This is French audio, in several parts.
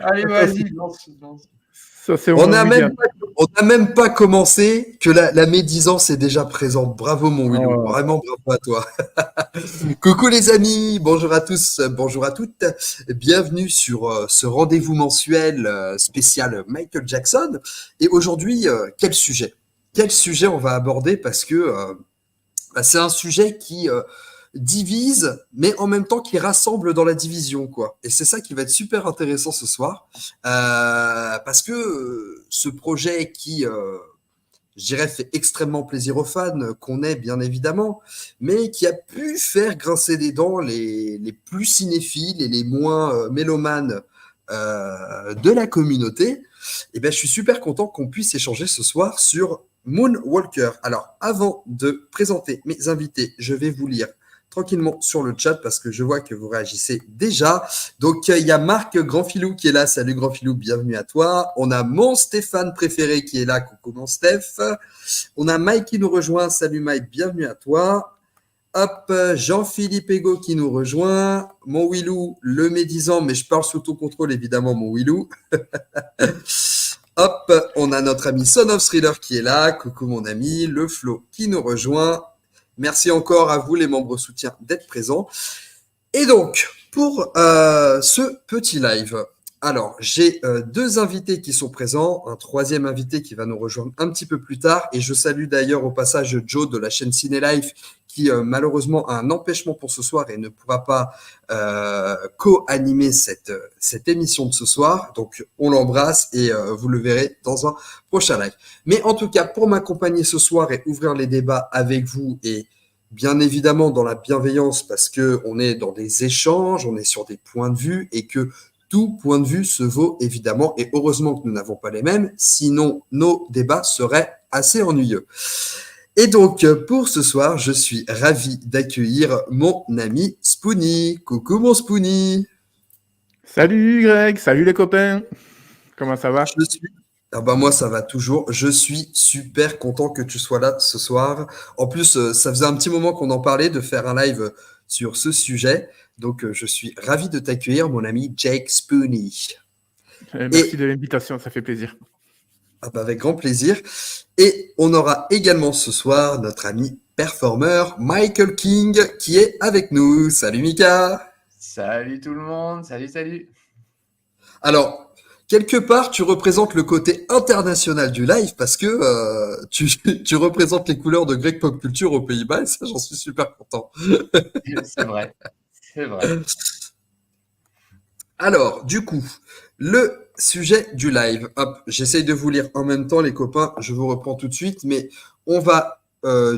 Allez, Ça, c'est vas-y, lance, lance. ça, c'est On mon n'a William. même pas commencé que la médisance est déjà présente. Bravo mon Willou, Oh, vraiment bravo à toi. Coucou les amis, bonjour à tous, bonjour à toutes. Bienvenue sur ce rendez-vous mensuel spécial Michael Jackson. Et aujourd'hui, quel sujet? Quel sujet on va aborder parce que c'est un sujet qui divise, mais en même temps qui rassemble dans la division, quoi. Et c'est ça qui va être super intéressant ce soir, parce que ce projet qui, je dirais, fait extrêmement plaisir aux fans, qu'on est bien évidemment, mais qui a pu faire grincer des dents les plus cinéphiles et les moins mélomanes de la communauté. Et ben, je suis super content qu'on puisse échanger ce soir sur Moonwalker. Alors, avant de présenter mes invités, je vais vous lire tranquillement sur le chat parce que je vois que vous réagissez déjà. Donc, il y a Marc Grandfilou qui est là. Salut Grandfilou, bienvenue à toi. On a mon Stéphane préféré qui est là. Coucou mon Steph. On a Mike qui nous rejoint. Salut Mike, bienvenue à toi. Hop, Jean-Philippe Ego qui nous rejoint. Mon Willou, le médisant, mais je parle sous ton contrôle évidemment, mon Willou. Hop, on a notre ami Son of Thriller qui est là. Coucou mon ami. Le Flo qui nous rejoint. Merci encore à vous les membres soutiens d'être présents. Et donc, pour ce petit live, alors j'ai deux invités qui sont présents, un troisième invité qui va nous rejoindre un petit peu plus tard. Et je salue d'ailleurs au passage Joe de la chaîne Ciné Life qui malheureusement a un empêchement pour ce soir et ne pourra pas co-animer cette émission de ce soir. Donc on l'embrasse et vous le verrez dans un prochain live. Mais en tout cas, pour m'accompagner ce soir et ouvrir les débats avec vous et bien évidemment dans la bienveillance parce que on est dans des échanges, on est sur des points de vue et que tout point de vue se vaut évidemment et heureusement que nous n'avons pas les mêmes, sinon nos débats seraient assez ennuyeux. Et donc pour ce soir, je suis ravi d'accueillir mon ami Spoonie. Coucou mon Spoonie. salut Greg, salut les copains. Comment ça va? Je suis Ah bah moi ça va toujours. Je suis super content que tu sois là ce soir. En plus, ça faisait un petit moment qu'on en parlait de faire un live sur ce sujet. Donc je suis ravi de t'accueillir, mon ami Jake Spoonie. Merci Et de l'invitation, ça fait plaisir. avec grand plaisir. Et on aura également ce soir notre ami performeur Michael King qui est avec nous. Salut Mika. Salut tout le monde, salut, salut. Alors, quelque part, tu représentes le côté international du live parce que tu représentes les couleurs de Greg Pop Culture aux Pays-Bas et ça, j'en suis super content. C'est vrai, c'est vrai. Alors, du coup, le sujet du live. Hop, j'essaye de vous lire en même temps, les copains. Je vous reprends tout de suite, mais on va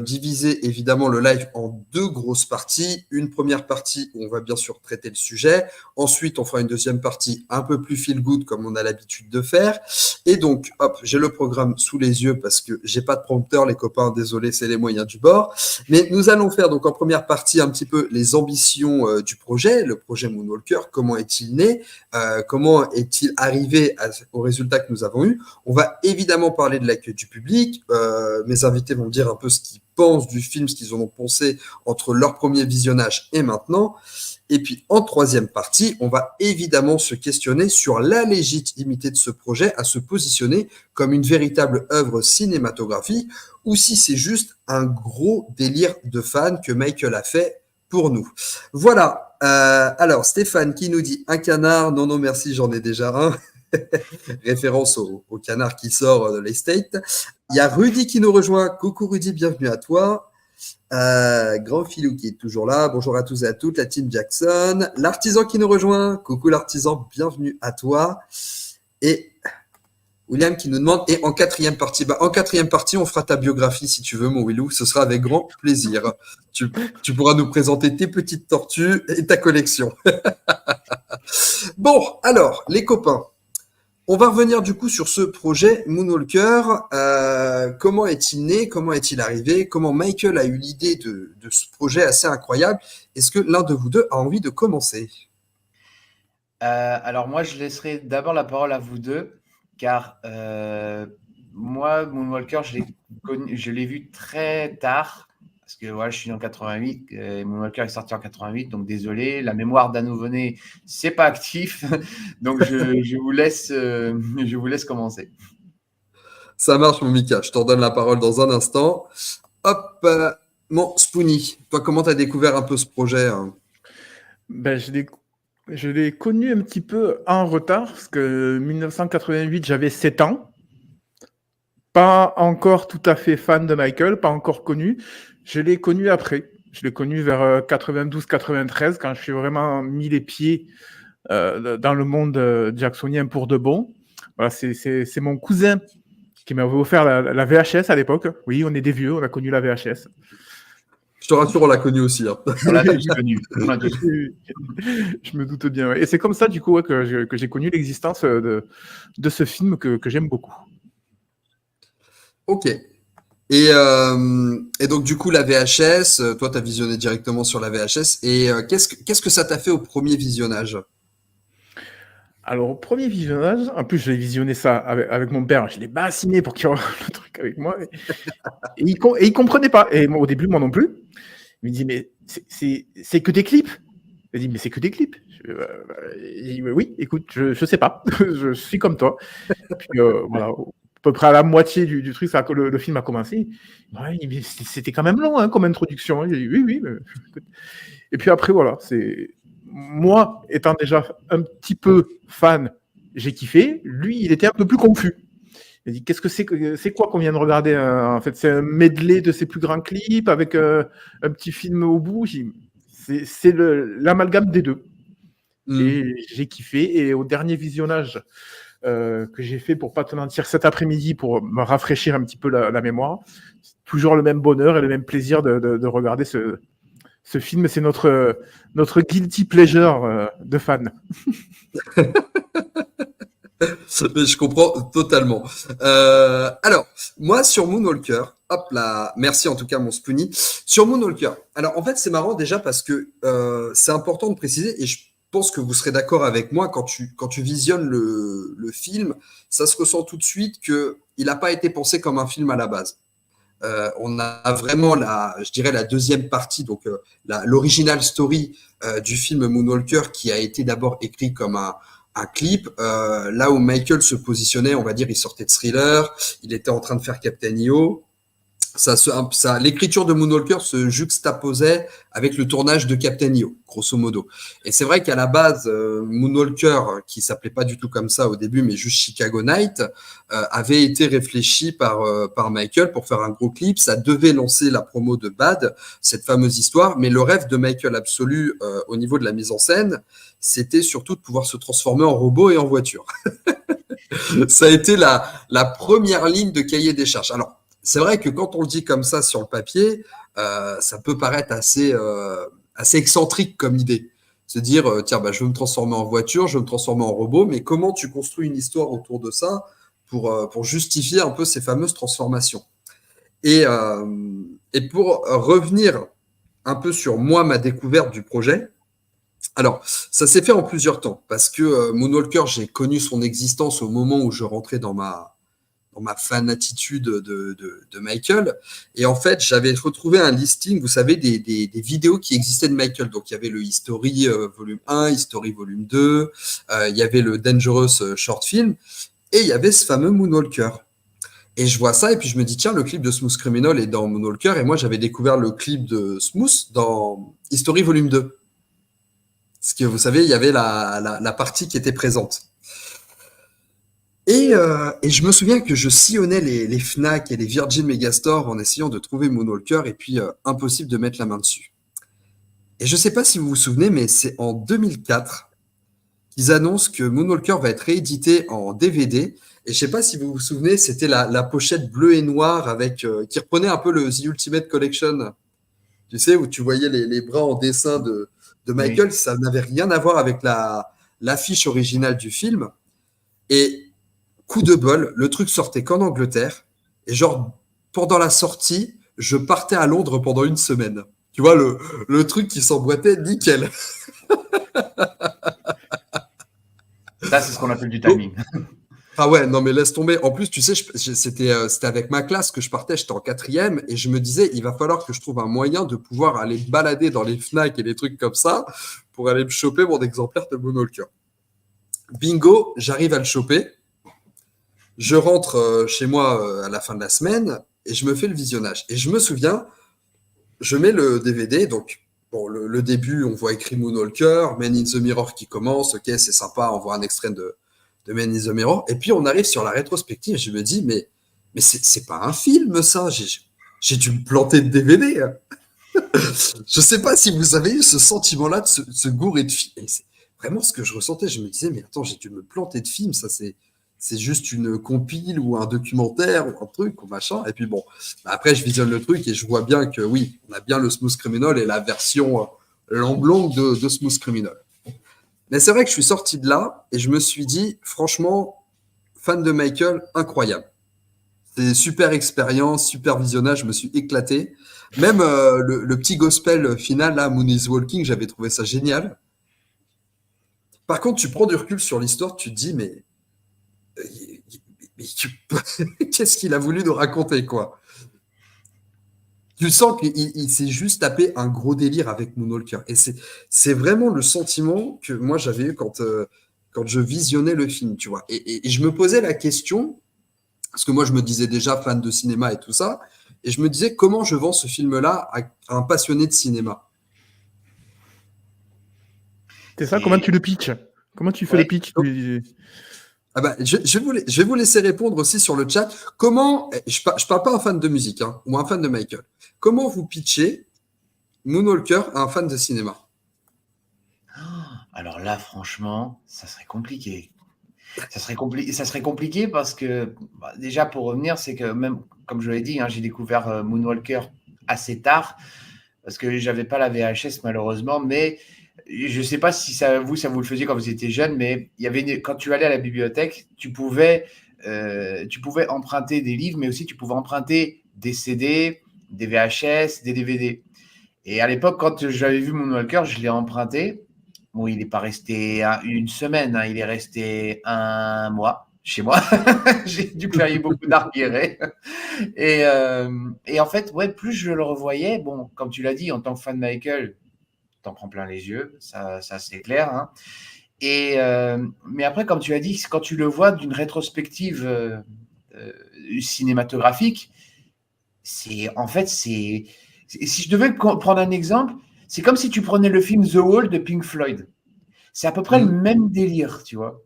diviser évidemment le live en deux grosses parties. Une première partie où on va bien sûr traiter le sujet. Ensuite, on fera une deuxième partie un peu plus feel good comme on a l'habitude de faire. Et donc, hop, j'ai le programme sous les yeux parce que j'ai pas de prompteur, les copains. Désolé, c'est les moyens du bord. Mais nous allons faire donc en première partie un petit peu les ambitions du projet, le projet Moonwalker. Comment est-il né? Comment est-il arrivé au résultat que nous avons eu? On va évidemment parler de l'accueil du public. Mes invités vont dire un peu ce qu'ils pensent du film, ce qu'ils en ont pensé entre leur premier visionnage et maintenant. Et puis en troisième partie, on va évidemment se questionner sur la légitimité de ce projet à se positionner comme une véritable œuvre cinématographique ou si c'est juste un gros délire de fans que Michael a fait pour nous. Voilà. Alors Stéphane qui nous dit un canard. Non, non, merci, j'en ai déjà un. Référence au canard qui sort de l'estate. Il y a Rudy qui nous rejoint. Coucou Rudy, bienvenue à toi. Grand Filou qui est toujours là. Bonjour à tous et à toutes, la team Jackson. L'artisan qui nous rejoint. Coucou l'artisan, bienvenue à toi. Et William qui nous demande, et en quatrième partie, en quatrième partie, on fera ta biographie si tu veux, mon Willou. Ce sera avec grand plaisir. Tu pourras nous présenter tes petites tortues et ta collection. Bon, alors, les copains. On va revenir du coup sur ce projet Moonwalker. Comment est-il né? Comment est-il arrivé? Comment Michael a eu l'idée de ce projet assez incroyable? Est-ce que l'un de vous deux a envie de commencer? Alors moi, je laisserai d'abord la parole à vous deux, car moi, Moonwalker, je l'ai vu très tard. parce que voilà, je suis né en 88 et Moonwalker est sorti en 88, donc désolé, la mémoire d'un nouveau-né, c'est pas actif, donc je vous laisse commencer. Ça marche, mon Mika. Je t'en donne la parole dans un instant. Hop, mon Spoonie, toi, comment tu as découvert un peu ce projet, hein? Ben, je l'ai connu un petit peu en retard, parce que 1988, j'avais 7 ans. Pas encore tout à fait fan de Michael, pas encore connu. Je l'ai connu après. Je l'ai connu vers 92-93, quand je suis vraiment mis les pieds dans le monde jacksonien pour de bon. Voilà, c'est mon cousin qui m'avait offert la VHS à l'époque. Oui, on est des vieux, on a connu la VHS. Je te rassure, on l'a connu aussi, hein. On l'a tous connu. Je me doute bien. Ouais. Et c'est comme ça, du coup, ouais, que j'ai connu l'existence de ce film que j'aime beaucoup. Ok. Et donc, du coup, la VHS, toi, tu as visionné directement sur la VHS. Et qu'est-ce que ça t'a fait au premier visionnage? Alors, au premier visionnage, en plus, j'ai visionné ça avec mon père. Je l'ai bassiné pour qu'il regarde le truc avec moi. Et il comprenait pas. Et moi, au début, moi non plus. Il me dit, mais c'est que des clips. Il dit, mais c'est que des clips. Il dit, oui, écoute, je sais pas. Je suis comme toi. Puis, voilà, à peu près à la moitié du truc, le film a commencé. Ouais, mais c'était quand même long, hein, comme introduction. J'ai dit, oui. Mais... Et puis après, voilà, moi, étant déjà un petit peu fan, j'ai kiffé. Lui, il était un peu plus confus. Il a dit, qu'est-ce que c'est quoi qu'on vient de regarder? En fait, c'est un medley de ses plus grands clips avec un petit film au bout. C'est l'amalgame des deux. Et j'ai kiffé. Et au dernier visionnage que j'ai fait, pour pas te mentir, cet après-midi, pour me rafraîchir un petit peu la mémoire, c'est toujours le même bonheur et le même plaisir de regarder ce film. C'est notre guilty pleasure de fan. Je comprends totalement. Alors, moi, sur Moonwalker, hop là, merci en tout cas, mon Spoonie. Sur Moonwalker, alors en fait, c'est marrant déjà parce que c'est important de préciser, et je pense que vous serez d'accord avec moi, quand tu visionnes le film, ça se ressent tout de suite qu'il n'a pas été pensé comme un film à la base. On a vraiment je dirais la deuxième partie, donc l'original story du film Moonwalker, qui a été d'abord écrit comme un clip, là où Michael se positionnait, on va dire, il sortait de Thriller, il était en train de faire Captain EO. L'écriture de Moonwalker se juxtaposait avec le tournage de Captain EO, grosso modo. Et c'est vrai qu'à la base, Moonwalker, qui s'appelait pas du tout comme ça au début, mais juste Chicago Night, avait été réfléchi par Michael pour faire un gros clip. Ça devait lancer la promo de Bad, cette fameuse histoire, mais le rêve de Michael absolu au niveau de la mise en scène, c'était surtout de pouvoir se transformer en robot et en voiture. Ça a été la première ligne de cahier des charges. Alors, c'est vrai que quand on le dit comme ça sur le papier, ça peut paraître assez excentrique comme idée. Se dire, tiens, je veux me transformer en voiture, je veux me transformer en robot, mais comment tu construis une histoire autour de ça pour justifier un peu ces fameuses transformations? Et pour revenir un peu sur moi, ma découverte du projet, alors, ça s'est fait en plusieurs temps, parce que Moonwalker, j'ai connu son existence au moment où je rentrais dans ma fanatitude de Michael. Et en fait, j'avais retrouvé un listing, vous savez, des vidéos qui existaient de Michael. Donc, il y avait le History volume 1, History volume 2, il y avait le Dangerous short film, et il y avait ce fameux Moonwalker. Et je vois ça, et puis je me dis, tiens, le clip de Smooth Criminal est dans Moonwalker, et moi, j'avais découvert le clip de Smooth dans History volume 2. Parce que vous savez, il y avait la partie qui était présente. Et je me souviens que je sillonnais les Fnac et les Virgin Megastore en essayant de trouver Moonwalker, et puis impossible de mettre la main dessus. Et je ne sais pas si vous vous souvenez, mais c'est en 2004 qu'ils annoncent que Moonwalker va être réédité en DVD. Et je ne sais pas si vous vous souvenez, c'était la pochette bleue et noire avec qui reprenait un peu le The Ultimate Collection. Tu sais, où tu voyais les bras en dessin de Michael. Oui. Ça n'avait rien à voir avec l'affiche originale du film. Et coup de bol, le truc sortait qu'en Angleterre. Et genre, pendant la sortie, je partais à Londres pendant une semaine. Tu vois, le truc qui s'emboîtait nickel. Ça, c'est ce qu'on appelle du timing. Ah ouais, non mais laisse tomber. En plus, tu sais, c'était avec ma classe que je partais, j'étais en 4e et je me disais, il va falloir que je trouve un moyen de pouvoir aller me balader dans les Fnac et les trucs comme ça pour aller me choper mon exemplaire de Moonwalker. Bingo, j'arrive à le choper. Je rentre chez moi à la fin de la semaine et je me fais le visionnage. Et je me souviens, je mets le DVD, donc bon, le début, on voit écrit Moonwalker, Man in the Mirror qui commence, ok, c'est sympa, on voit un extrait de Man in the Mirror, et puis on arrive sur la rétrospective, et je me dis, mais c'est pas un film ça, j'ai dû me planter de DVD. Je sais pas si vous avez eu ce sentiment-là de se gourer de film. Et c'est vraiment ce que je ressentais, je me disais, mais attends, j'ai dû me planter de film, ça c'est juste une compile ou un documentaire ou un truc ou machin. Et puis bon, après, je visionne le truc et je vois bien que oui, on a bien le Smooth Criminal et la version longue de Smooth Criminal. Mais c'est vrai que je suis sorti de là et je me suis dit, franchement, fan de Michael, incroyable. C'est super expérience, super visionnage, je me suis éclaté. Même le petit gospel final, là, Moon is Walking, j'avais trouvé ça génial. Par contre, tu prends du recul sur l'histoire, tu te dis, euh, qu'est-ce qu'il a voulu nous raconter, quoi? Tu sens qu'il s'est juste tapé un gros délire avec Moonwalker. Et c'est vraiment le sentiment que moi j'avais eu quand je visionnais le film, tu vois. Et je me posais la question, parce que moi je me disais déjà fan de cinéma et tout ça, et je me disais comment je vends ce film-là à un passionné de cinéma. C'est ça, comment Et tu le pitches? Comment tu fais le ouais, pitch Ah bah, je vais vous laisser répondre aussi sur le chat. Comment, je parle pas à un fan de musique hein, ou un fan de Michael. Comment vous pitchez Moonwalker à un fan de cinéma? alors là, franchement, ça serait compliqué. Ça serait compliqué parce que, bah, déjà, pour revenir, c'est que même, comme je l'ai dit, hein, j'ai découvert Moonwalker assez tard parce que j'avais pas la VHS malheureusement, mais je sais pas si ça vous le faisiez quand vous étiez jeune, mais il y avait quand tu allais à la bibliothèque, tu pouvais emprunter des livres, mais aussi tu pouvais emprunter des CD, des VHS, des DVD. Et à l'époque, quand j'avais vu Moonwalker, je l'ai emprunté. Bon, il n'est pas resté une semaine, hein, il est resté un mois chez moi. J'ai dû payer beaucoup d'arriérés. Et en fait, ouais, plus je le revoyais, bon, comme tu l'as dit, en tant que fan de Michael, t'en prends plein les yeux, ça c'est clair. Hein. Mais après, comme tu as dit, quand tu le vois d'une rétrospective euh, cinématographique, si je devais prendre un exemple, c'est comme si tu prenais le film The Wall de Pink Floyd. C'est à peu près le Mm. même délire, tu vois.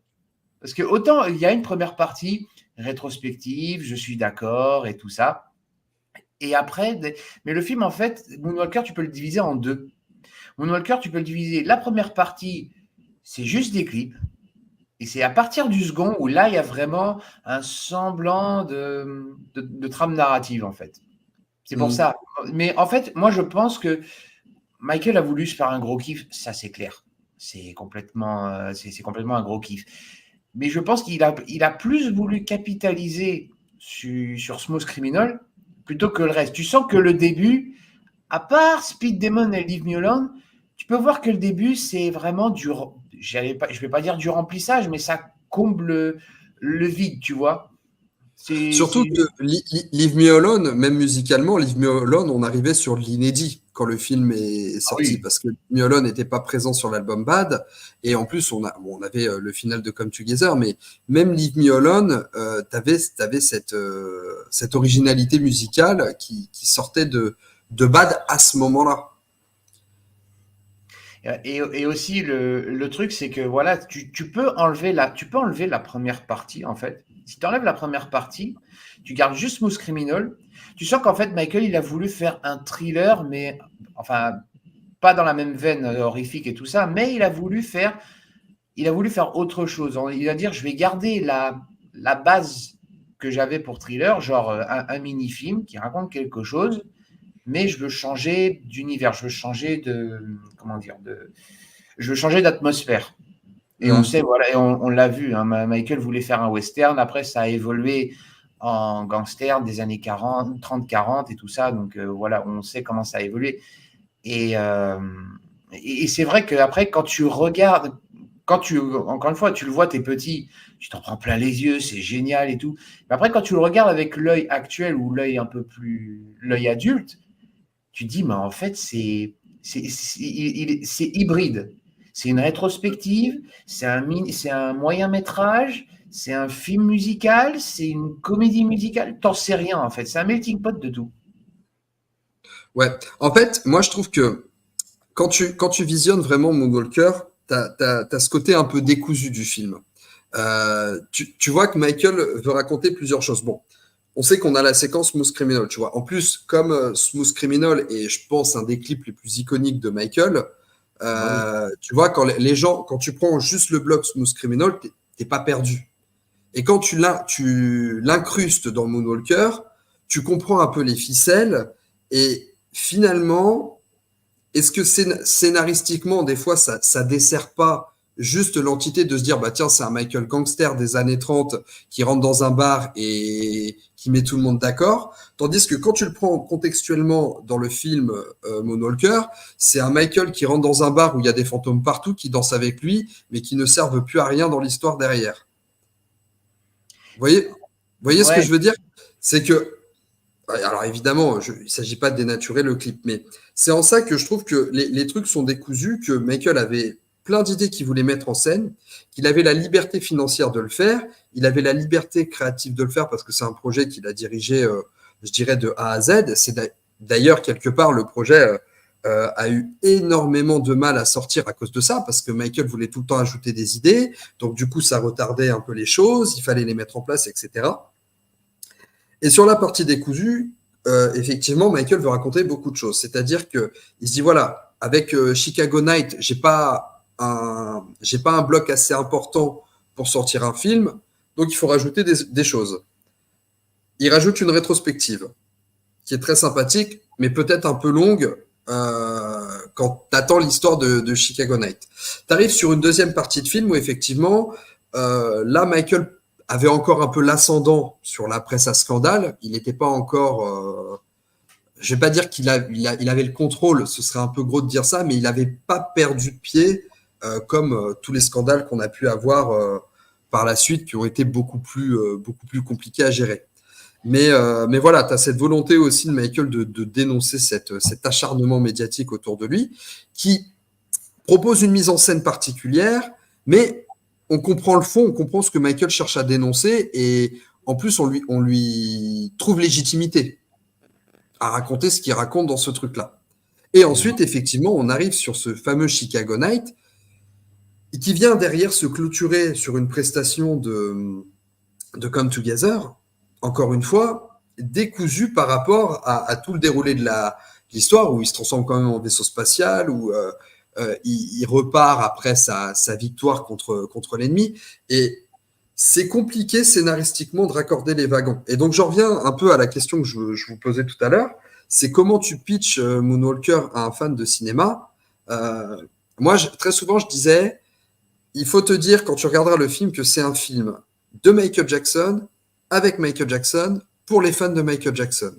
Parce que autant il y a une première partie rétrospective, je suis d'accord et tout ça. Et après, mais le film, en fait, Moonwalker, tu peux le diviser en deux. Moonwalker, tu peux le diviser. La première partie, c'est juste des clips. Et c'est à partir du second où là, il y a vraiment un semblant de trame narrative, en fait. C'est pour Mm. ça. Mais en fait, moi, je pense que Michael a voulu se faire un gros kiff, ça c'est clair. C'est complètement un gros kiff. Mais je pense il a plus voulu capitaliser sur Smooth Criminal plutôt que le reste. Tu sens que le début, à part Speed Demon et Leave Me Alone, tu peux voir que le début, c'est vraiment je ne vais pas dire du remplissage, mais ça comble le vide, tu vois. Surtout C'est que Leave Me Alone, même musicalement, Leave Me Alone, on arrivait sur l'inédit quand le film est Ah sorti oui. parce que Leave Me Alone n'était pas présent sur l'album Bad. Et en plus, on avait le final de Come Together, mais même Leave Me Alone, t'avais cette originalité musicale qui sortait de Bad à ce moment-là. Et aussi, le truc, c'est que voilà, tu peux tu peux enlever la première partie, en fait. Si tu enlèves la première partie, tu gardes juste Smooth Criminal, tu sens qu'en fait, Michael, il a voulu faire un thriller, mais enfin, pas dans la même veine horrifique et tout ça, mais il a voulu faire autre chose. Il va dire, je vais garder la base que j'avais pour thriller, genre un mini-film qui raconte quelque chose, mais je veux changer d'univers, je veux changer comment dire, je veux changer d'atmosphère. Et on Mm. sait, voilà, et on l'a vu, hein, Michael voulait faire un western, après ça a évolué en gangster des années 40, 30-40 et tout ça, donc voilà, on sait comment ça a évolué. Et, euh, et c'est vrai qu'après, quand tu regardes, encore une fois, tu le vois, t'es petit, tu t'en prends plein les yeux, c'est génial et tout. Mais après, quand tu le regardes avec l'œil actuel ou l'œil adulte, tu te dis, mais en fait, c'est hybride. C'est une rétrospective, c'est un moyen métrage, c'est un film musical, c'est une comédie musicale. T'en sais rien, en fait. C'est un melting pot de tout. Ouais. En fait, moi, je trouve que quand tu visionnes vraiment Moonwalker, t'as ce côté un peu décousu du film. Tu vois que Michael veut raconter plusieurs choses. Bon, on sait qu'on a la séquence Smooth Criminal, tu vois. En plus, comme Smooth Criminal est, je pense, un des clips les plus iconiques de Michael, tu vois, les gens, quand tu prends juste le bloc Smooth Criminal, t'es pas perdu. Et quand tu l'incrustes dans Moonwalker, tu comprends un peu les ficelles et finalement, est-ce que scénaristiquement, des fois, ça dessert pas juste l'entité de se dire, bah tiens, c'est un Michael Gangster des années 30 qui rentre dans un bar et qui met tout le monde d'accord. Tandis que quand tu le prends contextuellement dans le film Moonwalker, c'est un Michael qui rentre dans un bar où il y a des fantômes partout, qui dansent avec lui, mais qui ne servent plus à rien dans l'histoire derrière. Vous voyez ce que je veux dire? C'est que, alors évidemment, il ne s'agit pas de dénaturer le clip, mais c'est en ça que je trouve que les trucs sont décousus, que Michael avait plein d'idées qu'il voulait mettre en scène, qu'il avait la liberté financière de le faire, il avait la liberté créative de le faire parce que c'est un projet qu'il a dirigé, je dirais, de A à Z. C'est d'ailleurs, quelque part, le projet a eu énormément de mal à sortir à cause de ça, parce que Michael voulait tout le temps ajouter des idées, donc du coup, ça retardait un peu les choses, il fallait les mettre en place, etc. Et sur la partie décousue, effectivement, Michael veut raconter beaucoup de choses. C'est-à-dire qu'il se dit, voilà, avec Chicago Night, j'ai pas un bloc assez important pour sortir un film, donc il faut rajouter des choses. Il rajoute une rétrospective qui est très sympathique, mais peut-être un peu longue quand tu attends l'histoire de Chicago Night. Tu arrives sur une deuxième partie de film où effectivement, là, Michael avait encore un peu l'ascendant sur la presse à scandale. Il n'était pas encore... je vais pas dire il avait le contrôle, ce serait un peu gros de dire ça, mais il n'avait pas perdu de pied comme tous les scandales qu'on a pu avoir par la suite, qui ont été beaucoup plus compliqués à gérer. Mais voilà, tu as cette volonté aussi de Michael de dénoncer cet acharnement médiatique autour de lui, qui propose une mise en scène particulière, mais on comprend le fond, on comprend ce que Michael cherche à dénoncer, et en plus, on lui trouve légitimité à raconter ce qu'il raconte dans ce truc-là. Et ensuite, effectivement, on arrive sur ce fameux Chicago Night, qui vient derrière se clôturer sur une prestation de Come Together, encore une fois, décousu par rapport à tout le déroulé de l'histoire, où il se transforme quand même en vaisseau spatial, où il repart après sa victoire contre l'ennemi. Et c'est compliqué scénaristiquement de raccorder les wagons. Et donc, j'en reviens un peu à la question que je vous posais tout à l'heure. C'est comment tu pitches Moonwalker à un fan de cinéma. Moi, très souvent, je disais, il faut te dire, quand tu regarderas le film, que c'est un film de Michael Jackson, avec Michael Jackson, pour les fans de Michael Jackson.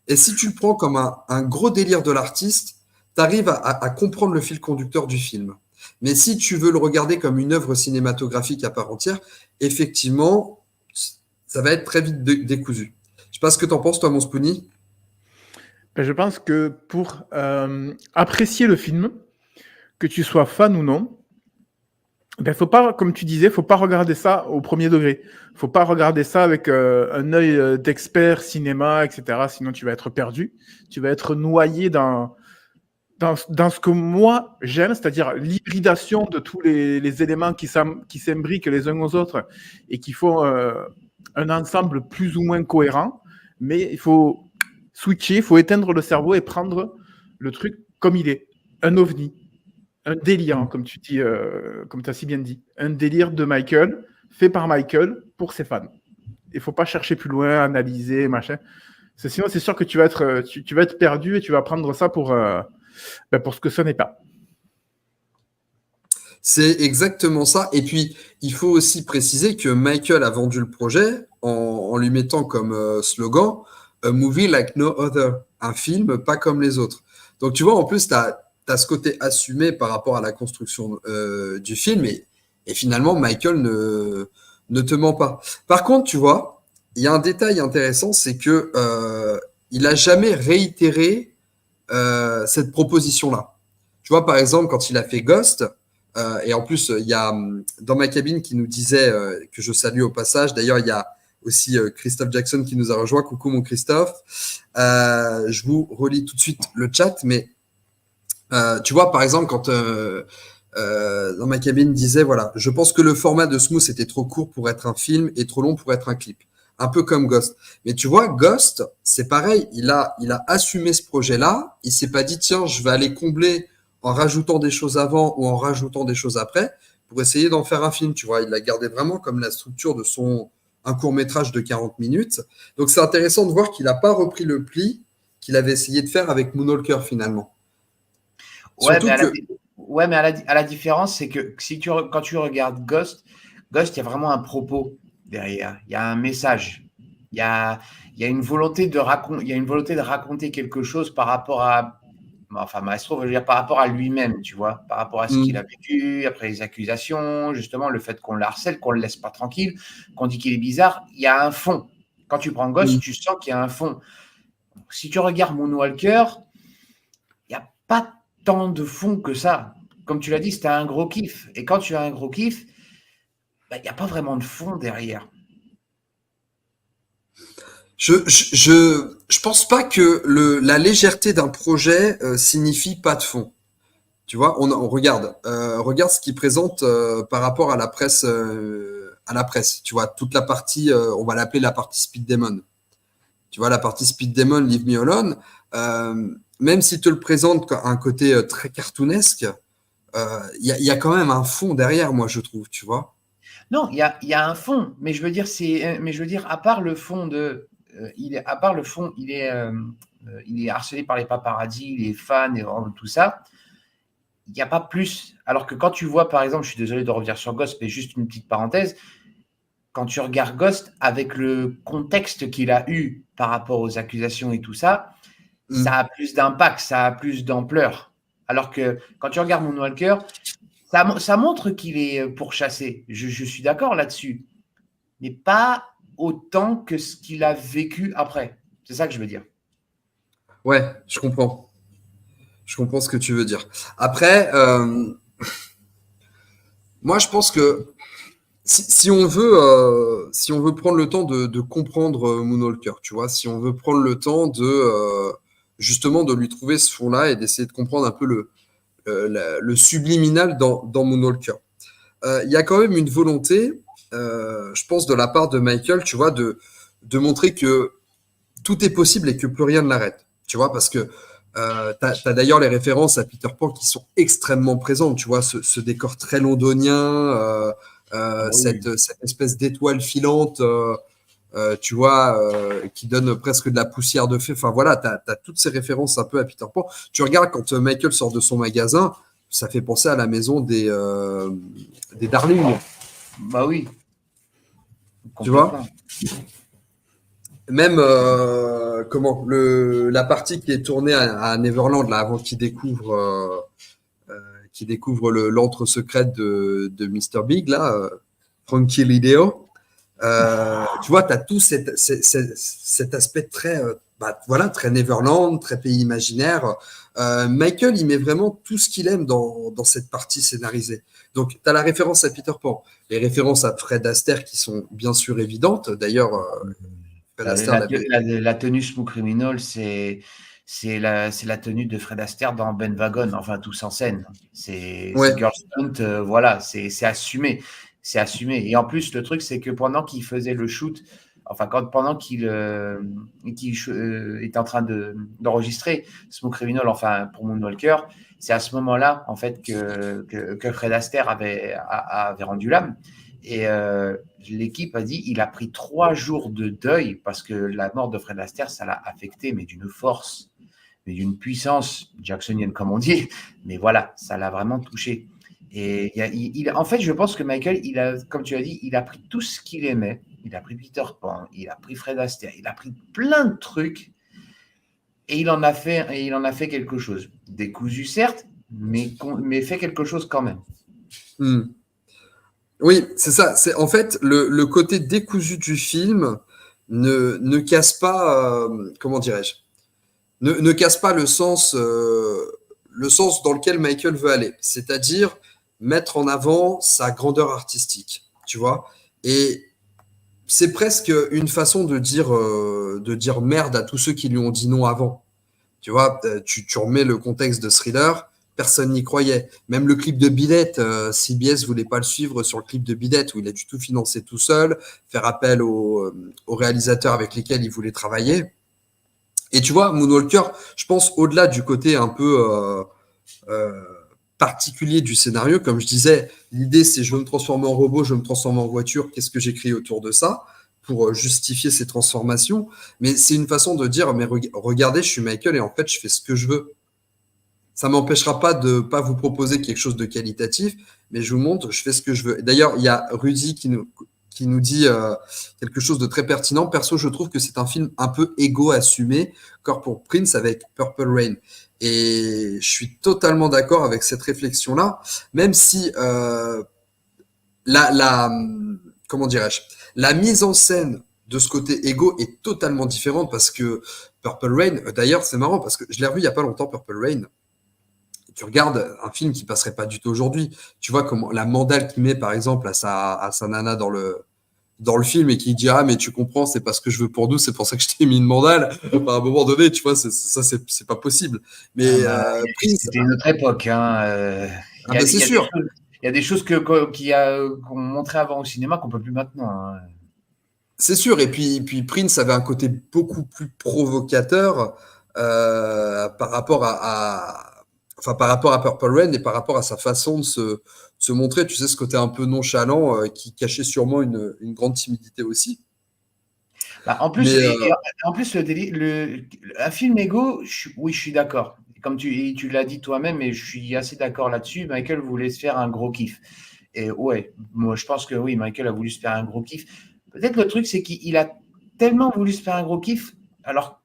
Et si tu le prends comme un gros délire de l'artiste, tu arrives à comprendre le fil conducteur du film. Mais si tu veux le regarder comme une œuvre cinématographique à part entière, effectivement, ça va être très vite décousu. Je ne sais pas ce que tu en penses, toi, mon Spoonie. Je pense que pour apprécier le film, que tu sois fan ou non, faut pas, comme tu disais, faut pas regarder ça au premier degré. Faut pas regarder ça avec un œil d'expert cinéma, etc. Sinon, tu vas être perdu. Tu vas être noyé dans ce que moi j'aime, c'est-à-dire l'hybridation de tous les éléments qui s'imbriquent les uns aux autres et qui font un ensemble plus ou moins cohérent. Mais il faut switcher, il faut éteindre le cerveau et prendre le truc comme il est, un ovni. Un délire, comme tu dis, comme tu as si bien dit. Un délire de Michael, fait par Michael pour ses fans. Il ne faut pas chercher plus loin, analyser, machin. Sinon, c'est sûr que tu vas être perdu et tu vas prendre ça pour ce que ce n'est pas. C'est exactement ça. Et puis, il faut aussi préciser que Michael a vendu le projet en lui mettant comme slogan « A movie like no other », un film pas comme les autres. Donc, tu vois, en plus, tu as as ce côté assumé par rapport à la construction du film et finalement, Michael ne te ment pas. Par contre, tu vois, il y a un détail intéressant, c'est que il a jamais réitéré cette proposition-là. Tu vois, par exemple, quand il a fait Ghost, et en plus, il y a dans ma cabine qui nous disait, que je salue au passage, d'ailleurs, il y a aussi Christophe Jackson qui nous a rejoint. Coucou mon Christophe. Je vous relis tout de suite le chat, mais tu vois, par exemple, quand dans ma cabine disait, voilà, je pense que le format de Smooth était trop court pour être un film et trop long pour être un clip. Un peu comme Ghost. Mais tu vois, Ghost, c'est pareil. Il a assumé ce projet-là. Il s'est pas dit, tiens, je vais aller combler en rajoutant des choses avant ou en rajoutant des choses après pour essayer d'en faire un film. Tu vois, il l'a gardé vraiment comme la structure de un court-métrage de 40 minutes. Donc, c'est intéressant de voir qu'il n'a pas repris le pli qu'il avait essayé de faire avec Moonwalker finalement. Ouais, Surtout mais que à la différence, c'est que quand tu regardes Ghost, il y a vraiment un propos derrière. Il y a un message. Il y a une volonté de raconter quelque chose par rapport à, enfin, Maestro, je veux dire, par rapport à lui-même, tu vois, par rapport à ce qu'il a vécu, après les accusations, justement, le fait qu'on le harcèle, qu'on le laisse pas tranquille, qu'on dit qu'il est bizarre. Il y a un fond. Quand tu prends Ghost, tu sens qu'il y a un fond. Si tu regardes Moonwalker, il n'y a pas tant de fond que ça. Comme tu l'as dit, c'était un gros kiff. Et quand tu as un gros kiff, il n'y a pas vraiment de fond derrière. je pense pas que la légèreté d'un projet signifie pas de fond. Tu vois, on regarde ce qu'ils présentent par rapport à la presse, Tu vois, toute la partie, on va l'appeler la partie Speed Demon. Tu vois, la partie Speed Demon, Leave Me Alone. Même s'ils te le présentent un côté très cartoonesque, il y a quand même un fond derrière, moi, je trouve, tu vois. Non, il y a un fond, mais je veux dire, à part le fond il est harcelé par les paparazzis, les fans et tout ça. Il n'y a pas plus. Alors que quand tu vois, par exemple, je suis désolé de revenir sur Ghost, mais juste une petite parenthèse, quand tu regardes Ghost avec le contexte qu'il a eu par rapport aux accusations et tout ça, ça a plus d'impact, ça a plus d'ampleur. Alors que quand tu regardes Moonwalker, ça montre qu'il est pourchassé. Je suis d'accord là-dessus. Mais pas autant que ce qu'il a vécu après. C'est ça que je veux dire. Ouais, je comprends. Je comprends ce que tu veux dire. Après, moi, je pense que si on veut prendre le temps de comprendre Moonwalker, tu vois, si on veut prendre le temps de justement de lui trouver ce fond-là et d'essayer de comprendre un peu le subliminal dans Moonwalker, il y a quand même une volonté, je pense, de la part de Michael, tu vois, de montrer que tout est possible et que plus rien ne l'arrête. Tu vois, parce que t'as d'ailleurs les références à Peter Pan qui sont extrêmement présentes. Tu vois, ce décor très londonien, cette espèce d'étoile filante, tu vois, qui donne presque de la poussière de fée. Enfin voilà, t'as toutes ces références un peu à Peter Pan. Tu regardes quand Michael sort de son magasin, ça fait penser à la maison des Darling. Bah oui. Tu vois, même la partie qui est tournée à Neverland là avant qu'il découvre l'antre secrète de Mr. Big là, Frankie Lideo. Tu vois, tu as tout cet aspect très voilà, très Neverland, très pays imaginaire. Michael, il met vraiment tout ce qu'il aime dans cette partie scénarisée. Donc, tu as la référence à Peter Pan, les références à Fred Astaire qui sont bien sûr évidentes. D'ailleurs, Fred Astaire la tenue Smooth Criminal, c'est la tenue de Fred Astaire dans Ben Wagon, enfin tous en scène. C'est Girl Stunt, voilà, c'est assumé. C'est assumé. Et en plus, le truc, c'est que pendant qu'il faisait le shoot, enfin, pendant qu'il était en train d'enregistrer Smooth Criminal, enfin, pour Moonwalker, c'est à ce moment-là, en fait, que Fred Astaire avait rendu l'âme. Et l'équipe a dit il a pris 3 jours de deuil parce que la mort de Fred Astaire, ça l'a affecté, mais d'une force, mais d'une puissance jacksonienne, comme on dit. Mais voilà, ça l'a vraiment touché. Et en fait, je pense que Michael, comme tu as dit, il a pris tout ce qu'il aimait. Il a pris Peter Pan, il a pris Fred Astaire, il a pris plein de trucs et il en a fait quelque chose. Décousu, certes, mais fais quelque chose quand même. Oui, c'est ça. C'est en fait le côté décousu du film ne casse pas, comment dirais-je, ne casse pas le sens dans lequel Michael veut aller. C'est-à-dire mettre en avant sa grandeur artistique, tu vois. Et c'est presque une façon de dire merde à tous ceux qui lui ont dit non avant. Tu vois, tu remets le contexte de Thriller, personne n'y croyait. Même le clip de Bidet, CBS voulait pas le suivre sur le clip de Bidet, où il a dû tout financer tout seul, faire appel aux réalisateurs avec lesquels il voulait travailler. Et tu vois, Moonwalker, je pense au-delà du côté un peu particulier du scénario, comme je disais, l'idée c'est je veux me transformer en robot, je veux me transformer en voiture, qu'est-ce que j'écris autour de ça pour justifier ces transformations. Mais c'est une façon de dire, mais regardez, je suis Michael et en fait, je fais ce que je veux. Ça m'empêchera pas de pas vous proposer quelque chose de qualitatif, mais je vous montre, je fais ce que je veux. D'ailleurs, il y a Rudy qui nous dit quelque chose de très pertinent. Perso, je trouve que c'est un film un peu égo assumé, comme pour Prince avec Purple Rain. Et je suis totalement d'accord avec cette réflexion-là, même si comment dirais-je, la mise en scène de ce côté égo est totalement différente parce que Purple Rain, d'ailleurs, c'est marrant parce que je l'ai revu il y a pas longtemps, Purple Rain. Tu regardes un film qui passerait pas du tout aujourd'hui. Tu vois comment la mandale qu'il met, par exemple, à sa nana dans le film et qui dit ah mais tu comprends, c'est pas ce que je veux pour nous, c'est pour ça que je t'ai mis une mandale. Enfin, à un moment donné, tu vois, c'est pas possible. Mais Prince, c'était une autre époque. Hein. C'est sûr. Il y a des choses qu'on montrait avant au cinéma qu'on peut plus maintenant. Hein. C'est sûr. Et puis Prince avait un côté beaucoup plus provocateur par rapport par rapport à Purple Rain et par rapport à sa façon de se montrer, tu sais, ce côté un peu nonchalant qui cachait sûrement une grande timidité aussi. Bah, en plus, un film égo, oui, je suis d'accord. Comme tu l'as dit toi-même, et je suis assez d'accord là-dessus, Michael voulait se faire un gros kiff. Et ouais, moi je pense que oui, Michael a voulu se faire un gros kiff. Peut-être le truc, c'est qu'il a tellement voulu se faire un gros kiff, alors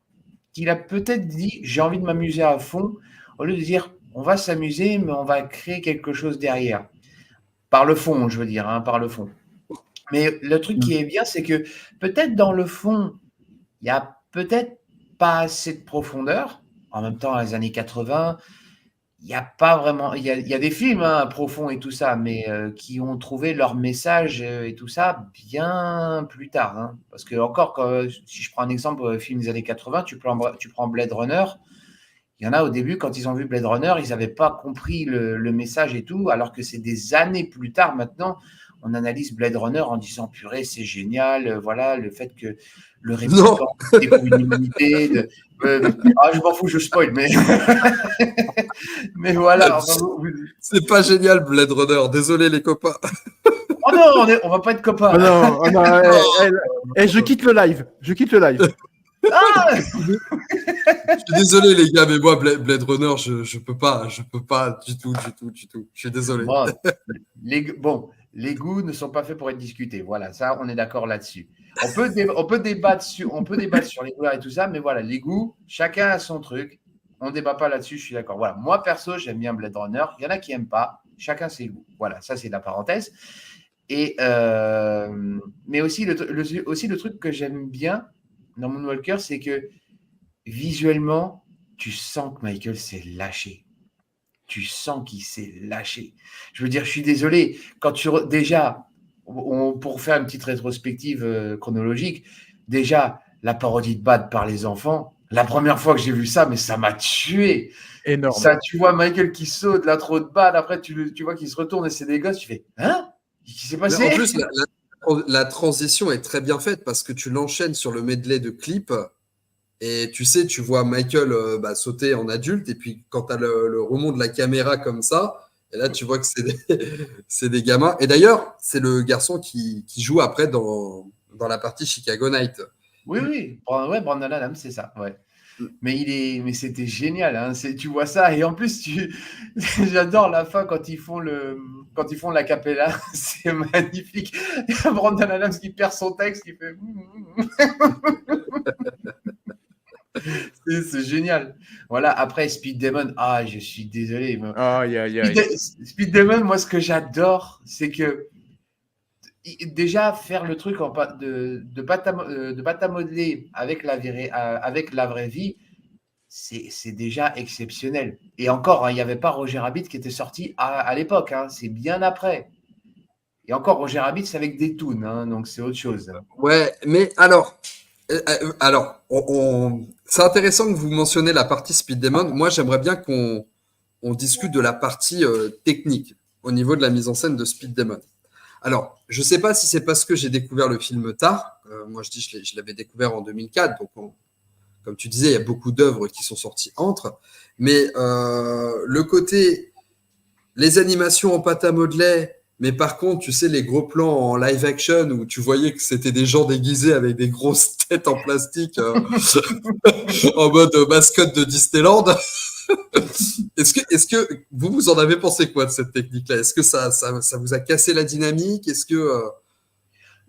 qu'il a peut-être dit j'ai envie de m'amuser à fond, au lieu de dire on va s'amuser, mais on va créer quelque chose derrière. Par le fond, je veux dire, hein, par le fond. Mais le truc qui est bien, c'est que peut-être dans le fond, il n'y a peut-être pas assez de profondeur. En même temps, dans les années 80, il n'y a pas vraiment. Il y a des films hein, profonds et tout ça, mais qui ont trouvé leur message et tout ça bien plus tard. Hein. Parce que, encore, si je prends un exemple, film des années 80, tu prends Blade Runner. Il y en a au début, quand ils ont vu Blade Runner, ils n'avaient pas compris le message et tout, alors que c'est des années plus tard maintenant. On analyse Blade Runner en disant purée, c'est génial, voilà, le fait que le répliquant découvre une immunité. Je m'en fous, je spoil, mais. Mais voilà. C'est pas génial, Blade Runner, désolé les copains. Oh non, on va pas être copains. Oh non, je quitte le live. Ah je suis désolé les gars, mais moi Blade Runner, je peux pas du tout. Je suis désolé. Bon, les goûts ne sont pas faits pour être discutés. Voilà, ça, on est d'accord là-dessus. On peut débattre sur les couleurs et tout ça, mais voilà, les goûts, chacun a son truc. On débat pas là-dessus, je suis d'accord. Voilà, moi perso, j'aime bien Blade Runner. Il y en a qui aiment pas. Chacun ses goûts. Voilà, ça c'est la parenthèse. Et mais aussi le truc que j'aime bien dans Moonwalker, c'est que visuellement, tu sens que Michael s'est lâché. Tu sens qu'il s'est lâché. Je veux dire, je suis désolé, déjà, pour faire une petite rétrospective chronologique, déjà, la parodie de Bad par les enfants, la première fois que j'ai vu ça, mais ça m'a tué. Énorme. Ça, tu vois Michael qui saute, l'intro de Bad, après tu vois qu'il se retourne et c'est des gosses, tu fais « Hein ? Qu'est-ce qui s'est passé ?» En plus, la transition est très bien faite parce que tu l'enchaînes sur le medley de clips. Et tu sais, tu vois Michael sauter en adulte, et puis quand tu as le remont de la caméra comme ça, et là tu vois que c'est des gamins. Et d'ailleurs, c'est le garçon qui joue après dans la partie Chicago Night. Oui, Brandon Adams, c'est ça, ouais. Mais c'était génial, hein. Tu vois ça, et en plus, j'adore la fin quand ils font la cappella, c'est magnifique. Brandon Adams qui perd son texte, qui fait. C'est génial. Voilà, après Speed Demon, je suis désolé. Mais Aïe, aïe, aïe. Speed Demon, moi, ce que j'adore, c'est que déjà faire le truc de pâte à modeler avec avec la vraie vie, c'est déjà exceptionnel. Et encore, hein, il n'y avait pas Roger Rabbit qui était sorti à l'époque, hein, c'est bien après. Et encore, Roger Rabbit, c'est avec des toons, hein, donc c'est autre chose. Ouais, mais alors, c'est intéressant que vous mentionnez la partie Speed Demon. Moi, j'aimerais bien qu'on discute de la partie technique au niveau de la mise en scène de Speed Demon. Alors, je ne sais pas si c'est parce que j'ai découvert le film tard. Moi, je l'avais découvert en 2004. Donc, comme tu disais, il y a beaucoup d'œuvres qui sont sorties entre. Mais le côté, les animations en pâte à modeler, mais par contre, tu sais, les gros plans en live action où tu voyais que c'était des gens déguisés avec des grosses têtes en plastique en mode mascotte de Disneyland. Est-ce que vous en avez pensé quoi de cette technique-là? Est-ce que ça vous a cassé la dynamique? Est-ce que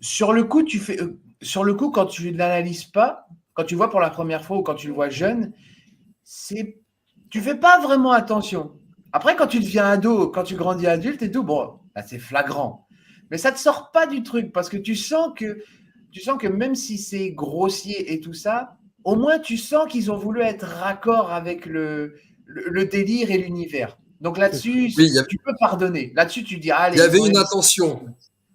Sur le coup, quand tu ne l'analyses pas, quand tu le vois pour la première fois ou quand tu le vois jeune, tu fais pas vraiment attention. Après, quand tu deviens ado, quand tu grandis adulte et tout, bon, là, c'est flagrant. Mais ça te sort pas du truc parce que tu sens que même si c'est grossier et tout ça, au moins tu sens qu'ils ont voulu être raccord avec le délire et l'univers. Donc là-dessus, oui, tu peux pardonner. Là-dessus, tu dis, allez, il y avait ils ont une réussi. intention?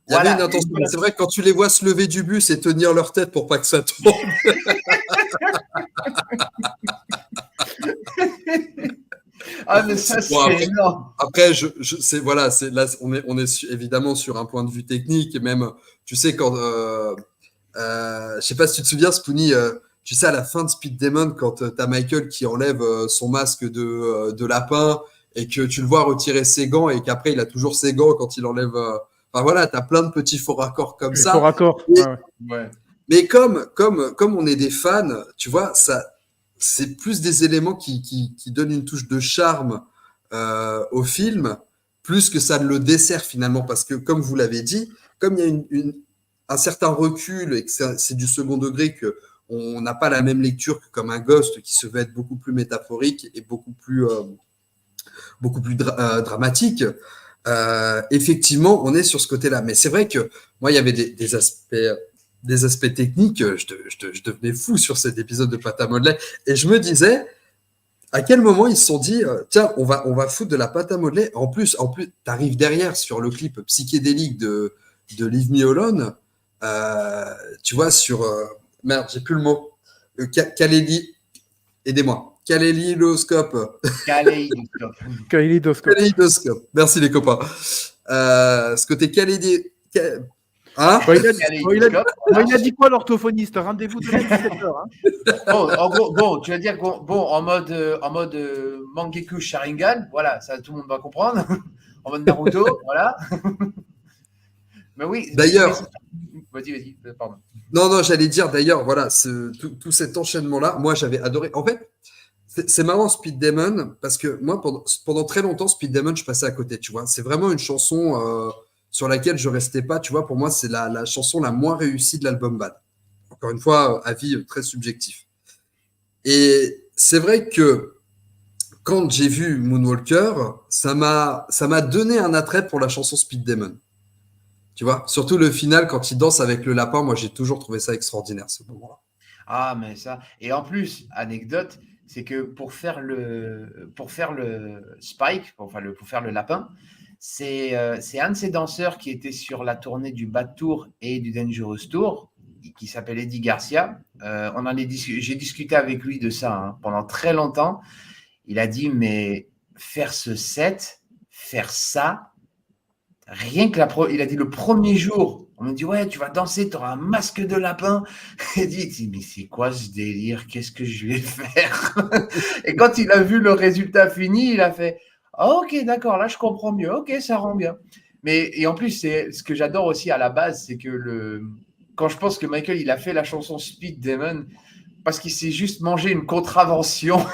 Il y Voilà. avait une intention. Mais c'est vrai que quand tu les vois se lever du bus et tenir leur tête pour pas que ça tombe. Mais ça, Bon, c'est énorme. Après, là, on est évidemment sur un point de vue technique et même, tu sais, quand, je sais pas si tu te souviens, Spoonie, tu sais, à la fin de Speed Demon, quand t'as Michael qui enlève son masque de lapin et que tu le vois retirer ses gants et qu'après il a toujours ses gants quand il enlève. Enfin voilà, t'as plein de petits faux raccords comme ça. Faux raccord. Ouais. Mais comme on est des fans, tu vois, c'est plus des éléments qui donnent une touche de charme au film, plus que ça ne le dessert finalement, parce que comme vous l'avez dit, comme il y a un certain recul et que c'est du second degré, que on n'a pas la même lecture que comme un Ghost qui se veut être beaucoup plus métaphorique et beaucoup plus dramatique. Effectivement, on est sur ce côté-là. Mais c'est vrai que moi, il y avait des aspects techniques. Je devenais fou sur cet épisode de pâte à modeler. Et je me disais, à quel moment ils se sont dit, tiens, on va foutre de la pâte à modeler. En plus, t'arrives derrière sur le clip psychédélique de Leave Me Alone. Tu vois, sur merde, j'ai plus le mot. Aidez-moi. Kaléidoscope. Kaléidoscope. Merci les copains. Ce côté Hein il a dit quoi l'orthophoniste? Rendez-vous demain 17h. Hein. En gros, tu vas dire en mode Mangekyou Sharingan, voilà, ça tout le monde va comprendre. En mode Naruto, voilà. Mais oui. D'ailleurs. Vas-y, pardon. Non, j'allais dire d'ailleurs, voilà, tout cet enchaînement-là, moi j'avais adoré. En fait, c'est marrant Speed Demon, parce que moi pendant très longtemps, Speed Demon, je passais à côté, tu vois. C'est vraiment une chanson sur laquelle je restais pas, tu vois. Pour moi, c'est la chanson la moins réussie de l'album Bad. Encore une fois, avis très subjectif. Et c'est vrai que quand j'ai vu Moonwalker, ça m'a donné un attrait pour la chanson Speed Demon. Tu vois, surtout le final, quand il danse avec le lapin, moi j'ai toujours trouvé ça extraordinaire, ce moment-là. Ah, mais ça. Et en plus, anecdote, c'est que pour faire le Spike, pour faire le lapin, c'est un de ces danseurs qui était sur la tournée du Bad Tour et du Dangerous Tour, qui s'appelle Eddie Garcia. J'ai discuté avec lui de ça pendant très longtemps. Il a dit, mais faire ce set, faire ça, rien que il a dit le premier jour, on me dit ouais, tu vas danser, tu auras un masque de lapin. Il dit mais c'est quoi ce délire? Qu'est-ce que je vais faire? Et quand il a vu le résultat fini, il a fait ok, d'accord, là je comprends mieux. Ok, ça rend bien. Et en plus, c'est ce que j'adore aussi à la base, c'est que quand je pense que Michael il a fait la chanson Speed Demon parce qu'il s'est juste mangé une contravention.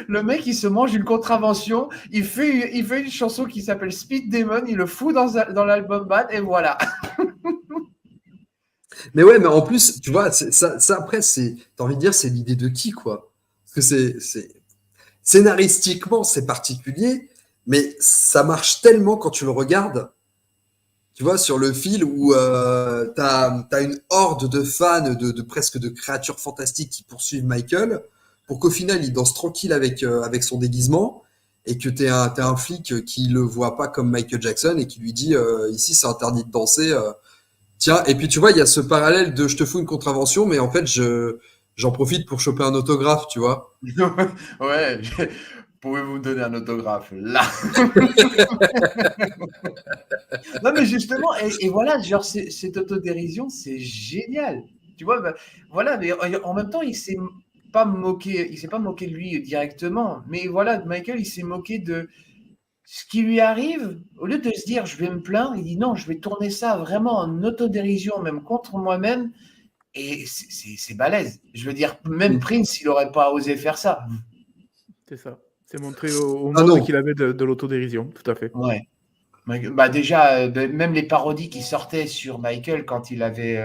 Le mec, il se mange une contravention, il fait une chanson qui s'appelle Speed Demon, il le fout dans l'album Bad, et voilà. Mais ouais, mais en plus, tu vois, ça après, t'as envie de dire, c'est l'idée de qui, quoi? Parce que scénaristiquement, c'est particulier, mais ça marche tellement quand tu le regardes. Tu vois, sur le fil où t'as une horde de fans, de presque de créatures fantastiques qui poursuivent Michael, pour qu'au final, il danse tranquille avec son déguisement, et que t'es un flic qui le voit pas comme Michael Jackson et qui lui dit ici c'est interdit de danser. Tiens, et puis tu vois, il y a ce parallèle de je te fous une contravention, mais en fait, j'en profite pour choper un autographe, tu vois. Ouais, pouvez-vous me donner un autographe là? Non, mais justement, et voilà, genre, cette autodérision, c'est génial. Tu vois, bah, voilà, mais en même temps, il s'est pas moqué de lui directement, mais voilà, Michael, il s'est moqué de ce qui lui arrive. Au lieu de se dire, je vais me plaindre, il dit non, je vais tourner ça vraiment en autodérision, même contre moi-même, et c'est balèze. Je veux dire, même Mm. Prince, il aurait pas osé faire ça. C'est ça. C'est montrer au Ah monde non, qu'il avait de l'autodérision, tout à fait. Ouais. Bah déjà, même les parodies qui sortaient sur Michael quand il avait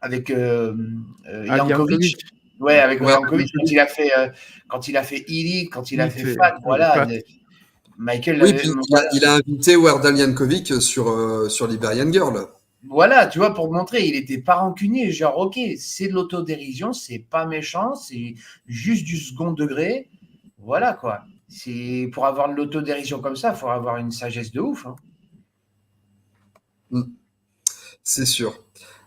avec Ali Yankovic. Yankovic. Ouais, avec ouais, Yankovic quand il a fait Elite, quand il a Vite fait fait. Fat, voilà. Fat. Michael, oui, puis voilà, il a invité Weird Yankovic sur Liberian Girl. voilà, tu vois, pour montrer, il était pas rancunier, genre ok, c'est de l'autodérision, c'est pas méchant, c'est juste du second degré, voilà quoi. C'est pour avoir de l'autodérision comme ça, il faut avoir une sagesse de ouf. Hein. Mm, c'est sûr.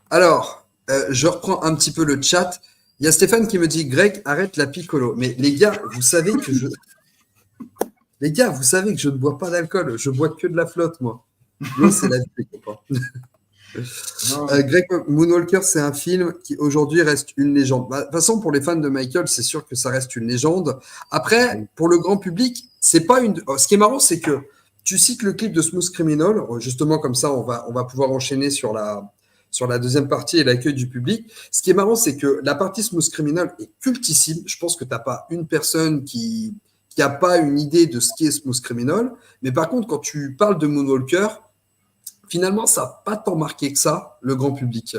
Alors, je reprends un petit peu le chat. Il y a Stéphane qui me dit Greg, arrête la piccolo. Mais les gars, vous savez que je ne bois pas d'alcool. Je bois que de la flotte, moi. L'eau, c'est la vie, les copains. Non, Greg Moonwalker, c'est un film qui aujourd'hui reste une légende. Bah, de toute façon, pour les fans de Michael, c'est sûr que ça reste une légende. Après, pour le grand public, c'est pas une. Ce qui est marrant, c'est que tu cites le clip de Smooth Criminal. Justement, comme ça, on va pouvoir enchaîner sur la deuxième partie et l'accueil du public. Ce qui est marrant, c'est que la partie Smooth Criminal est cultissime. Je pense que tu n'as pas une personne qui a pas une idée de ce qu'est Smooth Criminal. Mais par contre, quand tu parles de Moonwalker, finalement, ça n'a pas tant marqué que ça, le grand public.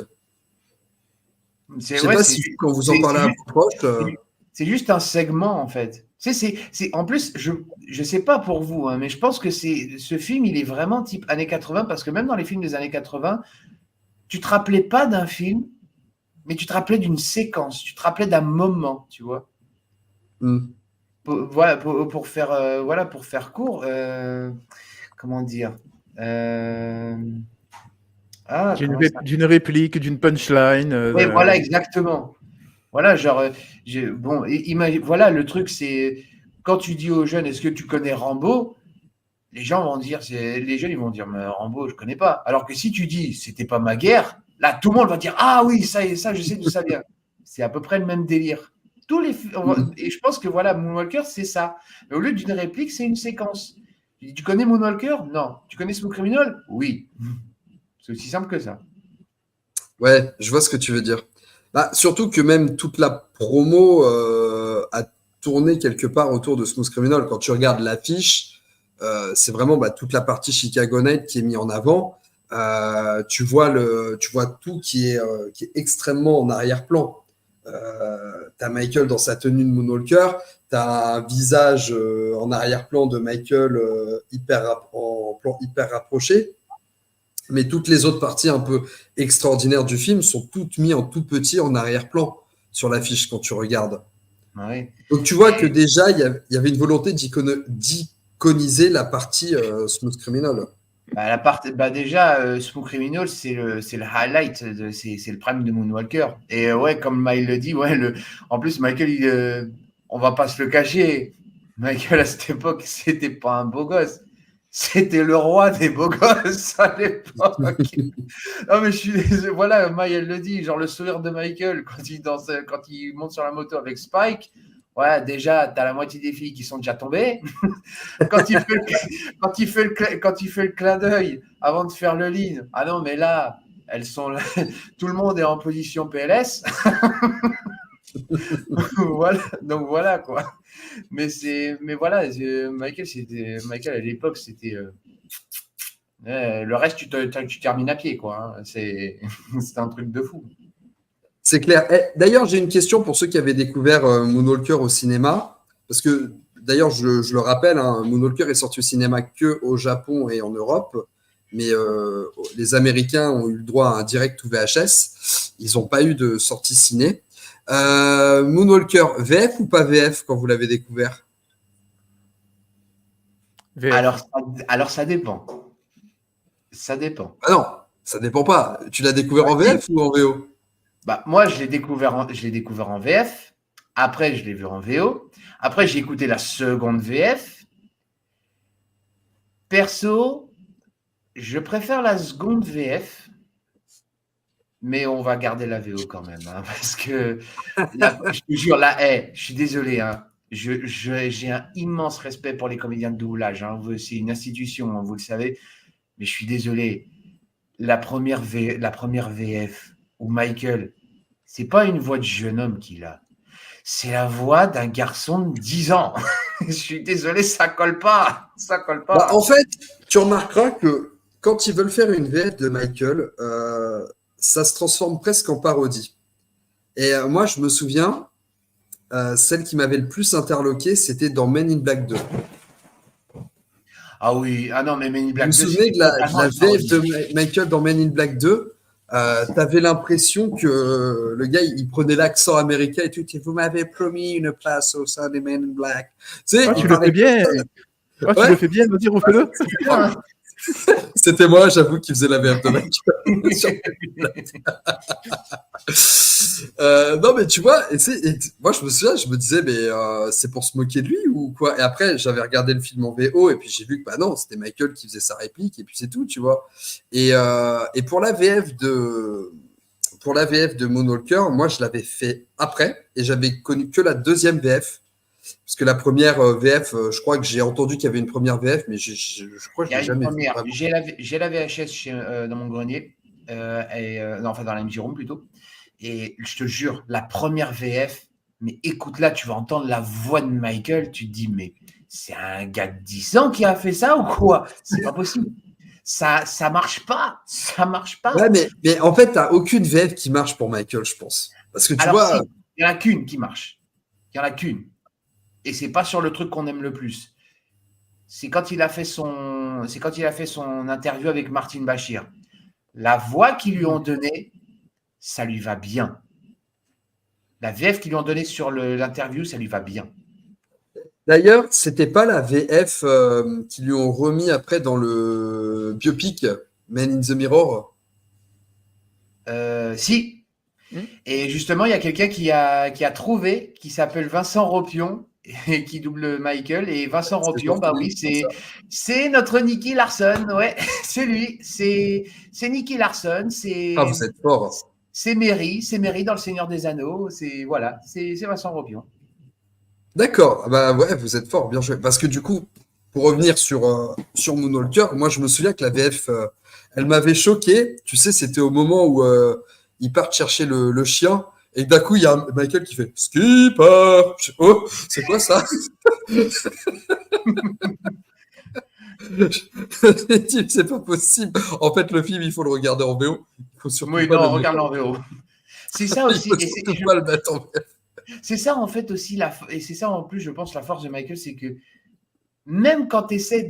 Je ne sais ouais, pas si quand vous en parlez à vos proches. c'est juste un segment en fait. En plus, je sais pas pour vous, hein, mais je pense que ce film, il est vraiment type années 80 parce que même dans les films des années 80, tu te rappelais pas d'un film, mais tu te rappelais d'une séquence, tu te rappelais d'un moment, tu vois. Hmm. Voilà, pour faire court, comment dire comment ça D'une réplique, d'une punchline. Oui, voilà, exactement. Voilà, genre, bon, voilà, le truc, c'est quand tu dis aux jeunes, est-ce que tu connais Rambo? Les gens vont dire, les jeunes, ils vont dire, mais Rambo, je connais pas. Alors que si tu dis, c'était pas ma guerre, là, tout le monde va dire, ah oui, ça, je sais d'où ça vient. C'est à peu près le même délire. Et je pense que voilà, Moonwalker, c'est ça. Mais au lieu d'une réplique, c'est une séquence. Tu connais Moonwalker? Non. Tu connais Smooth Criminal? Oui. C'est aussi simple que ça. Ouais, je vois ce que tu veux dire. Bah, surtout que même toute la promo a tourné quelque part autour de Smooth Criminal. Quand tu regardes l'affiche, c'est vraiment bah, toute la partie Chicago Night qui est mise en avant. Tu vois tout qui est extrêmement en arrière-plan. T'as Michael dans sa tenue de Moonwalker, t'as un visage en arrière-plan de Michael en plan hyper rapproché. Mais toutes les autres parties un peu extraordinaires du film sont toutes mises en tout petit en arrière-plan sur l'affiche quand tu regardes. Ouais. Donc tu vois que déjà, il y avait une volonté d'iconiser la partie Smooth Criminal. Déjà, Smooth Criminal, c'est le highlight, c'est le prime de Moonwalker. Et ouais, comme Mike le dit, ouais, en plus, Michael, on va pas se le cacher. Michael, à cette époque, c'était pas un beau gosse. C'était le roi des beaux gosses à l'époque. Non, mais je suis désolé. Voilà, Mike, elle le dit, genre le sourire de Michael quand il monte sur la moto avec Spike. Ouais, déjà, t'as la moitié des filles qui sont déjà tombées. Quand il fait le clin d'œil avant de faire le lean, ah non, mais là, elles sont là. Tout le monde est en position PLS. Voilà, donc voilà quoi. Mais voilà, Michael à l'époque, c'était le reste, tu termines à pied quoi. Hein. C'est un truc de fou. C'est clair. D'ailleurs, j'ai une question pour ceux qui avaient découvert Moonwalker au cinéma. Parce que, d'ailleurs, je le rappelle, hein, Moonwalker est sorti au cinéma que au Japon et en Europe. Mais les Américains ont eu le droit à un direct ou VHS. Ils n'ont pas eu de sortie ciné. Moonwalker, VF ou pas VF quand vous l'avez découvert? VF. Alors, ça dépend. Ça dépend. Ah non, ça dépend pas. Tu l'as découvert en VF ou en VO? Bah, moi, je l'ai découvert en VF. Après, je l'ai vu en VO. Après, j'ai écouté la seconde VF. Perso, je préfère la seconde VF. Mais on va garder la VO quand même. Hein, parce que, là, je te jure, là, je suis désolé. Hein, j'ai un immense respect pour les comédiens de doublage. Hein, c'est une institution, hein, vous le savez. Mais je suis désolé. La première VF où Michael, c'est pas une voix de jeune homme qu'il a. C'est la voix d'un garçon de 10 ans. Je suis désolé, ça colle pas. Ça colle pas. Bah, en fait, tu remarqueras que quand ils veulent faire une VF de Michael, ça se transforme presque en parodie. Et moi, je me souviens, celle qui m'avait le plus interloqué, c'était dans Men in Black 2. Ah oui, ah non, mais Men in Black 2. Vous vous souvenez de la VF de Michael dans Men in Black 2? T'avais l'impression que le gars, il prenait l'accent américain et tout. Vous m'avez promis une place au sein des Men in Black. Tu sais, tu le fais bien. Tu le fais bien, vas-y, refais-le. C'était moi, j'avoue, qui faisait la VF de Michael. Non, mais tu vois, moi je me souviens, je me disais, mais c'est pour se moquer de lui ou quoi? Et après, j'avais regardé le film en VO et puis j'ai vu que bah non, c'était Michael qui faisait sa réplique et puis c'est tout, tu vois. Et pour la VF de Moonwalker, moi je l'avais fait après et j'avais connu que la deuxième VF. Parce que la première VF, je crois que j'ai entendu qu'il y avait une première VF, mais je crois que je l'ai jamais vu. J'ai la VHS dans mon grenier, non, enfin dans la MJ Room plutôt. Et je te jure, la première VF, mais écoute là, tu vas entendre la voix de Michael, tu te dis, mais c'est un gars de 10 ans qui a fait ça ou quoi? C'est pas possible. Ça marche pas. Ça marche pas. Ouais, mais en fait, t'as aucune VF qui marche pour Michael, je pense. Parce que tu vois. Si, il n'y en a qu'une qui marche. Il n'y en a qu'une. Et c'est pas sur le truc qu'on aime le plus. C'est quand il a fait son interview avec Martin Bashir. La voix qu'ils lui ont donnée, ça lui va bien. La VF qu'ils lui ont donnée sur l'interview, ça lui va bien. D'ailleurs, c'était pas la VF qu'ils lui ont remis après dans le biopic Man in the Mirror. Si. Et justement, il y a quelqu'un qui a trouvé, qui s'appelle Vincent Ropion, et qui double Michael. Et Vincent Ropion, bah oui, c'est notre Nicky Larson. Ouais, c'est lui. C'est Nicky Larson. Ah, vous êtes fort. C'est Merry dans Le Seigneur des Anneaux. C'est Vincent Ropion. D'accord. Bah ouais, vous êtes fort, bien joué. Parce que du coup, pour revenir sur Moonwalker, moi je me souviens que la VF, elle m'avait choqué. Tu sais, c'était au moment où ils partent chercher le chien. Et d'un coup, il y a Michael qui fait Skipper. Oh, c'est quoi ça? C'est pas possible. En fait, le film, il faut le regarder en VO. Regarde-le en VO. C'est ça aussi. C'est ça en fait aussi, et c'est ça en plus, je pense, la force de Michael, c'est que même quand tu essaies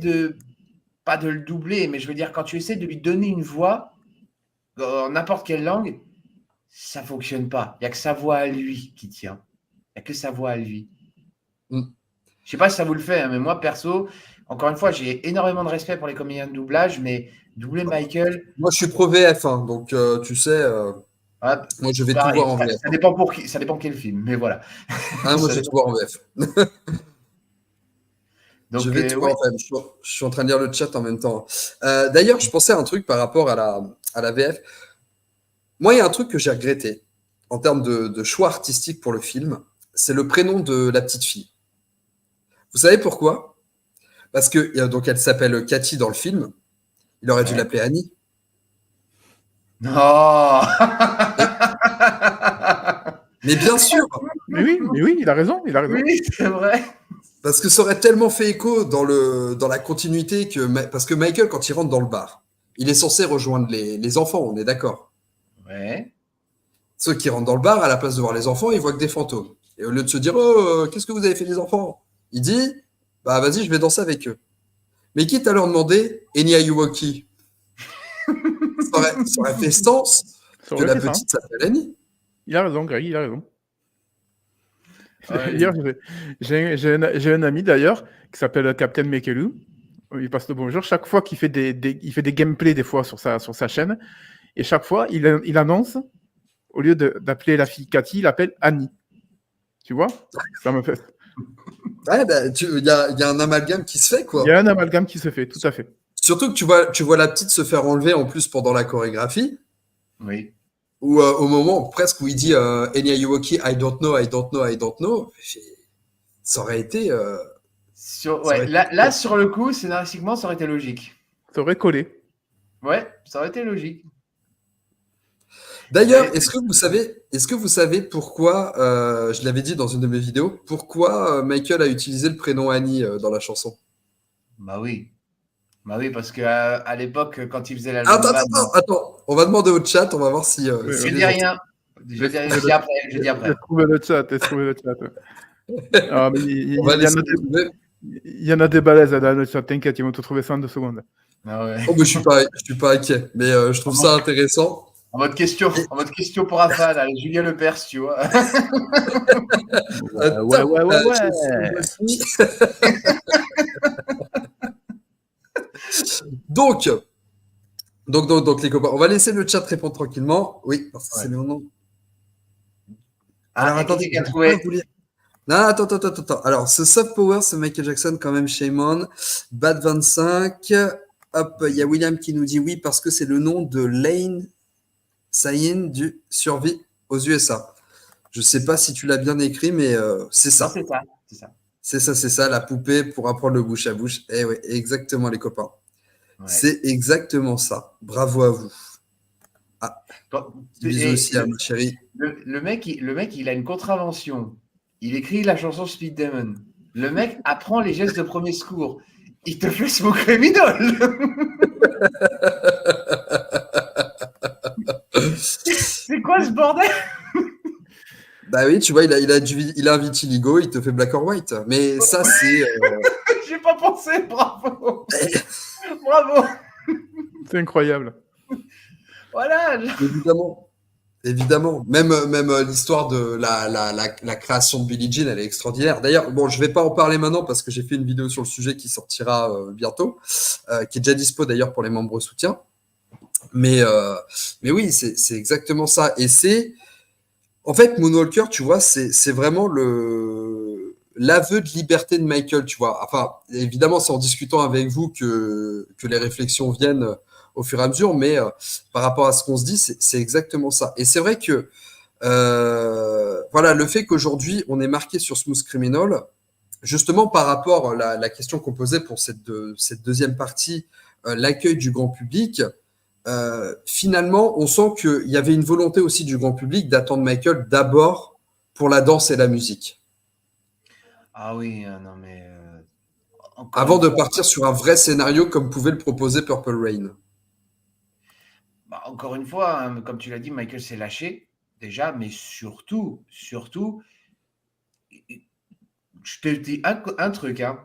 pas de le doubler, mais je veux dire, quand tu essaies de lui donner une voix, en n'importe quelle langue, ça ne fonctionne pas. Il n'y a que sa voix à lui qui tient. Il n'y a que sa voix à lui. Je ne sais pas si ça vous le fait, hein, mais moi, perso, encore une fois, j'ai énormément de respect pour les comédiens de doublage, mais doubler Michael… Moi, je suis pro VF, hein, donc tu sais… moi, je vais tout voir en VF. Ça dépend pour qui, ça dépend quel film, mais voilà. Moi, je vais tout voir en VF. Donc, je vais tout voir en VF. Je suis en train de lire le chat en même temps. D'ailleurs, je pensais à un truc par rapport à la VF. Moi, il y a un truc que j'ai regretté en termes de choix artistique pour le film, c'est le prénom de la petite fille. Vous savez pourquoi? Parce que donc elle s'appelle Cathy dans le film. Il aurait dû l'appeler Annie. Non. Mais bien sûr. Mais oui, il a raison. Oui, c'est vrai. Parce que ça aurait tellement fait écho dans la continuité parce que Michael, quand il rentre dans le bar, il est censé rejoindre les enfants, on est d'accord? Ouais. Ceux qui rentrent dans le bar, à la place de voir les enfants, ils voient que des fantômes. Et au lieu de se dire, oh, qu'est-ce que vous avez fait des enfants? Il dit, bah vas-y, je vais danser avec eux. Mais quitte à leur demander, Enya Yuwoki, ça aurait fait sens Ça que aurait la fait ça, hein. petite s'appelle Annie. Il a raison, Greg, il a raison. Ouais. D'ailleurs, j'ai un ami d'ailleurs qui s'appelle Captain Mekelu. Il passe le bonjour. Chaque fois qu'il fait il fait des gameplays des fois sur sa chaîne, et chaque fois il annonce, au lieu d'appeler la fille Cathy, il appelle Annie. Tu vois? Ça me fait. Ouais, bah, il y a un amalgame qui se fait, Il y quoi. a un amalgame qui se fait, tout à fait. Surtout que tu vois la petite se faire enlever en plus pendant la chorégraphie, Oui. ou au moment presque où il dit Enya Yuwoki, I don't know, I don't know, I don't know. Ça aurait été. Ouais, là, sur le coup, scénaristiquement, ça aurait été logique. Ça aurait collé. Ouais, ça aurait été logique. D'ailleurs, Ouais. est-ce que vous savez pourquoi, je l'avais dit dans une de mes vidéos, pourquoi Michael a utilisé le prénom Annie dans la chanson? Bah oui. Bah oui, parce qu'à l'époque, quand il faisait l'album Attends. On va demander au chat, on va voir si. Oui, si je les dis gens- rien. Je dis après. Je dis après. Laisse trouver le chat, laisse trouver le chat. Ah, mais On va laisser trouver. il y en a des balaises dans le chat, t'inquiète, ils vont te trouver ça en 2 secondes. Ah ouais. Oh, mais je suis pas inquiet, mais je trouve ça intéressant. En mode question pour Rafa, là, Julien Lepers, tu vois. Donc, les copains, on va laisser le chat répondre tranquillement. Oui, parce que Ouais. c'est le nom. Ah, Alors, attendez, quelqu'un qui a je vais trouvé. pas vous lire. Non, attends. Alors, ce Soft Power, c'est Michael Jackson, quand même, Shame On. Bad 25. Hop, il y a William qui nous dit oui, parce que c'est le nom de Lane Sayin du Survie aux USA. Je sais pas si tu l'as bien écrit, mais c'est Non, ça. c'est ça. C'est ça, la poupée pour apprendre le bouche à bouche. Eh oui, exactement, les copains. Ouais. C'est exactement ça. Bravo à vous. Quand- Bisous et aussi à ma chérie. le mec, il a une contravention. Il écrit la chanson Speed Demon. Le mec apprend les gestes de premier secours. Il te fait Smoke Criminal. C'est quoi ce bordel? Bah oui, tu vois, il a un vitiligo, il te fait black or white. Mais ça, c'est. J'ai pas pensé, bravo. Bravo. C'est incroyable. Voilà. Évidemment. Même l'histoire de la création de Billie Jean, elle est extraordinaire. D'ailleurs, bon, je vais pas en parler maintenant parce que j'ai fait une vidéo sur le sujet qui sortira bientôt, qui est déjà dispo d'ailleurs pour les membres soutiens. Mais oui, c'est exactement ça. Et c'est. En fait, Moonwalker, tu vois, c'est vraiment l'aveu de liberté de Michael, tu vois. Enfin, évidemment, c'est en discutant avec vous que les réflexions viennent au fur et à mesure, mais par rapport à ce qu'on se dit, c'est exactement ça. Et c'est vrai que, voilà, le fait qu'aujourd'hui, on est marqué sur Smooth Criminal, justement par rapport à la question qu'on posait pour cette deuxième partie, l'accueil du grand public, finalement, on sent qu'il y avait une volonté aussi du grand public d'attendre Michael d'abord pour la danse et la musique. Ah oui, non mais. Avant de partir sur un vrai scénario comme pouvait le proposer Purple Rain. Bah, encore une fois, hein, comme tu l'as dit, Michael s'est lâché déjà, mais surtout, je te dis un truc, hein.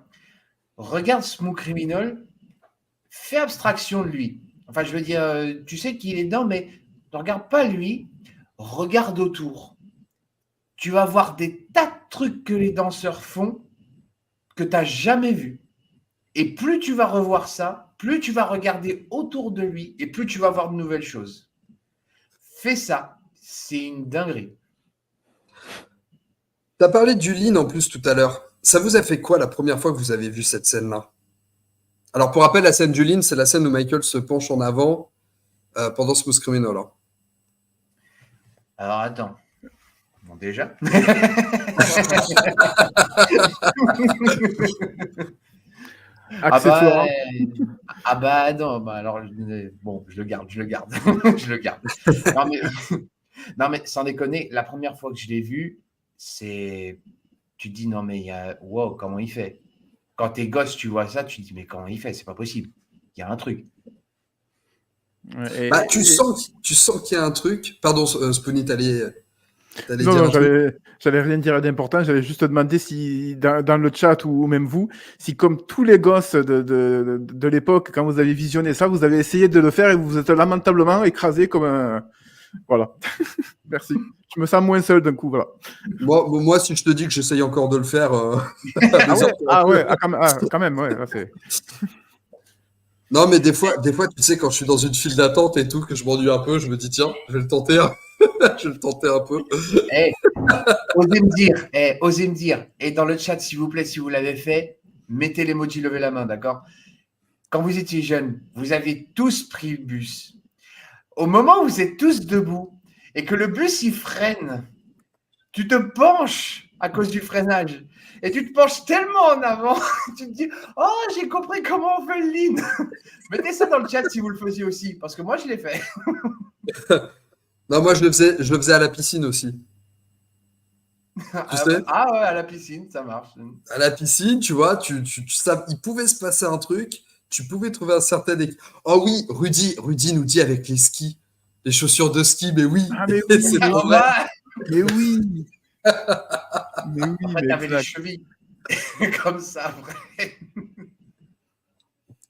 Regarde Smooth Criminal, fais abstraction de lui. Enfin, je veux dire, tu sais qu'il est dedans, mais ne regarde pas lui, regarde autour. Tu vas voir des tas de trucs que les danseurs font que tu n'as jamais vus. Et plus tu vas revoir ça, plus tu vas regarder autour de lui et plus tu vas voir de nouvelles choses. Fais ça, c'est une dinguerie. Tu as parlé du lean en plus tout à l'heure. Ça vous a fait quoi la première fois que vous avez vu cette scène-là? Alors, pour rappel, la scène du lean, c'est la scène où Michael se penche en avant pendant Smooth Criminal. Hein. Alors attends. Bon, déjà. Accessoire. Ah bah non, bah alors bon, je le garde. Je le garde. Non mais sans déconner, la première fois que je l'ai vu, tu te dis non mais wow, comment il fait? Quand t'es gosse, tu vois ça, tu te dis mais comment il fait? C'est pas possible. Il y a un truc. Ouais, Bah, tu sens qu'il y a un truc. Pardon, Spoony, t'allais Non, dire non, un truc. j'allais rien dire d'important. J'allais juste te demander si, dans le chat ou même vous, si comme tous les gosses de l'époque, quand vous avez visionné ça, vous avez essayé de le faire et vous vous êtes lamentablement écrasé comme un... Voilà. Merci. Je me sens moins seul d'un coup, voilà. Moi, si je te dis que j'essaye encore de le faire, Ah mes ouais, heures, quand même, ouais. Là, c'est... Non, mais des fois, tu sais, quand je suis dans une file d'attente et tout, que je m'ennuie un peu, je me dis, tiens, je vais le tenter, je vais le tenter un peu. Eh, osez me dire. Et dans le chat, s'il vous plaît, si vous l'avez fait, mettez l'emoji lever la main, d'accord? Quand vous étiez jeune, vous avez tous pris le bus. Au moment où vous êtes tous debout et que le bus il freine, tu te penches à cause du freinage. Et tu te penches tellement en avant, tu te dis oh, j'ai compris comment on fait le lean. Mettez ça dans le chat si vous le faisiez aussi, parce que moi je l'ai fait. Non, moi, je le faisais à la piscine aussi. Tu sais, Ouais, à la piscine, ça marche. à la piscine, tu vois, il pouvait se passer un truc, tu pouvais trouver un certain Oh oui, Rudy nous dit avec les skis, les chaussures de ski, mais oui, Ah, mais oui, c'est mais trop oui. vrai. Mais oui. Mais oui, En fait, mais t'avais les exact. chevilles comme ça, vrai.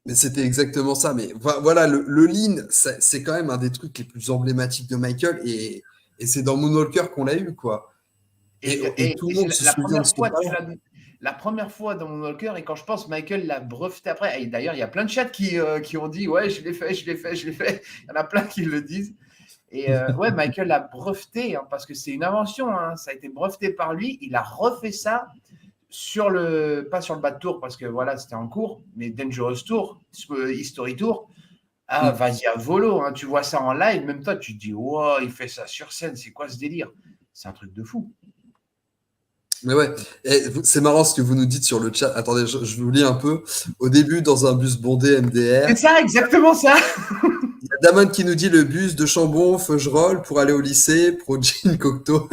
Mais c'était exactement ça. Mais voilà, le lean, c'est quand même un des trucs les plus emblématiques de Michael et c'est dans Moonwalker qu'on l'a eu, quoi. Et tout le monde se la souvient de première ce fois, pas-là. la première fois dans mon walker, et quand je pense Michael l'a breveté après, et d'ailleurs il y a plein de chats qui ont dit ouais je l'ai fait, il y en a plein qui le disent, et ouais Michael l'a breveté hein, parce que c'est une invention, hein, ça a été breveté par lui, il a refait ça pas sur le bas de tour parce que voilà c'était en cours, mais Dangerous Tour, History Tour, ah vas-y à volo, hein, tu vois ça en live, même toi tu te dis wow il fait ça sur scène, c'est quoi ce délire, c'est un truc de fou. Mais ouais, c'est marrant ce que vous nous dites sur le chat. Attendez, je vous lis un peu. Au début, dans un bus bondé MDR, C'est ça, exactement ça. il y a Damon qui nous dit le bus de Chambon, Feugerolles pour aller au lycée, pro Jean Cocteau.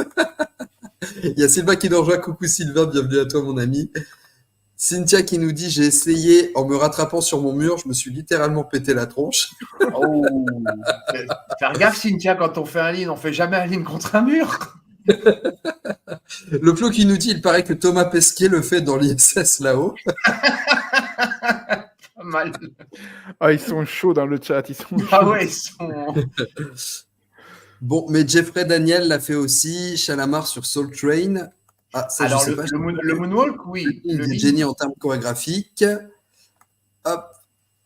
Il y a Sylvain qui nous rejoint. Coucou Sylvain, bienvenue à toi mon ami. Cynthia qui nous dit j'ai essayé en me rattrapant sur mon mur, je me suis littéralement pété la tronche. Oh. Faire gaffe, Cynthia, quand on fait un lean, on fait jamais un lean contre un mur. Le Flo qui nous dit il paraît que Thomas Pesquet le fait dans l'ISS là-haut. Pas mal. Ah, ils sont chauds dans le chat. Ils sont Ah chauds. ouais, ils sont. Bon, mais Jeffrey Daniel l'a fait aussi, Chalamar sur Soul Train. Ah, ça, Alors, je sais pas. le moonwalk, oui. Il Le dit lean. génie en termes chorégraphiques. Hop.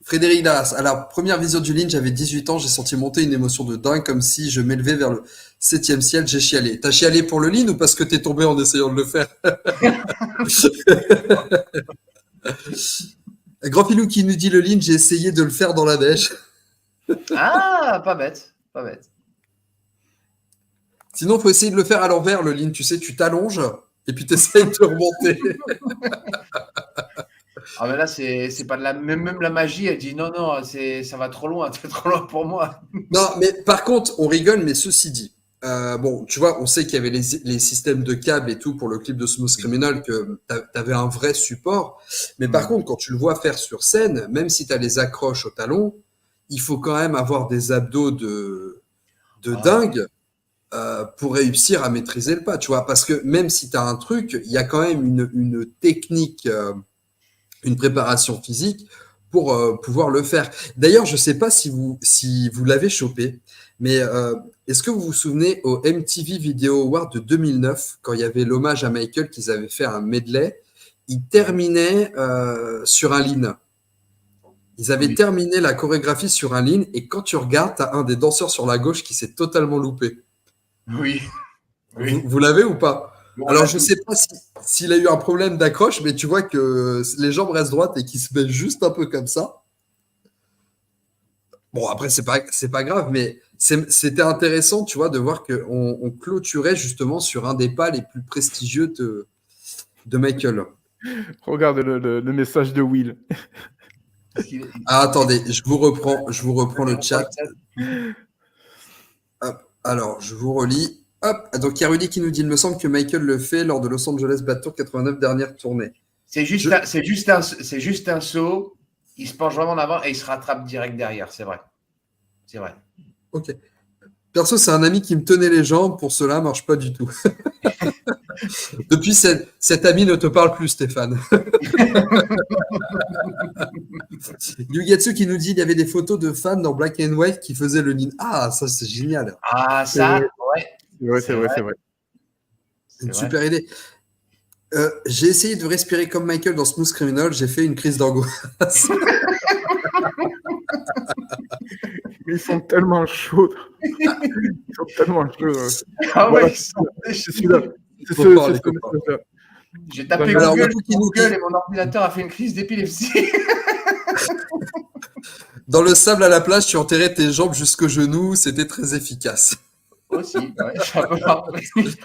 Frédéric Darras. Alors, première vision du lean, j'avais 18 ans, j'ai senti monter une émotion de dingue, comme si je m'élevais vers le 7e ciel, j'ai chialé. T'as chialé pour le lean ou parce que t'es tombé en essayant de le faire? Grand Filou qui nous dit le lean, j'ai essayé de le faire dans la neige. Ah, pas bête. Pas bête. Sinon, faut essayer de le faire à l'envers, le lean. Tu sais, tu t'allonges et puis tu essayes de remonter. Ah, mais là, c'est pas de la. Même la magie, elle dit non, non, ça va trop loin, c'est trop loin pour moi. Non, mais par contre, on rigole, mais ceci dit, bon, tu vois, on sait qu'il y avait les systèmes de câbles et tout pour le clip de Smooth Criminal, que t'avais un vrai support. Mais par contre, quand tu le vois faire sur scène, même si t'as les accroches au talon, il faut quand même avoir des abdos de dingue pour réussir à maîtriser le pas, tu vois. Parce que même si t'as un truc, il y a quand même une technique, une préparation physique pour pouvoir le faire. D'ailleurs, je sais pas si vous l'avez chopé, mais est-ce que vous vous souvenez au MTV Video Award de 2009, quand il y avait l'hommage à Michael, qu'ils avaient fait un medley, ils terminaient sur un lean. Ils avaient terminé la chorégraphie sur un lean, et quand tu regardes, tu as un des danseurs sur la gauche qui s'est totalement loupé. Oui. Vous l'avez ou pas? Bon, alors, je sais pas s'il a eu un problème d'accroche, mais tu vois que les jambes restent droites et qu'il se met juste un peu comme ça. Bon, après, c'est pas grave, mais c'était intéressant, tu vois, de voir qu'on clôturait justement sur un des pas les plus prestigieux de Michael. Regarde le message de Will. Ah, attendez, je vous reprends le chat. Hop, alors, je vous relis. Hop, donc il y a Rudy qui nous dit il me semble que Michael le fait lors de Los Angeles Bad Tour 89, dernière tournée. C'est juste un saut, il se penche vraiment en avant et il se rattrape direct derrière, c'est vrai. C'est vrai. Ok. Perso, c'est un ami qui me tenait les jambes. Pour cela, marche pas du tout. Depuis, cet ami ne te parle plus, Stéphane. Yugetsu qui nous dit il y avait des photos de fans dans Black and White qui faisaient le nin. Ah, ça, c'est génial. Ah, ça, ouais. C'est vrai. C'est une C'est super idée. J'ai essayé de respirer comme Michael dans Smooth Criminal. J'ai fait une crise d'angoisse. Ils sont tellement chauds. Ah Voilà, ouais, c'est celui-là. C'est Faut ce parler, ce faut message-là. j'ai tapé Alors, Google, Mabou qui nous dit- et mon ordinateur a fait une crise d'épilepsie. Dans le sable à la plage, tu enterrais tes jambes jusqu'aux genoux. C'était très efficace. Aussi, ouais, je suis un peu parti.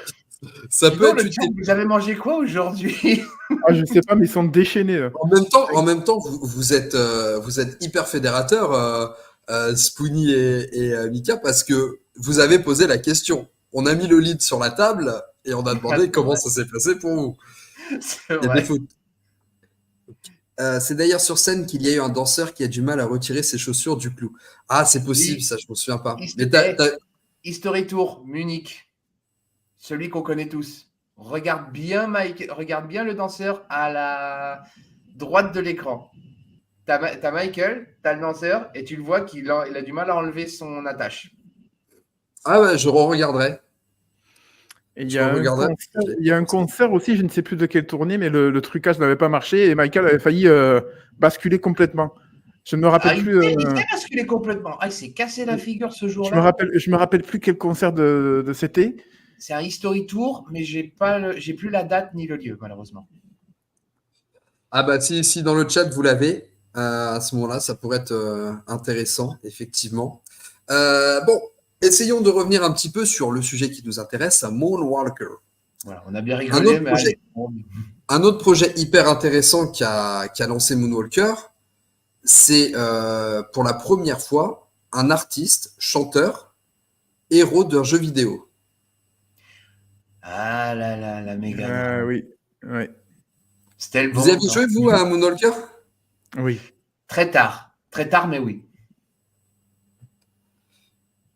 Ça peut Sinon, être le chat, vous avez mangé quoi aujourd'hui? Ah, je sais pas, mais ils sont déchaînés. Là. En même temps, vous êtes hyper fédérateur, Spoonie et Mika, parce que vous avez posé la question. On a mis le lead sur la table et on a demandé comment ça s'est passé pour vous. C'est Il y a des vrai. fautes. C'est d'ailleurs sur scène qu'il y a eu un danseur qui a du mal à retirer ses chaussures du clou. Ah, c'est possible, Oui. ça, je me souviens pas. Hist- Mais History Tour, Munich. Celui qu'on connaît tous. Regarde bien le danseur à la droite de l'écran. T'as Michael, t'as le danseur, et tu le vois qu'il a du mal à enlever son attache. Ah ouais, je re-regarderai. Et il Je y a regarderai. il y a un concert aussi, je ne sais plus de quelle tournée, mais le trucage n'avait pas marché et Michael avait failli basculer complètement. Je ne me rappelle Ah, plus. il fait basculer complètement. Ah, il s'est cassé la figure ce Je me jour-là. rappelle plus quel concert de c'était. C'est un History Tour, mais j'ai plus la date ni le lieu, malheureusement. Ah bah si dans le chat vous l'avez, à ce moment-là, ça pourrait être intéressant, effectivement. Bon, essayons de revenir un petit peu sur le sujet qui nous intéresse, à Moonwalker. Voilà, on a bien rigolé, mais projet. allez. Un autre projet hyper intéressant qu'a lancé Moonwalker, c'est pour la première fois un artiste, chanteur, héros d'un jeu vidéo. Ah là là, la méga. Oui. Ouais. C'était le bon Vous avez temps. joué, vous, à Moonwalker? Oui. Très tard, mais oui.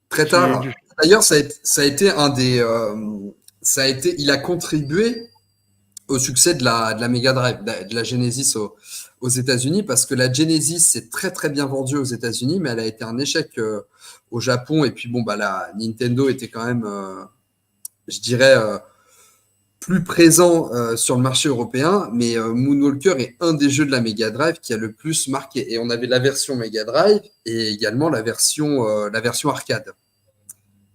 Très tard. D'ailleurs, ça a été un des. Il a contribué au succès de la Mega Drive, de la Genesis aux États-Unis, parce que la Genesis s'est très très bien vendue aux États-Unis, mais elle a été un échec au Japon. Et puis bon, bah la Nintendo était quand même, je dirais, plus présent sur le marché européen. Mais Moonwalker est un des jeux de la Mega Drive qui a le plus marqué. Et on avait la version Mega Drive et également la version arcade.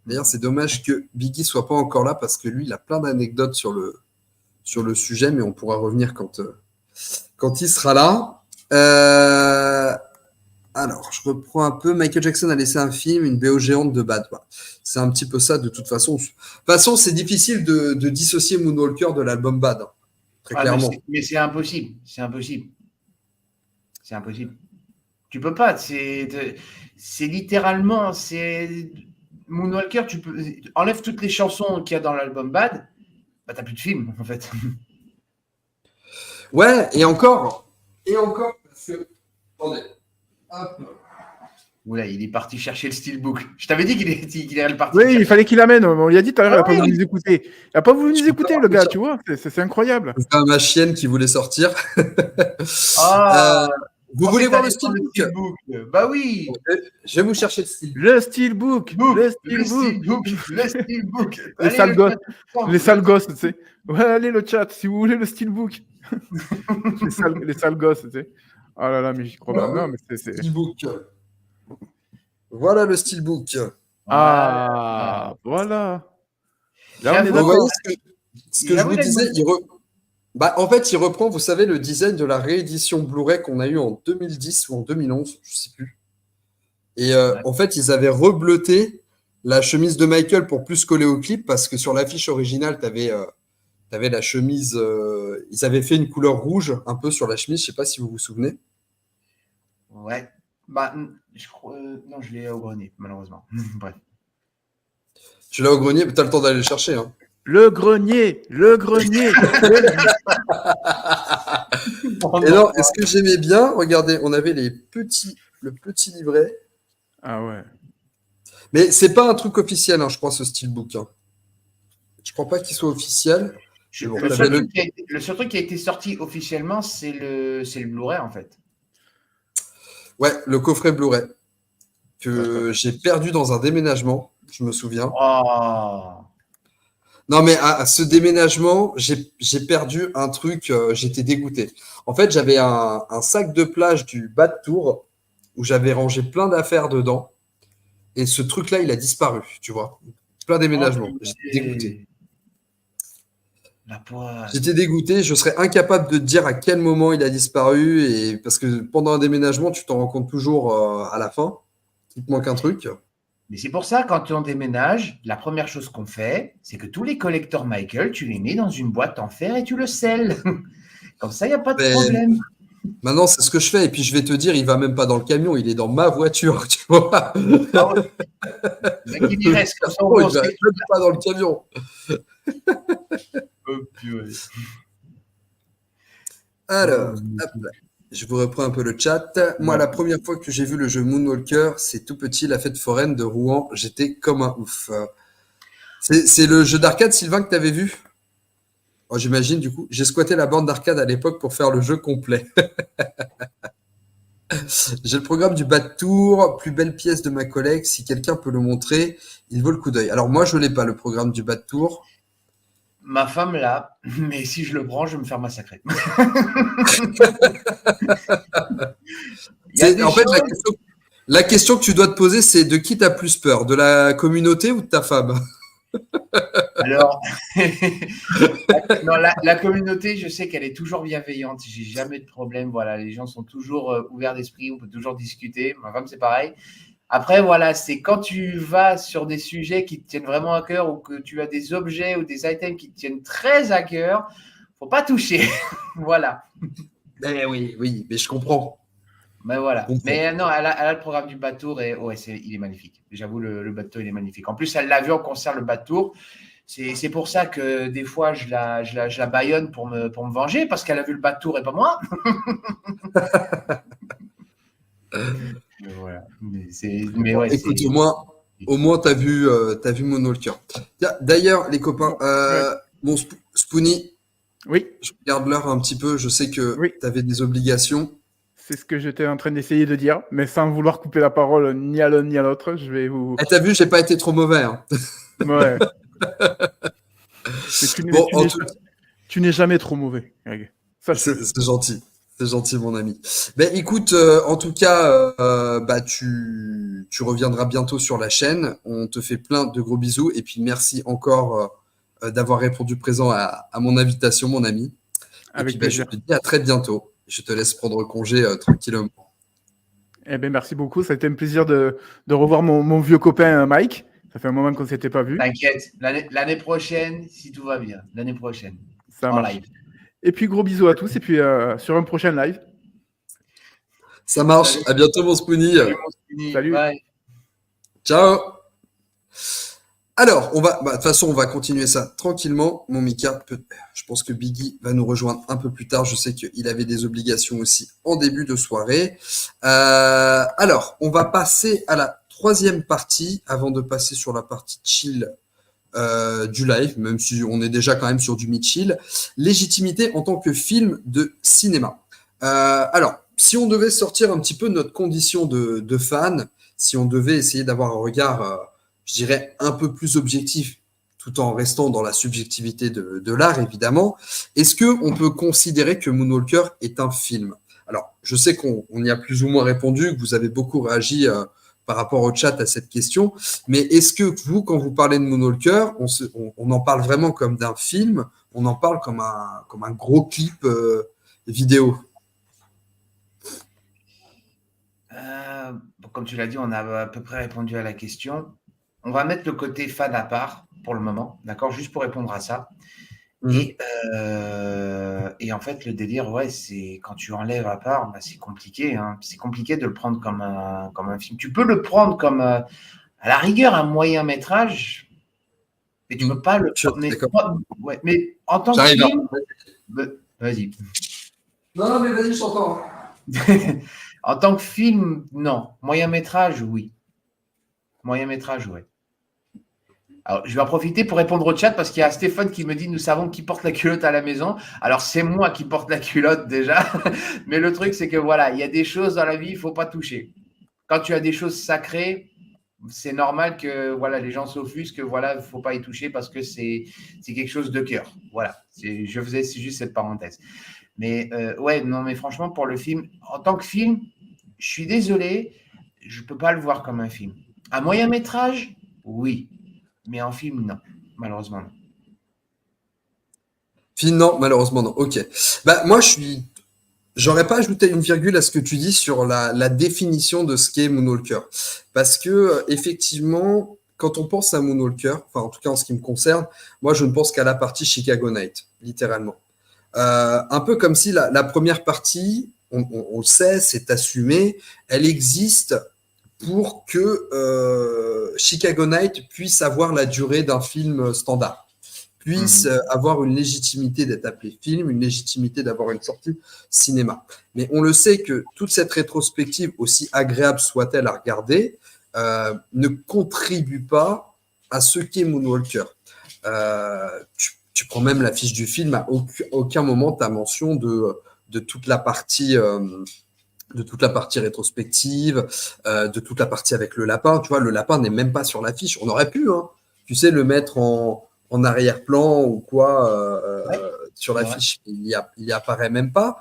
D'ailleurs, c'est dommage que Biggie soit pas encore là parce que lui, il a plein d'anecdotes sur le sujet, mais on pourra revenir quand il sera là. Alors, je reprends un peu. Michael Jackson a laissé un film, une BO géante de Bad. C'est un petit peu ça de toute façon. De toute façon, c'est difficile de dissocier Moonwalker de l'album Bad, hein, très clairement. Mais c'est impossible. C'est impossible. Tu peux pas. C'est littéralement. Moonwalker, enlève toutes les chansons qu'il y a dans l'album Bad, bah t'as plus de film en fait. Ouais, et encore, parce que. Attendez. Hop. Oula, il est parti chercher le steelbook. Je t'avais dit qu'il allait partir. Oui, il fallait qu'il l'amène. On lui a dit tout à l'heure, il n'a pas voulu nous écouter. Il n'a pas voulu nous écouter, le gars, tu vois. C'est incroyable. C'est ma chienne qui voulait sortir. Vous voulez voir le steelbook? Bah oui. Je vais vous chercher le steelbook. Le steelbook. Le steelbook. Les sales gosses, tu sais. Ouais, allez, le chat, si vous voulez le steelbook. les sales gosses, tu sais. Oh là là, mais j'y crois pas. Non, mais c'est... Steelbook. Voilà le steelbook. Ah, voilà. Là, on est Vous d'accord. voyez ce que je vous disais, en fait, il reprend, vous savez, le design de la réédition Blu-ray qu'on a eu en 2010 ou en 2011, je ne sais plus. Et en fait, ils avaient rebleuté la chemise de Michael pour plus coller au clip parce que sur l'affiche originale, tu avais la chemise. Ils avaient fait une couleur rouge un peu sur la chemise, je ne sais pas si vous vous souvenez. Ouais. Bah, je crois. Non, je l'ai au grenier, malheureusement. Bref. Tu l'as au grenier, mais tu as le temps d'aller le chercher. Hein. Le grenier. Et non, est-ce que j'aimais bien? Regardez, on avait le petit livret. Ah ouais. Mais c'est pas un truc officiel, hein, je crois, ce steelbook. Hein. Je crois pas qu'il soit officiel. Mais bon, Le seul truc qui a été sorti officiellement, c'est le Blu-ray, en fait. Ouais, le coffret Blu-ray que j'ai perdu dans un déménagement, je me souviens. Oh. Non, mais à ce déménagement, j'ai perdu un truc, j'étais dégoûté. En fait, j'avais un sac de plage du bas de tour où j'avais rangé plein d'affaires dedans. Et ce truc-là, il a disparu, tu vois. Plein déménagement. J'étais dégoûté. La poisse. J'étais dégoûté. Je serais incapable de te dire à quel moment il a disparu. Et parce que pendant un déménagement, tu t'en rends compte toujours à la fin. Il te manque un truc. Mais c'est pour ça, quand on déménage, la première chose qu'on fait, c'est que tous les collecteurs Michael, tu les mets dans une boîte en fer et tu le scelles. Comme ça, il n'y a pas de problème. Maintenant, c'est ce que je fais. Et puis, je vais te dire, il va même pas dans le camion, il est dans ma voiture, tu vois. Ah ouais. Il reste comme ça, il va même pas dans le camion. Oh, purée. Alors, hop là. Je vous reprends un peu le chat. Moi, la première fois que j'ai vu le jeu Moonwalker, c'est tout petit, la fête foraine de Rouen. J'étais comme un ouf. C'est le jeu d'arcade, Sylvain, que tu avais vu? Oh, j'imagine, du coup. J'ai squatté la borne d'arcade à l'époque pour faire le jeu complet. J'ai le programme du bas de tour, plus belle pièce de ma collègue. Si quelqu'un peut le montrer, il vaut le coup d'œil. Alors, moi, je l'ai pas, le programme du bas de tour. Ma femme l'a, mais si je le prends, je vais me faire massacrer. En fait, la question que tu dois te poser, c'est de qui tu as plus peur? De la communauté ou de ta femme? Alors, non, la communauté, je sais qu'elle est toujours bienveillante. J'ai jamais de problème. Voilà, les gens sont toujours ouverts d'esprit. On peut toujours discuter. Ma femme, c'est pareil. Après, voilà, c'est quand tu vas sur des sujets qui te tiennent vraiment à cœur ou que tu as des objets ou des items qui te tiennent très à cœur, faut pas toucher. Voilà. Oui, mais je comprends. Mais voilà. Mais non, elle a le programme du bateau et ouais, il est magnifique. J'avoue, le bateau, il est magnifique. En plus, elle l'a vu en concert, le bateau. C'est pour ça que des fois, je la bâillonne pour me venger parce qu'elle a vu le bateau et pas moi. Voilà. Mais ouais, écoute, au moins tu as vu Moonwalker. D'ailleurs, les copains, mon Spoonie, oui. Je regarde l'heure un petit peu. Je sais que oui. tu avais des obligations. C'est ce que j'étais en train d'essayer de dire, mais sans vouloir couper la parole ni à l'un ni à l'autre. Je vais vous. T'as vu, j'ai pas été trop mauvais. Hein. Ouais. Tu n'es jamais trop mauvais. C'est gentil. C'est gentil, mon ami. Ben, écoute, en tout cas, tu reviendras bientôt sur la chaîne. On te fait plein de gros bisous. Et puis, merci encore d'avoir répondu présent à mon invitation, mon ami. Avec puis, je te dis à très bientôt. Je te laisse prendre congé tranquillement. Eh ben, merci beaucoup. Ça a été un plaisir de revoir mon vieux copain Mike. Ça fait un moment qu'on ne s'était pas vu. T'inquiète, l'année prochaine, si tout va bien. L'année prochaine. Ça marche. Live. Et puis, gros bisous à tous. Et puis, sur un prochain live. Ça marche. Salut. À bientôt, mon Spoonie. Salut, mon Spoonie. Salut. Bye. Ciao. Alors, de toute façon, on va continuer ça tranquillement. Mon Mika, je pense que Biggie va nous rejoindre un peu plus tard. Je sais qu'il avait des obligations aussi en début de soirée. Alors, on va passer à la troisième partie avant de passer sur la partie chill du live, même si on est déjà quand même sur du mid-chill. Légitimité en tant que film de cinéma. Alors, si on devait sortir un petit peu de notre condition de fan, si on devait essayer d'avoir un regard... je dirais, un peu plus objectif, tout en restant dans la subjectivité de l'art, évidemment. Est-ce qu'on peut considérer que Moonwalker est un film? Alors, je sais qu'on y a plus ou moins répondu, que vous avez beaucoup réagi par rapport au chat à cette question, mais est-ce que vous, quand vous parlez de Moonwalker, on en parle vraiment comme d'un film, on en parle comme un gros clip vidéo? Comme tu l'as dit, on a à peu près répondu à la question. On va mettre le côté fan à part pour le moment, d'accord, juste pour répondre à ça. Et en fait, le délire, ouais, c'est quand tu enlèves à part, c'est compliqué. Hein. C'est compliqué de le prendre comme un film. Tu peux le prendre comme, à la rigueur, un moyen métrage, mais tu ne peux pas le prendre. Mais en tant que film, vas-y. Non, mais vas-y, je t'entends. En tant que film, non. Moyen métrage, oui. Moyen métrage, ouais. Alors, je vais en profiter pour répondre au chat parce qu'il y a Stéphane qui me dit nous savons qui porte la culotte à la maison. Alors, c'est moi qui porte la culotte déjà. Mais le truc, c'est que voilà, il y a des choses dans la vie, il ne faut pas toucher. Quand tu as des choses sacrées, c'est normal que voilà, les gens s'offusquent, que voilà, il ne faut pas y toucher parce que c'est quelque chose de cœur. Voilà, je faisais juste cette parenthèse. Mais ouais, non, mais franchement, pour le film, en tant que film, je suis désolé, je ne peux pas le voir comme un film. Un moyen métrage, oui. Mais en film, non. Malheureusement, non. Film, non, malheureusement, non. Ok. Bah, moi, j'aurais pas ajouté une virgule à ce que tu dis sur la définition de ce qu'est Moonwalker. Parce que, effectivement, quand on pense à Moonwalker, enfin, en tout cas, en ce qui me concerne, moi, je ne pense qu'à la partie Chicago Night, littéralement. Un peu comme si la première partie, on le sait, c'est assumé, elle existe pour que Chicago Night puisse avoir la durée d'un film standard, puisse avoir une légitimité d'être appelé film, une légitimité d'avoir une sortie cinéma. Mais on le sait que toute cette rétrospective, aussi agréable soit-elle à regarder, ne contribue pas à ce qu'est Moonwalker. Tu prends même l'affiche du film, à aucun moment tu as mention de toute la partie... de toute la partie rétrospective, de toute la partie avec le lapin. Tu vois, le lapin n'est même pas sur l'affiche. On aurait pu, hein, tu sais, le mettre en arrière-plan ou quoi sur l'affiche. Il y apparaît même pas.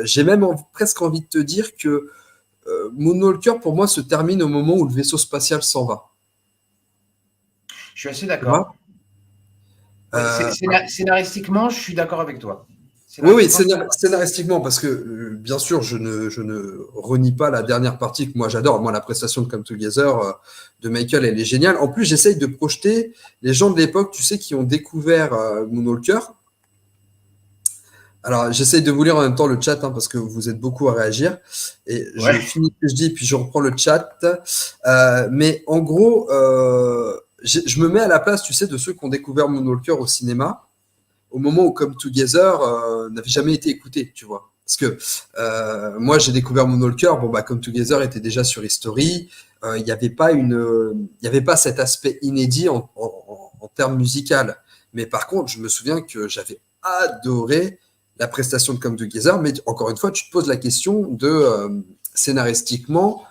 J'ai même presque envie de te dire que Moonwalker, pour moi, se termine au moment où le vaisseau spatial s'en va. Je suis assez d'accord. Scénaristiquement, je suis d'accord avec toi. Oui, scénaristiquement, parce que bien sûr, je ne renie pas la dernière partie que moi j'adore. Moi, la prestation de Come Together de Michael, elle est géniale. En plus, j'essaye de projeter les gens de l'époque, tu sais, qui ont découvert Moonwalker. Alors, j'essaye de vous lire en même temps le chat, hein, parce que vous êtes beaucoup à réagir. Et je finis ce que je dis, puis je reprends le chat. Mais en gros, je me mets à la place, tu sais, de ceux qui ont découvert Moonwalker au cinéma, au moment où Come Together n'avait jamais été écouté, tu vois. Parce que moi, j'ai découvert Moonwalker, Come Together était déjà sur History, il n'y avait pas cet aspect inédit en termes musical. Mais par contre, je me souviens que j'avais adoré la prestation de Come Together, mais encore une fois, tu te poses la question de scénaristiquement,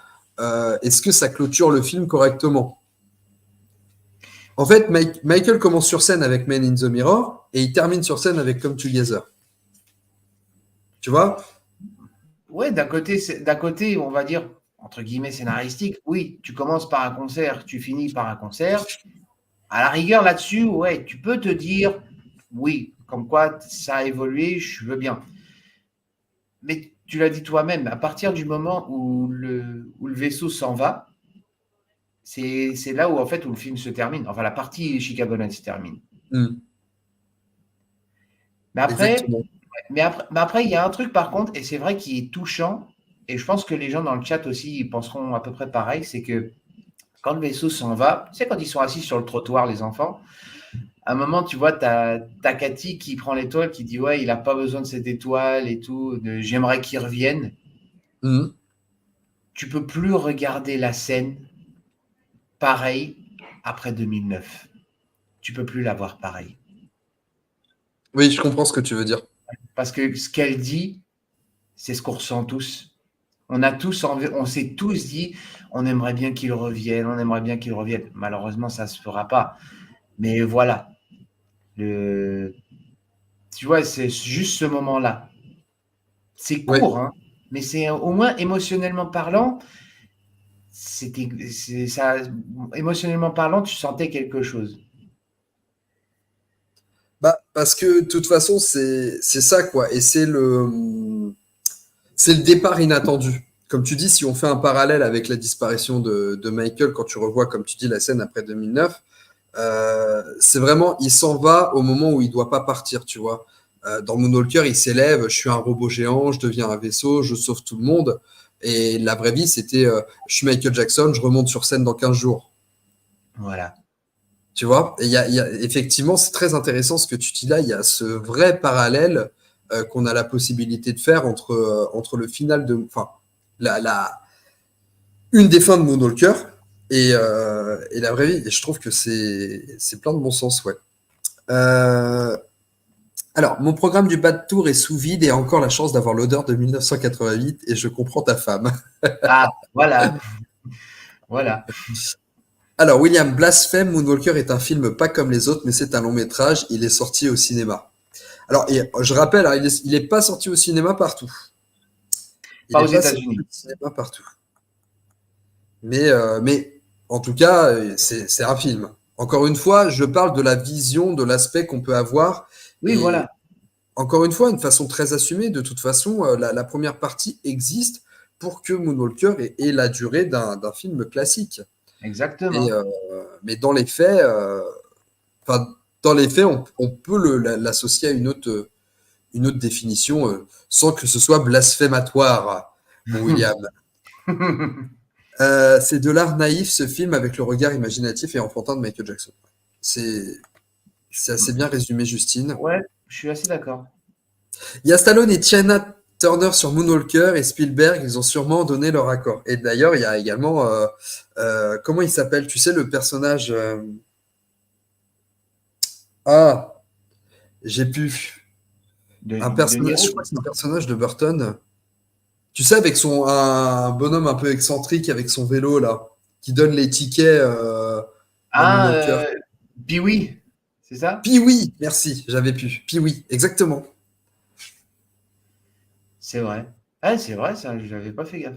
est-ce que ça clôture le film correctement ? En fait, Michael commence sur scène avec Man in the Mirror et il termine sur scène avec Come Together. Tu vois ? Ouais, d'un côté, on va dire, entre guillemets, scénaristique. Oui, tu commences par un concert, tu finis par un concert. À la rigueur, là-dessus, ouais, tu peux te dire, oui, comme quoi ça a évolué, je veux bien. Mais tu l'as dit toi-même, à partir du moment où le vaisseau s'en va, c'est là où, en fait, où le film se termine. Enfin, la partie Chicago Night se termine. Mais après, il y a un truc, par contre, et c'est vrai qui est touchant, et je pense que les gens dans le chat aussi ils penseront à peu près pareil, c'est que quand le vaisseau s'en va, tu sais, quand ils sont assis sur le trottoir, les enfants, à un moment, tu vois, t'as Cathy qui prend l'étoile, qui dit « Ouais, il n'a pas besoin de cette étoile et tout, j'aimerais qu'il revienne. » Tu peux plus regarder la scène pareil après 2009. Tu peux plus la voir pareil. Oui, je comprends ce que tu veux dire. Parce que ce qu'elle dit, c'est ce qu'on ressent tous. On s'est tous dit, on aimerait bien qu'il revienne, on aimerait bien qu'il revienne. Malheureusement, ça ne se fera pas. Mais voilà. Tu vois, c'est juste ce moment-là. C'est court, hein, mais c'est au moins émotionnellement parlant, émotionnellement parlant, tu sentais quelque chose. Parce que de toute façon, c'est ça, quoi. Et c'est le départ inattendu. Comme tu dis, si on fait un parallèle avec la disparition de Michael, quand tu revois, comme tu dis, la scène après 2009, c'est vraiment, il s'en va au moment où il doit pas partir, tu vois. Dans Moonwalker, il s'élève, je suis un robot géant, je deviens un vaisseau, je sauve tout le monde. Et la vraie vie, c'était, je suis Michael Jackson, je remonte sur scène dans 15 jours. Voilà. Tu vois, et effectivement, c'est très intéressant ce que tu dis là. Il y a ce vrai parallèle qu'on a la possibilité de faire entre le final de, enfin, une des fins de Moonwalker et la vraie vie. Et je trouve que c'est plein de bon sens, ouais. Euh, alors, mon programme du bas de tour est sous vide et a encore la chance d'avoir l'odeur de 1988 et je comprends ta femme. Ah, voilà, voilà. Alors, William, Blasphème, Moonwalker est un film pas comme les autres, mais c'est un long métrage. Il est sorti au cinéma. Alors, je rappelle, hein, il est pas sorti au cinéma partout. Il Pas est aux pas sorti États-Unis. au cinéma partout. Mais en tout cas, c'est un film. Encore une fois, je parle de la vision, de l'aspect qu'on peut avoir. Oui, Et voilà, encore une fois, une façon très assumée. De toute façon, la première partie existe pour que Moonwalker ait la durée d'un film classique. Et, exactement. mais dans les faits, enfin, dans les faits, on peut l'associer à une autre définition sans que ce soit blasphématoire, mon William. C'est de l'art naïf, ce film, avec le regard imaginatif et enfantin de Michael Jackson. C'est c'est assez bien résumé, Justine. Ouais, je suis assez d'accord. Il y a Stallone et Tina Turner sur Moonwalker et Spielberg, ils ont sûrement donné leur accord. Et d'ailleurs, il y a également, comment il s'appelle? Tu sais, le personnage. Ah, j'ai pu. Un De personnage, je Niro. crois que c'est un personnage de Burton. Tu sais, avec un bonhomme un peu excentrique avec son vélo, là, qui donne les tickets dans Ah, Moonwalker. Pee-wee, c'est ça? Puis oui, merci, j'avais pu. Puis oui, exactement. C'est vrai. Ah, c'est vrai, ça, je n'avais pas fait gaffe.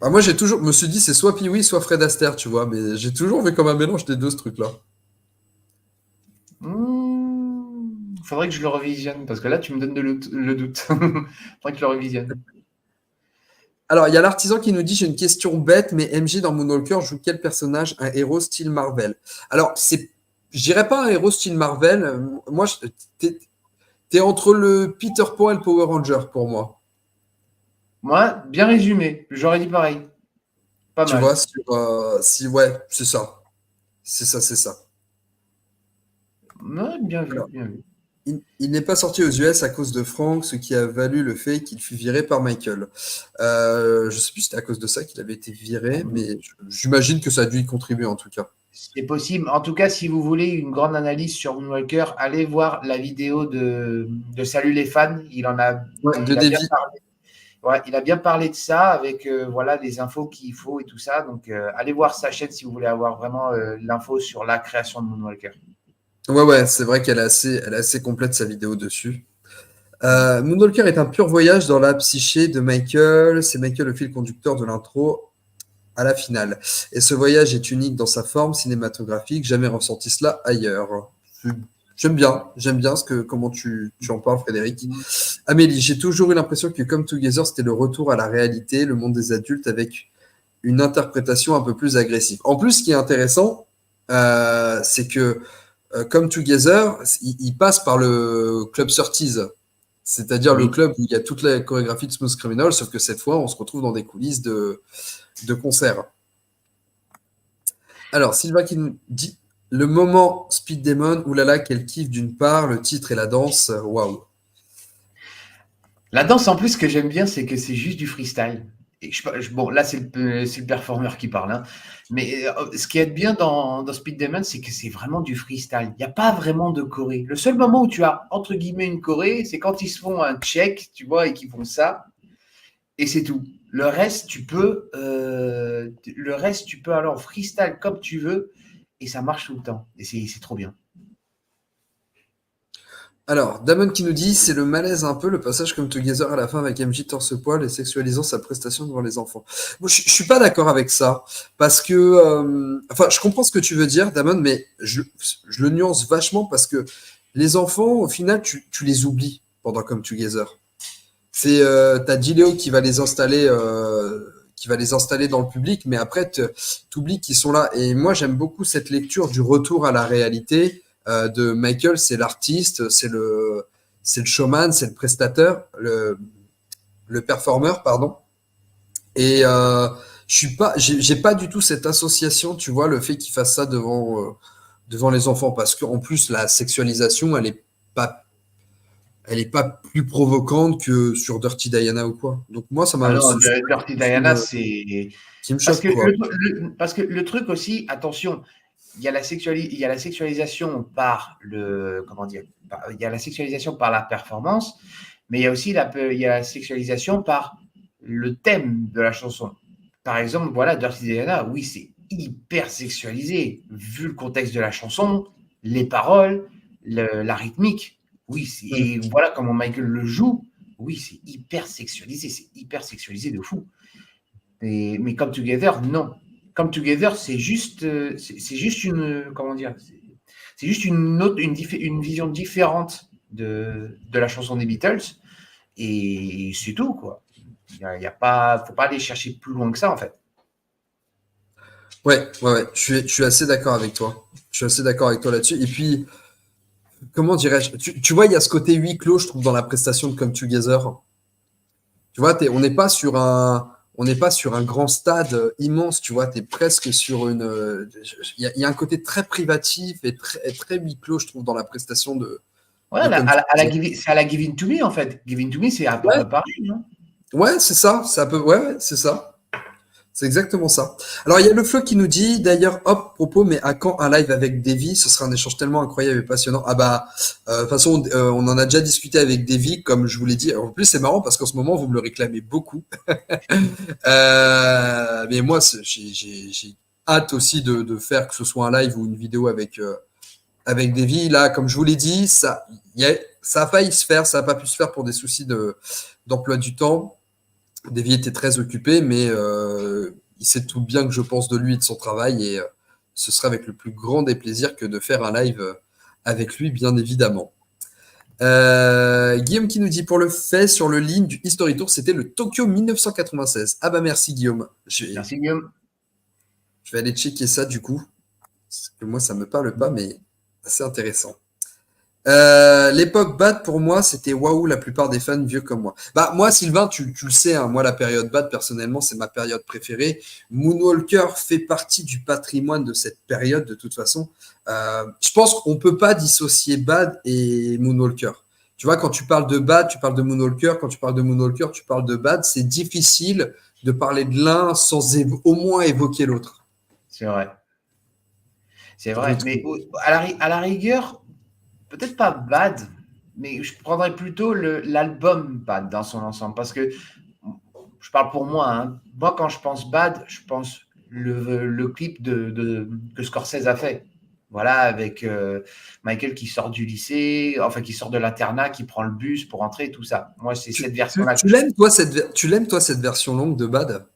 Bah, moi, j'ai toujours, me suis dit, c'est soit Pee-wee, soit Fred Astaire, tu vois, mais j'ai toujours vu comme un mélange des deux, ce truc-là. Faudrait que je le revisionne, parce que là, tu me donnes le doute. Faudrait que je le revisionne. Alors, il y a l'artisan qui nous dit, j'ai une question bête, mais MJ dans Moonwalker joue quel personnage? Un héros style Marvel. Alors, je dirais pas un héros style Marvel. Moi, t'es entre le Peter Pan et le Power Ranger pour moi. Moi, bien résumé, j'aurais dit pareil. Pas Tu vois, mal. si, ouais, c'est ça. C'est ça, c'est ça. Ouais, bien vu, Alors, bien vu. il n'est pas sorti aux US à cause de Frank, ce qui a valu le fait qu'il fut viré par Michael. Je sais plus si c'était à cause de ça qu'il avait été viré, mais j'imagine que ça a dû y contribuer en tout cas. C'est possible. En tout cas, si vous voulez une grande analyse sur Moonwalker, allez voir la vidéo de Salut les fans. Ouais, de Il a bien Davy. parlé. Ouais, il a bien parlé de ça avec voilà les infos qu'il faut et tout ça. Donc, allez voir sa chaîne si vous voulez avoir vraiment l'info sur la création de Moonwalker. Ouais, ouais, c'est vrai elle est assez complète sa vidéo dessus. Moonwalker est un pur voyage dans la psyché de Michael. C'est Michael le fil conducteur de l'intro à la finale. Et ce voyage est unique dans sa forme cinématographique. Jamais ressenti cela ailleurs. J'aime bien comment tu en parles, Frédéric. Amélie, j'ai toujours eu l'impression que Come Together, c'était le retour à la réalité, le monde des adultes, avec une interprétation un peu plus agressive. En plus, ce qui est intéressant, c'est que Come Together, il passe par le Club Surtees, c'est-à-dire le Oui. club où il y a toute la chorégraphie de Smooth Criminal, sauf que cette fois, on se retrouve dans des coulisses de concert. Alors, Sylvain qui nous dit le moment Speed Demon, oulala, quel kiff d'une part, le titre et la danse, waouh. La danse, en plus, ce que j'aime bien, c'est que c'est juste du freestyle. Et bon, là, c'est le performeur qui parle. Hein. Mais ce qui est bien dans Speed Demon, c'est que c'est vraiment du freestyle. Il n'y a pas vraiment de choré. Le seul moment où tu as, entre guillemets, une choré, c'est quand ils se font un check, tu vois, et qu'ils font ça. Et c'est tout. Le reste, tu peux alors freestyle comme tu veux, et ça marche tout le temps. Et c'est trop bien. Alors, Damon qui nous dit c'est le malaise un peu, le passage comme Together à la fin avec MJ torse-poil et sexualisant sa prestation devant les enfants. Moi, je suis pas d'accord avec ça, parce que, enfin, je comprends ce que tu veux dire, Damon, mais je le nuance vachement parce que les enfants, au final, tu les oublies pendant Come Together. T'as Gileo qui va les installer dans le public, mais après, t'oublies qu'ils sont là. Et moi, j'aime beaucoup cette lecture du retour à la réalité de Michael. C'est l'artiste, c'est le showman, c'est le prestateur, le performeur, pardon. Et j'ai pas du tout cette association, tu vois, le fait qu'il fasse ça devant les enfants, parce qu'en plus, la sexualisation, pas elle est pas plus provocante que sur Dirty Diana ou quoi. Donc moi, ça Ah m'a, non, c'est Dirty ce Diana, c'est. qui me Parce choque, que quoi. parce que le truc aussi, attention, il y a il y a la sexualisation par le. Comment dire? Il y a la sexualisation par la performance, mais il y a aussi il y a la sexualisation par le thème de la chanson. Par exemple, voilà, Dirty Diana, oui, c'est hyper sexualisé, vu le contexte de la chanson, les paroles, la rythmique. Oui, et voilà comment Michael le joue. Oui, c'est hyper sexualisé de fou. Mais Come Together, non. Come Together, c'est juste une, comment dire, c'est juste une vision différente de la chanson des Beatles, et c'est tout, quoi. Il y a pas, faut pas aller chercher plus loin que ça, en fait. Ouais. Je suis assez d'accord avec toi. Je suis assez d'accord avec toi là-dessus. Et puis, comment dirais-je, tu vois, il y a ce côté huis clos, je trouve, dans la prestation de Come Together. Tu vois, on n'est pas sur un grand stade immense, tu vois, tu es presque sur une. Il y a un côté très privatif et très huis clos, je trouve, dans la prestation Ouais, de Come Together. c'est à la Give In To Me, en fait. Give In To Me, c'est à peu Ouais, près pareil, non? ouais, c'est ça, ouais, c'est ça. C'est exactement ça. Alors, il y a le Flo qui nous dit, d'ailleurs, hop, propos, mais à quand un live avec Davy? Ce sera un échange tellement incroyable et passionnant. Ah bah, de toute façon, on en a déjà discuté avec Davy, comme je vous l'ai dit. En plus, c'est marrant parce qu'en ce moment, vous me le réclamez beaucoup. Mais moi, j'ai hâte aussi de faire que ce soit un live ou une vidéo avec Davy. Là, comme je vous l'ai dit, ça a failli se faire, ça n'a pas pu se faire pour des soucis d'emploi du temps. Davy était très occupé, mais il sait tout bien que je pense de lui et de son travail, et ce serait avec le plus grand des plaisirs que de faire un live avec lui, bien évidemment. Guillaume qui nous dit pour le fait sur le ligne du History Tour, c'était le Tokyo 1996. Ah bah merci Guillaume. Merci, Guillaume. Je vais aller checker ça du coup. Parce que moi ça me parle pas, mais c'est intéressant. L'époque Bad pour moi c'était waouh, la plupart des fans vieux comme moi. Bah moi Sylvain, tu le sais, hein, moi la période Bad personnellement c'est ma période préférée. Moonwalker fait partie du patrimoine de cette période de toute façon. Je pense qu'on peut pas dissocier Bad et Moonwalker. Tu vois, quand tu parles de Bad, tu parles de Moonwalker. Quand tu parles de Moonwalker, tu parles de Bad. C'est difficile de parler de l'un sans au moins évoquer l'autre. C'est vrai. C'est Je vrai. Mais trouve. à la rigueur, peut-être pas Bad, mais je prendrais plutôt l'album Bad dans son ensemble. Parce que je parle pour moi, hein. Moi, quand je pense Bad, je pense le clip que Scorsese a fait. Voilà, avec Michael qui sort du lycée, enfin qui sort de l'internat, qui prend le bus pour entrer, tout ça. Moi, c'est cette version-là que Tu je. l'aimes toi tu l'aimes toi cette version longue de Bad?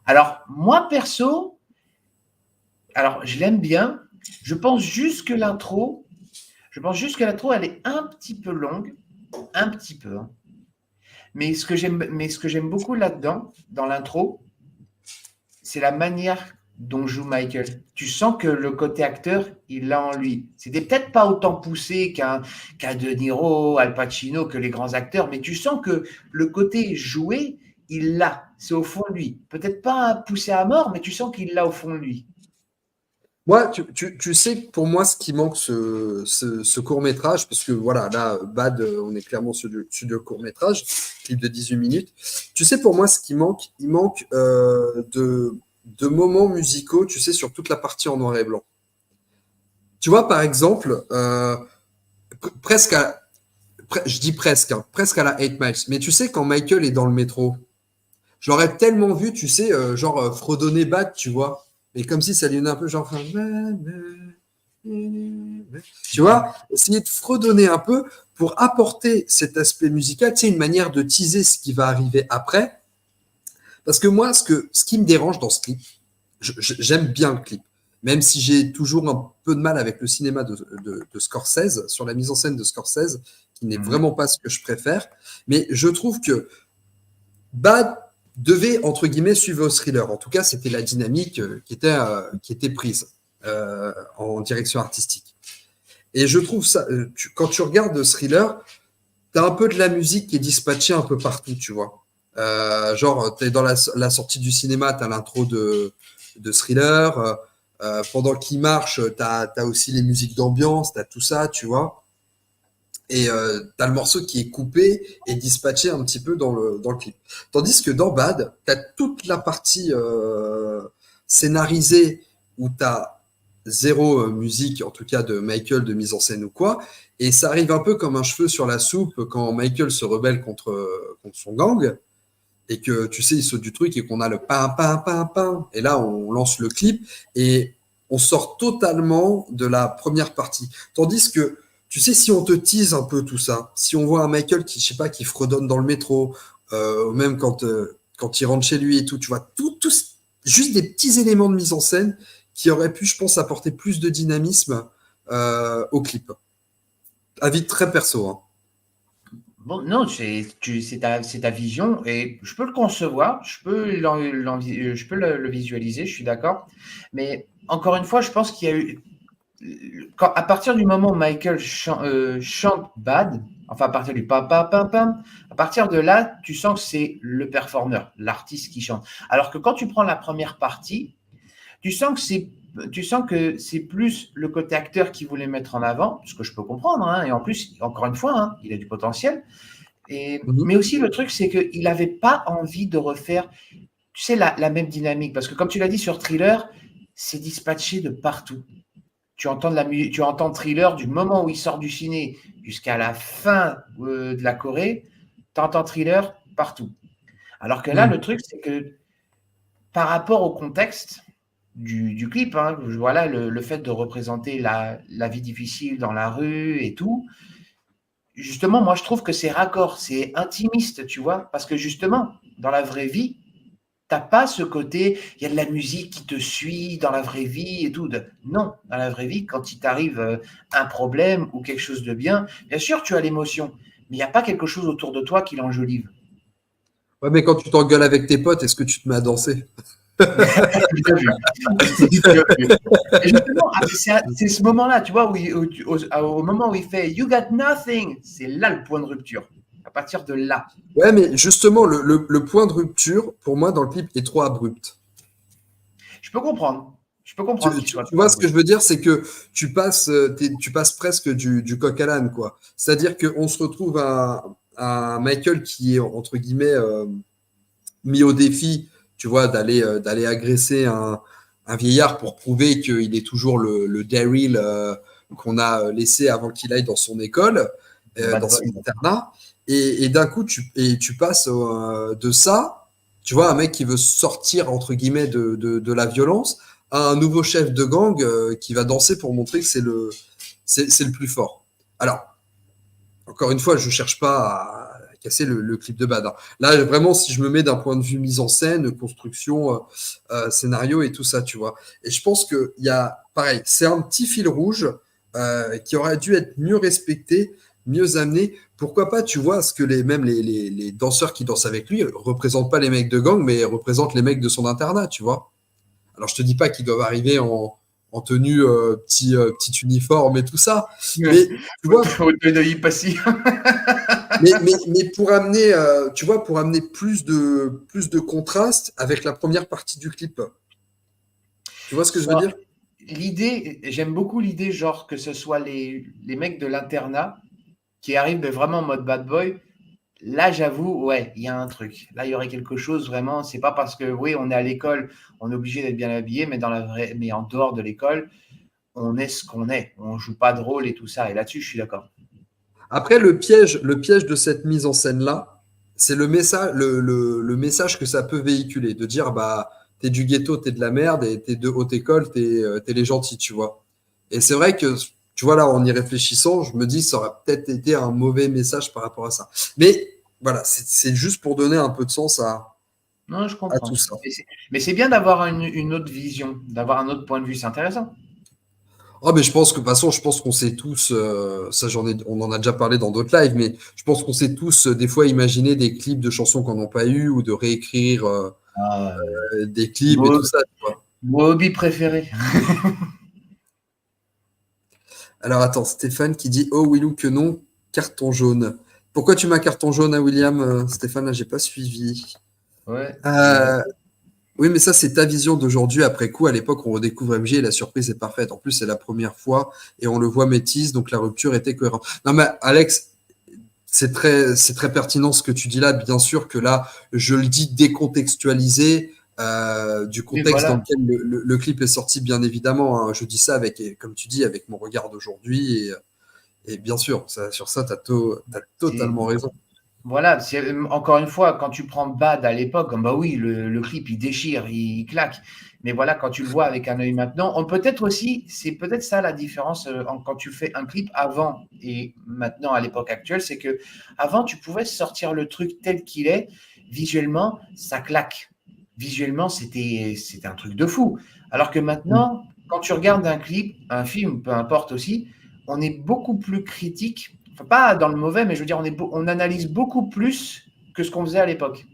Alors, moi, perso, alors je l'aime bien. Je pense juste que l'intro, elle est un petit peu longue, un petit peu, hein. Mais ce que j'aime beaucoup là-dedans, dans l'intro, c'est la manière dont joue Michael. Tu sens que le côté acteur, il l'a en lui. C'était peut-être pas autant poussé qu'un De Niro, Al Pacino, que les grands acteurs, mais tu sens que le côté joué, il l'a. C'est au fond de lui. Peut-être pas poussé à mort, mais tu sens qu'il l'a au fond de lui. Moi, tu sais, pour moi, ce qui manque, ce court-métrage, parce que voilà, là, Bad, on est clairement sur du court-métrage, clip de 18 minutes. Tu sais, pour moi, ce qui manque, il manque de moments musicaux, tu sais, sur toute la partie en noir et blanc. Tu vois, par exemple, presque je dis presque, hein, presque à la 8 Miles, mais tu sais, quand Michael est dans le métro, je l'aurais tellement vu, tu sais, genre fredonner Bad, tu vois. Mais comme si ça lui donnait un peu genre. Tu vois, essayer de fredonner un peu pour apporter cet aspect musical, tu sais, une manière de teaser ce qui va arriver après. Parce que moi, ce qui me dérange dans ce clip, j'aime bien le clip, même si j'ai toujours un peu de mal avec le cinéma de Scorsese, sur la mise en scène de Scorsese, qui n'est vraiment pas ce que je préfère. Mais je trouve que Bad devait, entre guillemets, suivre au thriller. En tout cas, c'était la dynamique qui était prise en direction artistique. Et je trouve ça, quand tu regardes Thriller, tu as un peu de la musique qui est dispatchée un peu partout, tu vois. Genre, tu es dans la sortie du cinéma, tu as l'intro de Thriller. Pendant qu'il marche, tu as aussi les musiques d'ambiance, tu as tout ça, tu vois. Et tu as le morceau qui est coupé et dispatché un petit peu dans le clip. Tandis que dans Bad, tu as toute la partie scénarisée où tu as zéro musique, en tout cas de Michael, de mise en scène ou quoi. Et ça arrive un peu comme un cheveu sur la soupe quand Michael se rebelle contre son gang et que, tu sais, il saute du truc et qu'on a le pain, pain, pain, pain. Et là, on lance le clip et on sort totalement de la première partie. Tandis que, tu sais, si on te tease un peu tout ça, si on voit un Michael qui, je sais pas, qui fredonne dans le métro, même quand il rentre chez lui et tout, tu vois, juste des petits éléments de mise en scène qui auraient pu, je pense, apporter plus de dynamisme au clip. Avis très perso. Hein. Bon, non, c'est ta vision et je peux le concevoir, je peux le visualiser, je suis d'accord. Mais encore une fois, je pense qu'il y a eu. À partir du moment où Michael chante Bad, enfin à partir du pam pam pam pam, à partir de là, tu sens que c'est le performeur, l'artiste qui chante. Alors que quand tu prends la première partie, tu sens que c'est plus le côté acteur qui voulait mettre en avant, ce que je peux comprendre, hein, et en plus, encore une fois, hein, il a du potentiel. Mais aussi le truc, c'est qu'il n'avait pas envie de refaire, tu sais, la même dynamique, parce que comme tu l'as dit sur Thriller, c'est dispatché de partout. Tu entends Thriller du moment où il sort du ciné jusqu'à la fin de la Corée, tu entends Thriller partout. Alors que là, le truc, c'est que par rapport au contexte du clip, hein, voilà, le fait de représenter la vie difficile dans la rue et tout, justement, moi, je trouve que c'est raccord, c'est intimiste, tu vois, parce que justement, dans la vraie vie, t'as pas ce côté, il y a de la musique qui te suit dans la vraie vie et tout. Non, dans la vraie vie, quand il t'arrive un problème ou quelque chose de bien sûr, tu as l'émotion, mais il n'y a pas quelque chose autour de toi qui l'enjolive. Ouais, mais quand tu t'engueules avec tes potes, est-ce que tu te mets à danser? Bien vu. Bien vu. Et justement, c'est ce moment-là, tu vois, au moment où il fait You got nothing, c'est là le point de rupture. À partir de là. Ouais, mais justement, le point de rupture, pour moi, dans le clip, est trop abrupt. Je peux comprendre. Je peux Tu, comprendre qu'il tu- soit tu trop vois ce que abrupt. je veux dire, c'est que tu passes presque du coq à l'âne, quoi. C'est-à-dire qu'on se retrouve à Michael qui est, entre guillemets, mis au défi, tu vois, d'aller agresser un vieillard pour prouver qu'il est toujours le Daryl qu'on a laissé avant qu'il aille dans son école, Le bad dans son boy. internat. Et d'un coup, tu passes de ça, tu vois, un mec qui veut sortir, entre guillemets, de la violence, à un nouveau chef de gang qui va danser pour montrer que c'est le plus fort. Alors, encore une fois, je ne cherche pas à casser le clip de Bad. Hein. Là, vraiment, si je me mets d'un point de vue mise en scène, construction, scénario et tout ça, tu vois. Et je pense qu'il y a, pareil, c'est un petit fil rouge qui aurait dû être mieux respecté, mieux amené. Pourquoi pas, tu vois, ce que même les danseurs qui dansent avec lui représentent pas les mecs de gang, mais représentent les mecs de son internat, tu vois. Alors, je te dis pas qu'ils doivent arriver en tenue petit uniforme et tout ça, mais tu vois, mais pour amener, tu vois, pour amener plus de contraste avec la première partie du clip. Tu vois ce que je veux dire? J'aime beaucoup l'idée, genre, que ce soit les mecs de l'internat qui arrivent mais vraiment en mode bad boy. Là, j'avoue, ouais, il y a un truc. Là, il y aurait quelque chose vraiment. C'est pas parce que, oui, on est à l'école, on est obligé d'être bien habillé, mais en dehors de l'école, on est ce qu'on est. On joue pas de rôle et tout ça. Et là-dessus, je suis d'accord. Après, le piège de cette mise en scène-là, c'est le message que ça peut véhiculer, de dire, bah, t'es du ghetto, t'es de la merde, et t'es de haute école, t'es les gentils, tu vois. Et c'est vrai que, tu vois, là, en y réfléchissant, je me dis, ça aurait peut-être été un mauvais message par rapport à ça. Mais voilà, c'est juste pour donner un peu de sens Non, je à tout comprends. ça. Mais c'est bien d'avoir une autre vision, d'avoir un autre point de vue. C'est intéressant. Ah, mais je pense que, de toute façon, je pense qu'on sait tous, ça on en a déjà parlé dans d'autres lives, mais je pense qu'on sait tous, des fois, imaginer des clips de chansons qu'on n'a pas eu ou de réécrire Ah, des clips et tout ça, tu vois. mon hobby préféré. Alors, attends, Stéphane qui dit, oh, Willou, que non, carton jaune. Pourquoi tu m'as carton jaune à William, Stéphane? Là, j'ai pas suivi. Ouais. Euh, Oui, mais ça, c'est ta vision d'aujourd'hui. Après coup, à l'époque, on redécouvre MJ et la surprise est parfaite. En plus, c'est la première fois et on le voit métis, donc la rupture était cohérente. Non, mais Alex, c'est très pertinent ce que tu dis là. Bien sûr que là, je le dis décontextualisé du Mais contexte dans voilà. lequel le clip est sorti, bien évidemment. Hein. Je dis ça avec, comme tu dis, avec mon regard d'aujourd'hui. Et bien sûr, sur ça, tu as C'est totalement raison. Voilà, encore une fois, quand tu prends Bad à l'époque, bah oui, le clip il déchire, il claque. Mais voilà, quand tu le vois avec un œil maintenant, peut-être aussi, c'est peut-être ça la différence quand tu fais un clip avant et maintenant à l'époque actuelle, c'est que avant tu pouvais sortir le truc tel qu'il est, visuellement, ça claque. Visuellement, c'était un truc de fou. Alors que maintenant, quand tu regardes un clip, un film, peu importe aussi, on est beaucoup plus critique. Enfin, pas dans le mauvais, mais je veux dire, on analyse beaucoup plus que ce qu'on faisait à l'époque.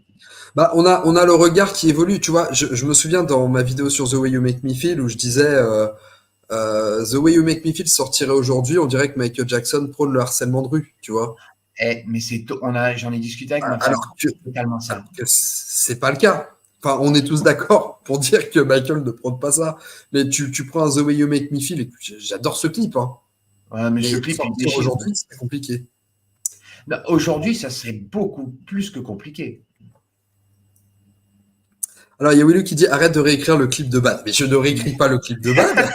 Bah, on a le regard qui évolue, tu vois. Je me souviens dans ma vidéo sur The Way You Make Me Feel où je disais The Way You Make Me Feel sortirait aujourd'hui, on dirait que Michael Jackson prône le harcèlement de rue, tu vois. Mais j'en ai discuté avec ma femme. Alors que, C'est totalement ça. alors que c'est pas le cas. Enfin, on est tous d'accord pour dire que Michael ne prône pas ça. Mais tu prends un The Way You Make Me Feel et j'adore ce clip, hein. Ouais, mais Mais ce clip, il sortir déchire. aujourd'hui, c'est compliqué. Non, aujourd'hui, ça serait beaucoup plus que compliqué. Alors, il y a Willy qui dit arrête de réécrire le clip de Bad. Mais je ne réécris pas le clip de Bad.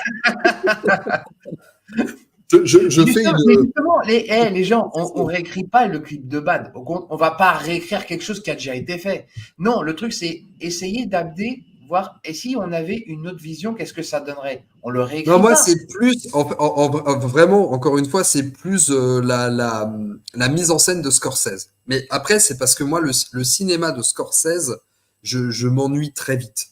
Je fais Mais une. justement, les gens, on réécrit pas le clip de Bad. On va pas réécrire quelque chose qui a déjà été fait. Non, le truc, c'est essayer d'abder, voir, et si on avait une autre vision, qu'est-ce que ça donnerait? On le Non, réécrit moi, pas. c'est plus, vraiment, encore une fois, c'est plus la mise en scène de Scorsese. Mais après, c'est parce que moi, le cinéma de Scorsese, je m'ennuie très vite.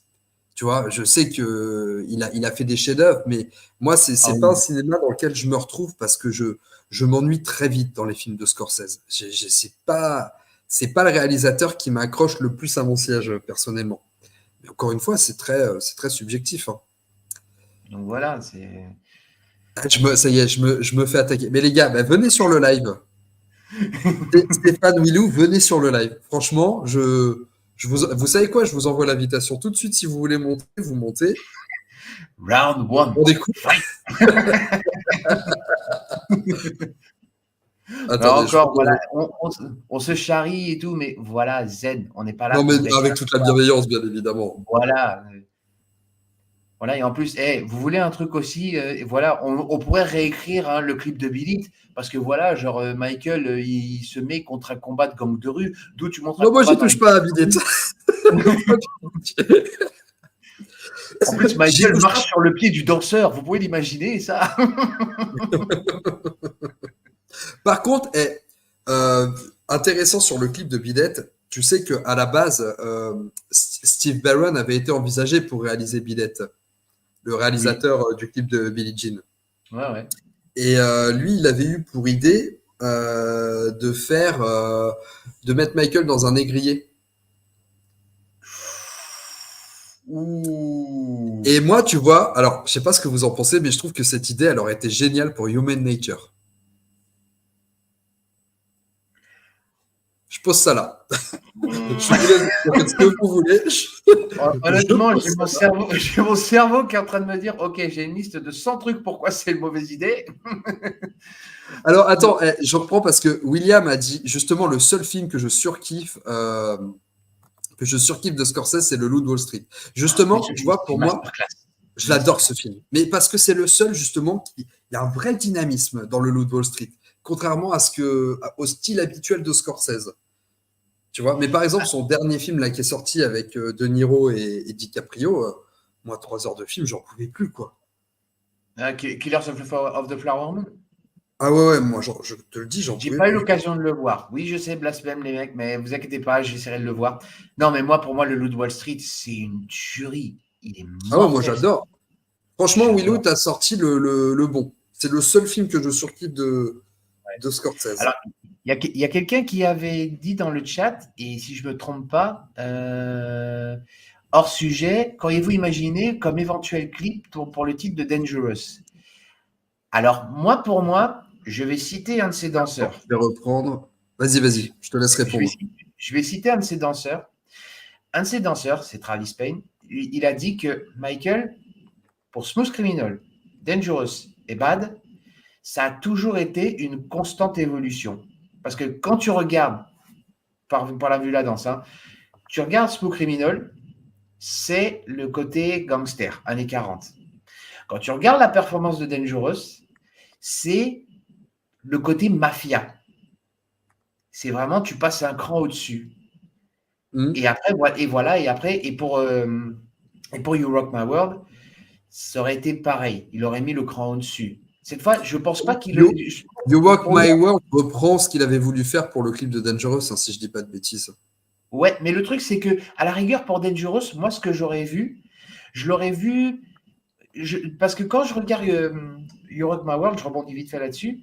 Tu vois, je sais que il a fait des chefs-d'œuvre, mais moi, Ah c'est pas un oui. cinéma dans lequel je me retrouve parce que je m'ennuie très vite dans les films de Scorsese. C'est pas le réalisateur qui m'accroche le plus à mon siège, personnellement. Mais encore une fois, c'est très subjectif, hein. Donc voilà, c'est. Ah, ça y est, je me fais attaquer. Mais les gars, bah, venez sur le live. Stéphane Willou, venez sur le live. Franchement, vous savez quoi? Je vous envoie l'invitation tout de suite. Si vous voulez monter, vous montez. Round one. On découvre. Fight. Attendez, je Encore, vous voilà, envoie. on se charrie et tout, mais voilà, zen. On n'est pas là Non, mais pour avec réécrire toute la l'histoire. bienveillance, bien évidemment. Voilà. Voilà, et en plus, vous voulez un truc aussi, voilà, on pourrait réécrire hein, le clip de Billy, parce que voilà, genre Michael, il se met contre un combat de gang de rue, d'où tu montres un Non, moi, combat j'y dans touche les. pas à Bidette. En plus, J'y Michael touche pas. marche sur le pied du danseur, vous pouvez l'imaginer, ça? Par contre, euh, intéressant sur le clip de Bidette, tu sais qu'à la base, Steve Barron avait été envisagé pour réaliser Bidette, le Oui, réalisateur du clip de Billie Jean. ouais, ouais. Et lui, il avait eu pour idée de mettre Michael dans un négrier. Ouh. Et moi, tu vois, alors, je sais pas ce que vous en pensez, mais je trouve que cette idée, elle aurait été géniale pour Human Nature. Je pose ça là. Je vous laisse vous faites ce que vous voulez. Je Honnêtement, pose ça là. j'ai mon cerveau qui est en train de me dire, ok, j'ai une liste de 100 trucs pourquoi c'est une mauvaise idée. Alors, attends, je reprends parce que William a dit justement le seul film que je surkiffe de Scorsese, c'est Le Loup de Wall Street. Mais Justement, ce tu film, vois, c'est pour une moi, masterclass. je Une l'adore masterclass. ce film. Mais parce que c'est le seul, justement, il y a un vrai dynamisme dans Le Loup de Wall Street, contrairement au style habituel de Scorsese. Tu vois, mais par exemple, son dernier film là, qui est sorti avec De Niro et DiCaprio, moi, 3 heures de film, j'en pouvais plus, quoi. Killers of the Flower Moon. Ah ouais, ouais, moi, je te le dis, j'en J'ai pouvais pas eu plus. l'occasion de le voir. Oui, je sais, blasphème les mecs, mais vous inquiétez pas, j'essaierai de le voir. Non, mais moi, pour moi, le Loup de Wall Street, c'est une tuerie. Il est Ah ouais, moi, mortel. j'adore. Franchement, Willow, J'adore. t'as sorti le bon. C'est le seul film que je surkiffe Ouais. de Scorsese. Alors, il y a quelqu'un qui avait dit dans le chat, et si je me trompe pas, hors sujet, qu'auriez-vous imaginé comme éventuel clip pour le titre de Dangerous? Alors, moi, pour moi, je vais citer un de ces Attends, danseurs. je vais reprendre. Vas-y, Je, vas-y, je te laisse je vais, répondre. je vais citer un de ces danseurs. Un de ces danseurs, c'est Travis Payne. il a dit que Michael, pour Smooth Criminal, Dangerous et Bad, ça a toujours été une constante évolution. Parce que quand tu regardes, par la vue de la danse, hein, tu regardes Smooth Criminal, c'est le côté gangster, années 40. Quand tu regardes la performance de Dangerous, c'est le côté mafia. C'est vraiment, tu passes un cran au-dessus. Et après, et pour You Rock My World, ça aurait été pareil. Il aurait mis le cran au-dessus. Cette fois, je ne pense pas qu'il... You Rock My World reprend ce qu'il avait voulu faire pour le clip de Dangerous, hein, si je ne dis pas de bêtises. Ouais, mais le truc, c'est que à la rigueur, pour Dangerous, moi, ce que j'aurais vu, je l'aurais vu... parce que quand je regarde You Rock My World, je rebondis vite fait là-dessus,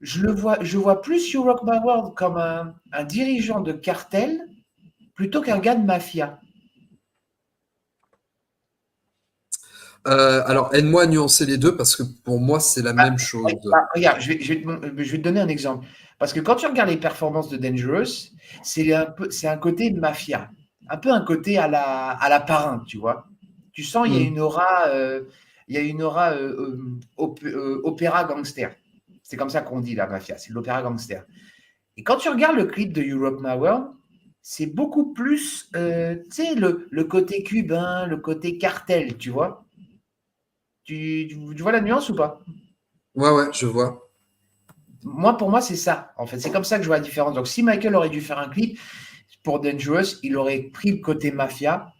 je vois plus You Rock My World comme un dirigeant de cartel plutôt qu'un gars de mafia. Alors, aide-moi à nuancer les deux parce que pour moi, c'est la même chose. Regarde, je vais te donner un exemple. Parce que quand tu regardes les performances de Dangerous, c'est un côté mafia. Un peu un côté à la Parrain, tu vois. Tu sens, il y a une aura, opéra gangster. C'est comme ça qu'on dit la mafia, c'est l'opéra gangster. Et quand tu regardes le clip de You Rock My World, c'est beaucoup plus, tu sais, le côté cubain, le côté cartel, tu vois. Tu vois la nuance ou pas? Ouais, je vois. Pour moi, c'est ça. En fait, c'est comme ça que je vois la différence. Donc, si Michael aurait dû faire un clip pour Dangerous, il aurait pris le côté mafia,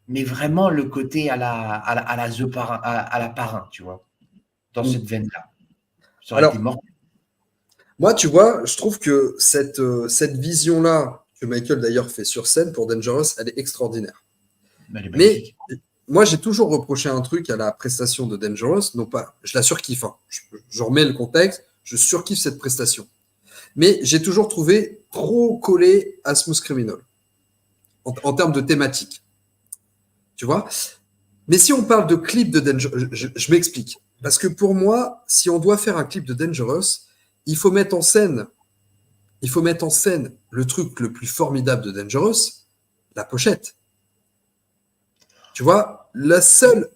mais vraiment le côté à la Parrain, tu vois, dans cette veine-là. Ça aurait été mort. Moi, tu vois, je trouve que cette vision-là, que Michael d'ailleurs fait sur scène pour Dangerous, elle est extraordinaire. Mais moi, j'ai toujours reproché un truc à la prestation de Dangerous, non pas, je la surkiffe, hein. Je remets le contexte, je surkiffe cette prestation. Mais j'ai toujours trouvé trop collé à Smooth Criminal, en termes de thématique. Tu vois? Mais si on parle de clip de Dangerous, je m'explique. Parce que pour moi, si on doit faire un clip de Dangerous, il faut mettre en scène le truc le plus formidable de Dangerous, la pochette. Tu vois, la seule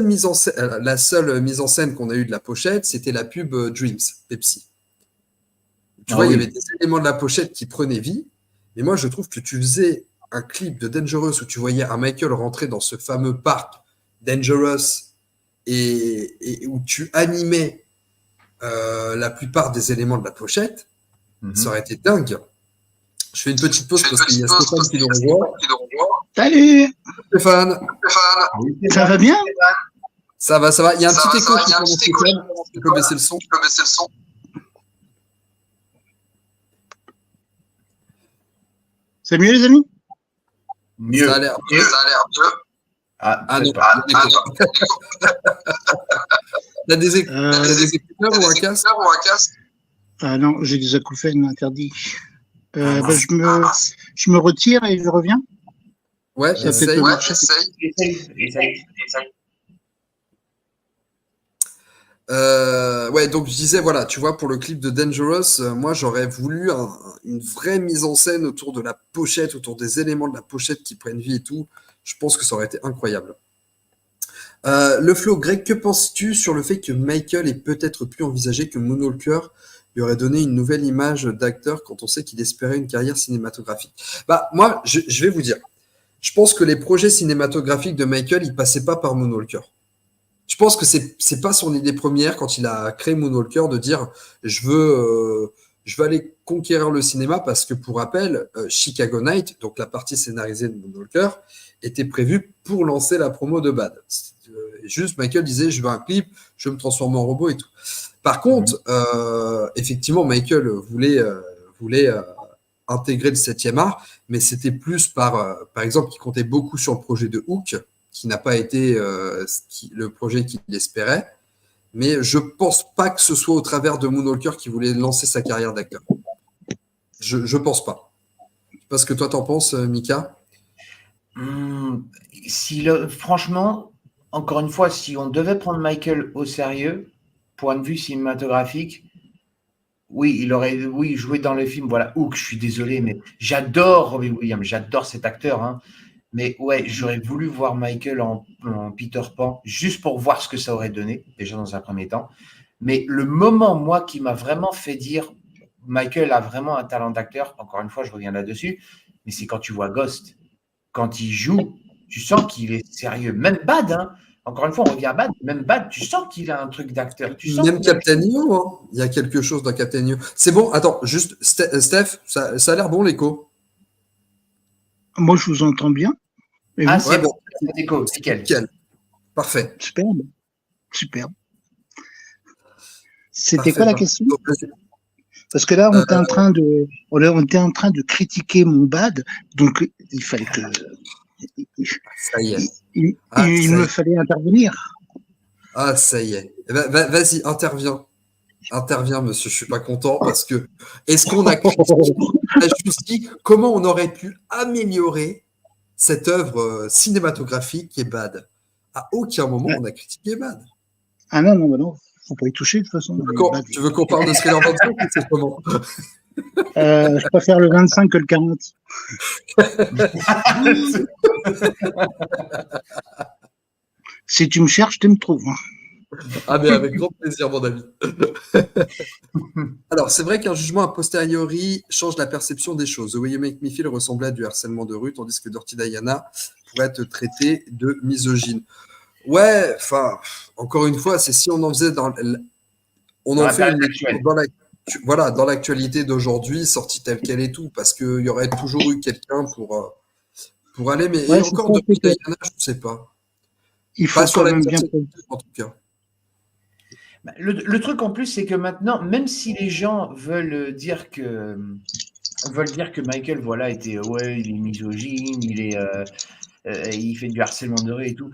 mise en scène qu'on a eue de la pochette, c'était la pub Dreams, Pepsi. Tu vois, il y avait des éléments de la pochette qui prenaient vie. Mais moi, je trouve que tu faisais un clip de Dangerous où tu voyais un Michael rentrer dans ce fameux parc Dangerous et où tu animais la plupart des éléments de la pochette, ça aurait été dingue. Je fais une petite pause parce qu'il y a Stéphane qui nous revoit. Salut Stéphane. Ça va bien? Ça va. Il y a un petit écho qui commence. Stéphane. Tu peux baisser le son. C'est mieux, les amis? Mieux. Ça a l'air mieux. Non. T'as des écouteurs ou un casque? Ah non, j'ai des acouphènes interdits. Je me retire et je reviens. Ouais, essaye. Donc je disais, voilà, tu vois, pour le clip de Dangerous, moi j'aurais voulu une vraie mise en scène autour de la pochette, autour des éléments de la pochette qui prennent vie et tout. Je pense que ça aurait été incroyable. Le flow, Greg, que penses-tu sur le fait que Michael ait peut-être pu envisager que Moonwalker lui aurait donné une nouvelle image d'acteur quand on sait qu'il espérait une carrière cinématographique? Moi, je vais vous dire, je pense que les projets cinématographiques de Michael, ils passaient pas par Moonwalker. Je pense que c'est pas son idée première quand il a créé Moonwalker de dire je veux aller conquérir le cinéma parce que pour rappel, Chicago Night, donc la partie scénarisée de Moonwalker, était prévue pour lancer la promo de Bad. Juste Michael disait je veux un clip, je veux me transformer en robot et tout. Par contre, effectivement, Michael voulait intégrer le 7e art, mais c'était plus par exemple, il comptait beaucoup sur le projet de Hook, qui n'a pas été le projet qu'il espérait. Mais je pense pas que ce soit au travers de Moonwalker qui voulait lancer sa carrière d'acteur. Je pense pas. Je sais pas ce que toi t'en penses, Mika. Franchement, encore une fois, si on devait prendre Michael au sérieux, point de vue cinématographique, oui, il aurait joué dans le film. Voilà, Hook, je suis désolé, mais j'adore Robbie Williams, j'adore cet acteur. Hein. Mais ouais, j'aurais voulu voir Michael en Peter Pan, juste pour voir ce que ça aurait donné, déjà dans un premier temps. Mais le moment, moi, qui m'a vraiment fait dire Michael a vraiment un talent d'acteur, encore une fois, je reviens là-dessus, mais c'est quand tu vois Ghost. Quand il joue, tu sens qu'il est sérieux. Même Bad, hein. Encore une fois, on revient à Bad. Même Bad, tu sens qu'il a un truc d'acteur. Tu sens Même qu'il a- Captain EO, hein. Il y a quelque chose dans Captain EO. C'est bon, attends, juste, Steph, ça a l'air bon l'écho. Moi, je vous entends bien. Et Ah, vous? c'est Ouais, bon, bon, c'est nickel. Nickel. nickel. Parfait. Superbe. Superbe. C'était Parfait, quoi la parfait. question? Donc, vas-y. Parce que là, on Euh, était on était en train de critiquer mon bad, donc il fallait que, ça y est. il Ah, il ça y me est. fallait intervenir. Ah, ça y est. Eh ben, vas-y, interviens. Interviens, monsieur. Je suis pas content parce que est-ce qu'on a critiqué la justice? Comment on aurait pu améliorer cette œuvre cinématographique qui est Bad? À aucun moment on a critiqué Bad. Ah non, non, bah non, faut pas y toucher de toute façon. Bad. Tu veux qu'on parle de Thriller 25 ou c'est comment? Je préfère le 25 que le 40. Si tu me cherches, tu me trouves. Ah, mais avec grand plaisir, mon ami. Alors, c'est vrai qu'un jugement a posteriori change la perception des choses. The Way You Make Me Feel ressemblait à du harcèlement de rue, tandis que Dirty Diana pourrait être traité de misogyne. Ouais, enfin, encore une fois, c'est si on en faisait on Dans en la fait une période lecture actuelle. voilà, dans l'actualité d'aujourd'hui, sortie telle qu'elle et tout, parce qu'il y aurait toujours eu quelqu'un pour aller, mais et Ouais, c'est encore ça, Dirty c'est que Diana, je ne sais pas. il Pas faut sur quand la même bien. personne, en tout cas. Bah, le truc en plus, c'est que maintenant, même si les gens veulent dire que Michael, voilà, était, ouais, il est misogyne, il fait du harcèlement de rue et tout.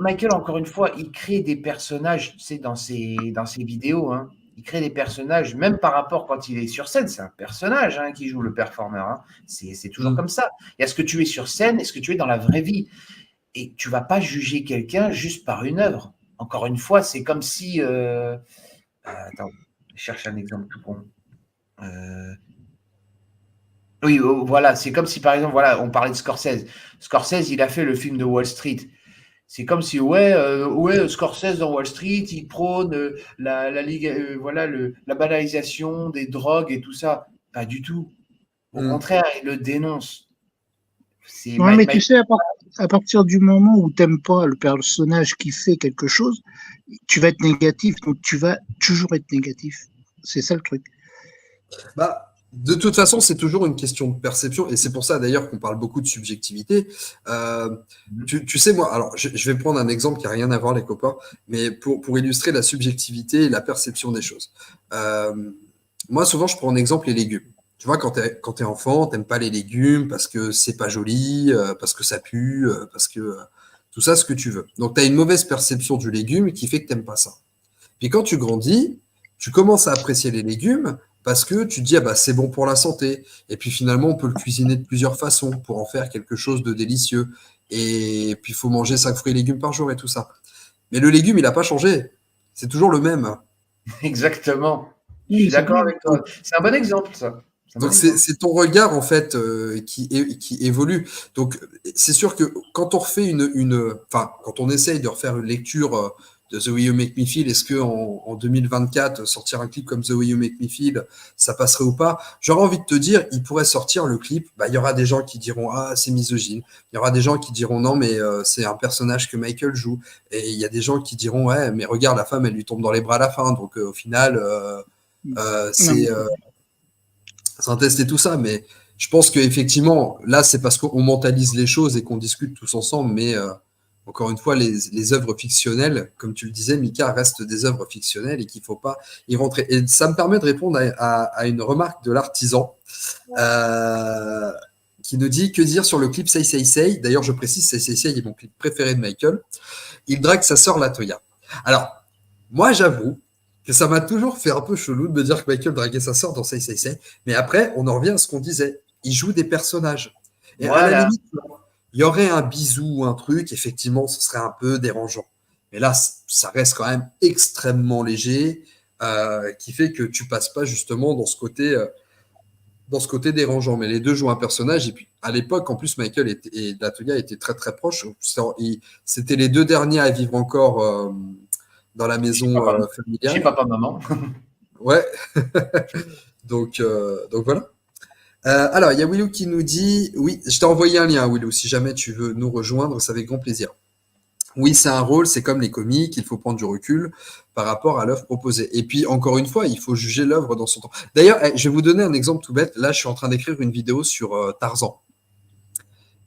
Michael, encore une fois, il crée des personnages, tu sais, dans ses vidéos, hein. Il crée des personnages, même par rapport quand il est sur scène, c'est un personnage hein, qui joue le performeur. Hein. C'est toujours comme ça. Il y a ce que tu es sur scène et ce que tu es dans la vraie vie. Et tu vas pas juger quelqu'un juste par une œuvre. Encore une fois, c'est comme si. Attends, je cherche un exemple tout con. Oui, voilà, c'est comme si par exemple, voilà, on parlait de Scorsese. Scorsese, il a fait le film de Wall Street. C'est comme si, ouais, Scorsese dans Wall Street, il prône voilà, la banalisation des drogues et tout ça. Pas du tout. Au Mm. contraire, il le dénonce. C'est Ouais, mais tu sais, à partir du moment où t'aimes pas le personnage qui fait quelque chose, tu vas être négatif, donc tu vas toujours être négatif. C'est ça le truc. Bah, de toute façon, c'est toujours une question de perception, et c'est pour ça d'ailleurs qu'on parle beaucoup de subjectivité. Tu sais, moi, alors je vais prendre un exemple qui n'a rien à voir, les copains, mais pour illustrer la subjectivité et la perception des choses. Moi, souvent, je prends en exemple les légumes. Tu vois, quand t'es enfant, t'aimes pas les légumes parce que c'est pas joli, parce que ça pue, parce que tout ça, ce que tu veux. Donc, tu as une mauvaise perception du légume qui fait que t'aimes pas ça. Puis quand tu grandis, tu commences à apprécier les légumes parce que tu te dis, ah bah, c'est bon pour la santé. Et puis finalement, on peut le cuisiner de plusieurs façons pour en faire quelque chose de délicieux. Et puis, il faut manger 5 fruits et légumes par jour et tout ça. Mais le légume, il n'a pas changé. C'est toujours le même. Exactement. Je Oui, mais suis c'est d'accord bien. avec toi. C'est un bon exemple, ça. C'est un bon Donc, exemple. c'est ton regard, en fait, qui évolue. Donc, c'est sûr que quand on refait enfin, quand on essaye de refaire une lecture de The Way You Make Me Feel, est-ce que en 2024, sortir un clip comme The Way You Make Me Feel, ça passerait ou pas? J'aurais envie de te dire, il pourrait sortir le clip, bah, il y aura des gens qui diront, ah, c'est misogyne. Il y aura des gens qui diront, non, mais c'est un personnage que Michael joue. Et il y a des gens qui diront, ouais, mais regarde, la femme, elle lui tombe dans les bras à la fin. Donc, au final, Non, mais c'est un test et tout ça, mais je pense qu'effectivement, là, c'est parce qu'on mentalise les choses et qu'on discute tous ensemble, mais encore une fois, les œuvres fictionnelles, comme tu le disais, Mika, restent des œuvres fictionnelles et qu'il ne faut pas y rentrer. Et ça me permet de répondre à une remarque de l'artisan qui nous dit que dire sur le clip Say Say Say. D'ailleurs, je précise, Say Say Say est mon clip préféré de Michael. Il drague sa sœur Latoya. Alors, moi, j'avoue que ça m'a toujours fait un peu chelou de me dire que Michael draguait sa sœur dans Say Say Say. Mais après, on en revient à ce qu'on disait. Il joue des personnages. Et à la Voilà. limite, il y aurait un bisou ou un truc, effectivement, ce serait un peu dérangeant. Mais là, ça reste quand même extrêmement léger, qui fait que tu passes pas justement dans ce côté dans ce côté dérangeant. Mais les deux jouent un personnage. Et puis, à l'époque, en plus, Michael et Latoya étaient très, très proches. C'était les deux derniers à vivre encore dans la maison familiale. Chez papa-maman. Ouais. donc voilà. Alors, il y a Willou qui nous dit, oui, je t'ai envoyé un lien, Willou, si jamais tu veux nous rejoindre, c'est avec grand plaisir. Oui, c'est un rôle, c'est comme les comiques, il faut prendre du recul par rapport à l'œuvre proposée. Et puis, encore une fois, il faut juger l'œuvre dans son temps. D'ailleurs, je vais vous donner un exemple tout bête. Là, je suis en train d'écrire une vidéo sur Tarzan.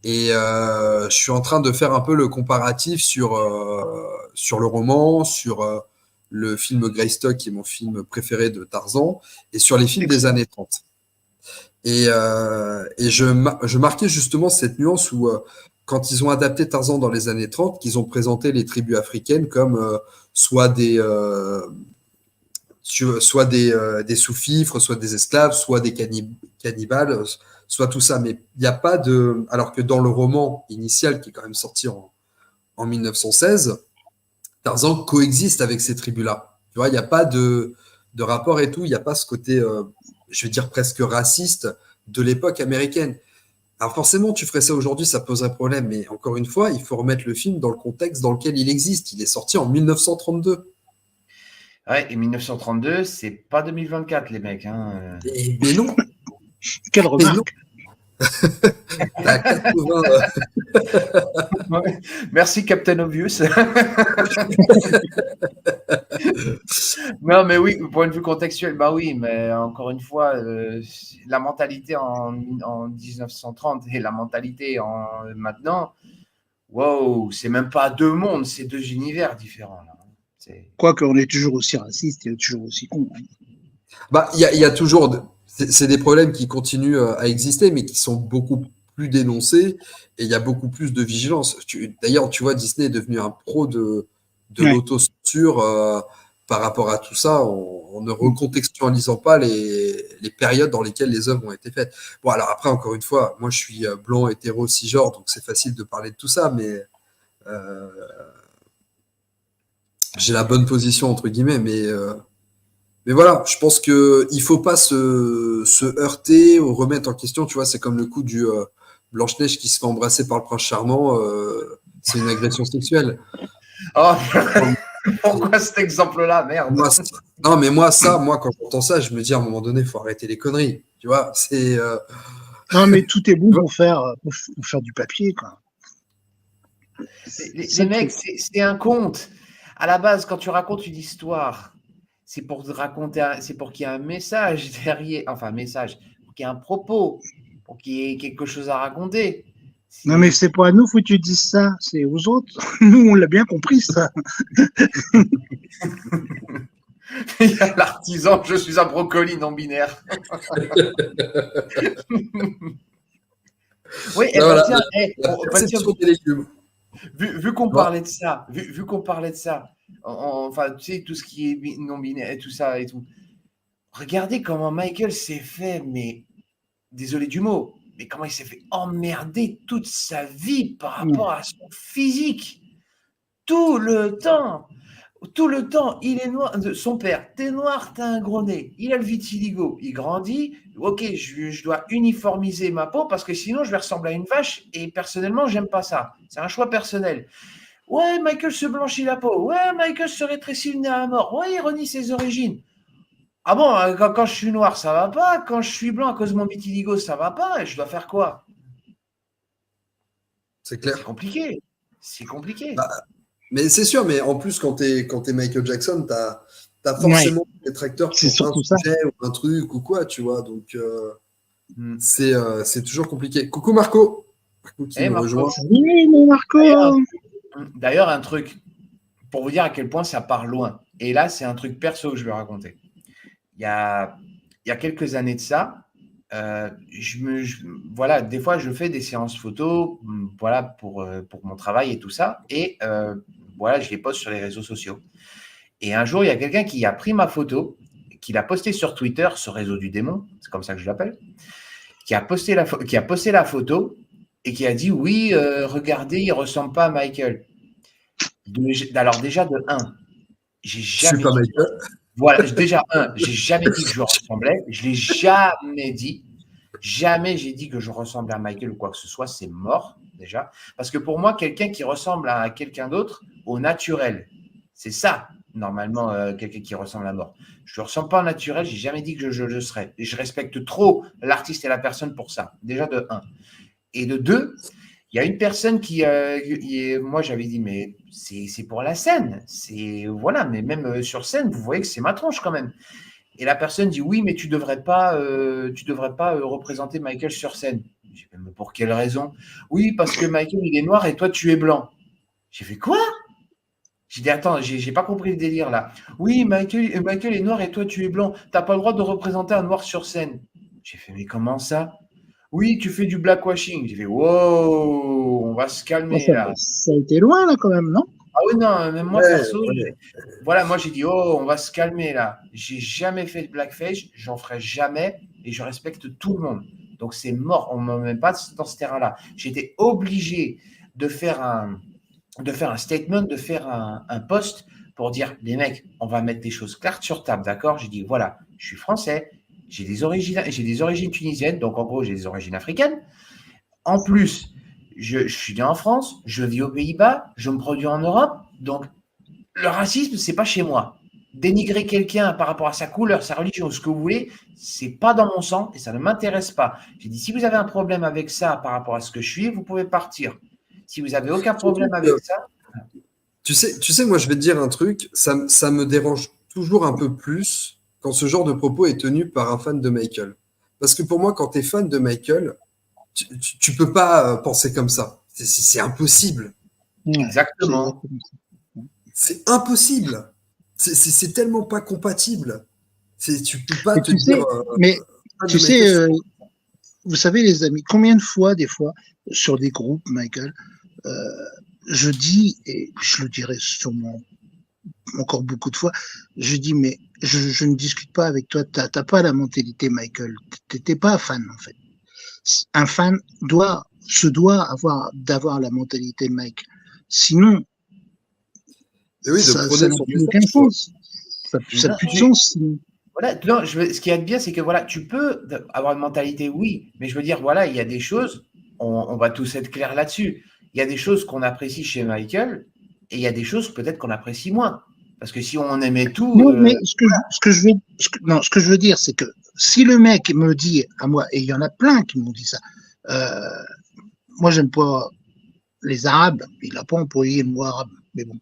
Et je suis en train de faire un peu le comparatif sur le roman, sur le film Greystock, qui est mon film préféré de Tarzan, et sur les films des années 30. Et je marquais justement cette nuance où, quand ils ont adapté Tarzan dans les années 30, qu'ils ont présenté les tribus africaines comme soit des sous-fifres, soit des esclaves, soit des cannibales, soit tout ça. Mais il n'y a pas de... Alors que dans le roman initial, qui est quand même sorti en 1916, Tarzan coexiste avec ces tribus-là. Tu vois, il n'y a pas de rapport et tout. Il n'y a pas ce côté, je vais dire, presque raciste de l'époque américaine. Alors forcément, tu ferais ça aujourd'hui, ça poserait problème. Mais encore une fois, il faut remettre le film dans le contexte dans lequel il existe. Il est sorti en 1932. Ouais, et 1932, c'est pas 2024, les mecs. Hein. Mais non. Quelle remarque. T'as 80. Ouais. Merci, Captain Obvious. Non, mais oui, point de vue contextuel, bah oui, mais encore une fois, la mentalité en 1930 et la mentalité maintenant, wow, c'est même pas deux mondes, c'est deux univers différents. Là. Quoique, on est toujours aussi raciste et toujours aussi con. Bah, il y a toujours, c'est des problèmes qui continuent à exister, mais qui sont beaucoup plus dénoncés et il y a beaucoup plus de vigilance. D'ailleurs, tu vois, Disney est devenu un pro de l'autocensure par rapport à tout ça, en ne recontextualisant pas les périodes dans lesquelles les œuvres ont été faites. Bon, alors après, encore une fois, moi je suis blanc, hétéro, cisgenre, donc c'est facile de parler de tout ça, mais j'ai la bonne position, entre guillemets, mais voilà, je pense qu'il ne faut pas se heurter ou remettre en question. Tu vois, c'est comme le coup du Blanche-Neige qui se fait embrasser par le prince charmant. C'est une agression sexuelle. Oh, pourquoi cet exemple-là, merde. Non, mais moi, quand j'entends ça, je me dis à un moment donné, il faut arrêter les conneries. Tu vois, c'est. Non, mais tout est bon pour faire du papier, quoi. Les mecs, c'est un conte. À la base, quand tu racontes une histoire, c'est pour raconter, c'est pour qu'il y ait un message derrière, enfin un message, pour qu'il y ait un propos, pour qu'il y ait quelque chose à raconter. Non, mais c'est pas à nous, faut que tu dises ça, c'est aux autres. Nous, on l'a bien compris, ça. Il y a l'artisan, je suis un brocoli non binaire. Oui, et voilà, des légumes. Vu qu'on parlait de ça, vu qu'on parlait de ça, enfin, tu sais, tout ce qui est non-binaire et tout ça et tout. Regardez comment Michael s'est fait, mais désolé du mot, mais comment il s'est fait emmerder toute sa vie par rapport à son physique. Tout le temps, il est noir. Son père, t'es noir, t'as un gros nez. Il a le vitiligo, il grandit. Ok, je dois uniformiser ma peau parce que sinon je vais ressembler à une vache et personnellement, j'aime pas ça. C'est un choix personnel. Ouais, Michael se blanchit la peau. Ouais, Michael se rétrécit le nez à mort. Ouais, il renie ses origines. Ah bon, quand je suis noir, ça va pas. Quand je suis blanc à cause de mon vitiligo, ça va pas. Et je dois faire quoi? C'est clair. C'est compliqué. Bah, mais c'est sûr, mais en plus, quand t'es Michael Jackson, t'as forcément des détracteurs pour un sujet ou un truc ou quoi, tu vois. Donc, c'est toujours compliqué. Coucou Marco. Marco qui nous rejoint. Oui, mon Marco. D'ailleurs, un truc, pour vous dire à quel point ça part loin. Et là, c'est un truc perso que je vais raconter. Il y a quelques années de ça, voilà, des fois, je fais des séances photos, voilà, pour mon travail et tout ça. Et voilà, je les poste sur les réseaux sociaux. Et un jour, il y a quelqu'un qui a pris ma photo, qui l'a postée sur Twitter, ce réseau du démon, c'est comme ça que je l'appelle, qui a posté la photo et qui a dit oui, regardez, il ne ressemble pas à Michael. Alors déjà, de 1, j'ai jamais dit, voilà, déjà, j'ai jamais dit que je ressemblais, je ne l'ai jamais dit. Jamais j'ai dit que je ressemble à Michael ou quoi que ce soit, c'est mort déjà. Parce que pour moi, quelqu'un qui ressemble à quelqu'un d'autre au naturel, c'est ça, normalement, quelqu'un qui ressemble à mort. Je ne ressemble pas au naturel, j'ai jamais dit que je le serais. Et je respecte trop l'artiste et la personne pour ça, déjà de un. Et de deux, il y a une personne moi j'avais dit, mais c'est pour la scène. Voilà, mais même sur scène, vous voyez que c'est ma tronche quand même. Et la personne dit, oui, mais tu devrais pas représenter Michael sur scène. J'ai fait, mais pour quelle raison? Oui, parce que Michael, il est noir et toi, tu es blanc. J'ai fait, quoi? J'ai dit, attends, j'ai pas compris le délire là. Oui, Michael est noir et toi, tu es blanc. T'as pas le droit de représenter un noir sur scène. J'ai fait, mais comment ça? Oui, tu fais du blackwashing. J'ai fait, wow, on va se Bon, calmer là. ça a été loin, là, quand même, non? Ah oui, non, même moi, Ouais, perso, ouais. voilà, moi j'ai dit, oh, on va se calmer là. J'ai jamais fait de blackface, j'en ferai jamais et je respecte tout le monde. Donc c'est mort, on ne me met pas dans ce terrain-là. J'étais obligé de faire un statement, de faire un post pour dire, les mecs, on va mettre des choses claires sur table, d'accord? J'ai dit, voilà, je suis français, j'ai des origines tunisiennes, donc en gros, j'ai des origines africaines. En plus, je suis né en France, je vis aux Pays-Bas, je me produis en Europe, donc le racisme, c'est pas chez moi. Dénigrer quelqu'un par rapport à sa couleur, sa religion, ce que vous voulez, c'est pas dans mon sang et ça ne m'intéresse pas. J'ai dit, si vous avez un problème avec ça par rapport à ce que je suis, vous pouvez partir. Si vous avez aucun problème avec ça, Tu sais, moi, je vais te dire un truc, ça me dérange toujours un peu plus quand ce genre de propos est tenu par un fan de Michael. Parce que pour moi, quand tu es fan de Michael, tu peux pas penser comme ça. C'est impossible. Ouais, c'est exactement. exactement ça. C'est impossible. C'est tellement pas compatible. Tu peux pas Mais te tu dire sais, mais fan tu de sais, Michael. vous savez, les amis, combien de fois, des fois, sur des groupes, Michael, euh, je dis, et je le dirai sûrement encore beaucoup de fois, je dis, mais je ne discute pas avec toi, t'as pas la mentalité Michael, t'étais pas fan en fait. Un fan d'avoir la mentalité de Mike. Sinon, Et oui, de ça prôner n'a son plus aucun message, quoi. sens. Ça n'a Non, plus de sens. Sinon. voilà, non, ce qui est bien, c'est que voilà, tu peux avoir une mentalité, oui, mais je veux dire, voilà, il y a des choses, on va tous être clairs là-dessus. Il y a des choses qu'on apprécie chez Michael et il y a des choses peut-être qu'on apprécie moins. Parce que si on aimait tout, Non, mais ce que je veux dire, c'est que si le mec me dit à moi, et il y en a plein qui m'ont dit ça, euh, moi j'aime pas les Arabes, il n'a pas employé le mot arabe, mais bon.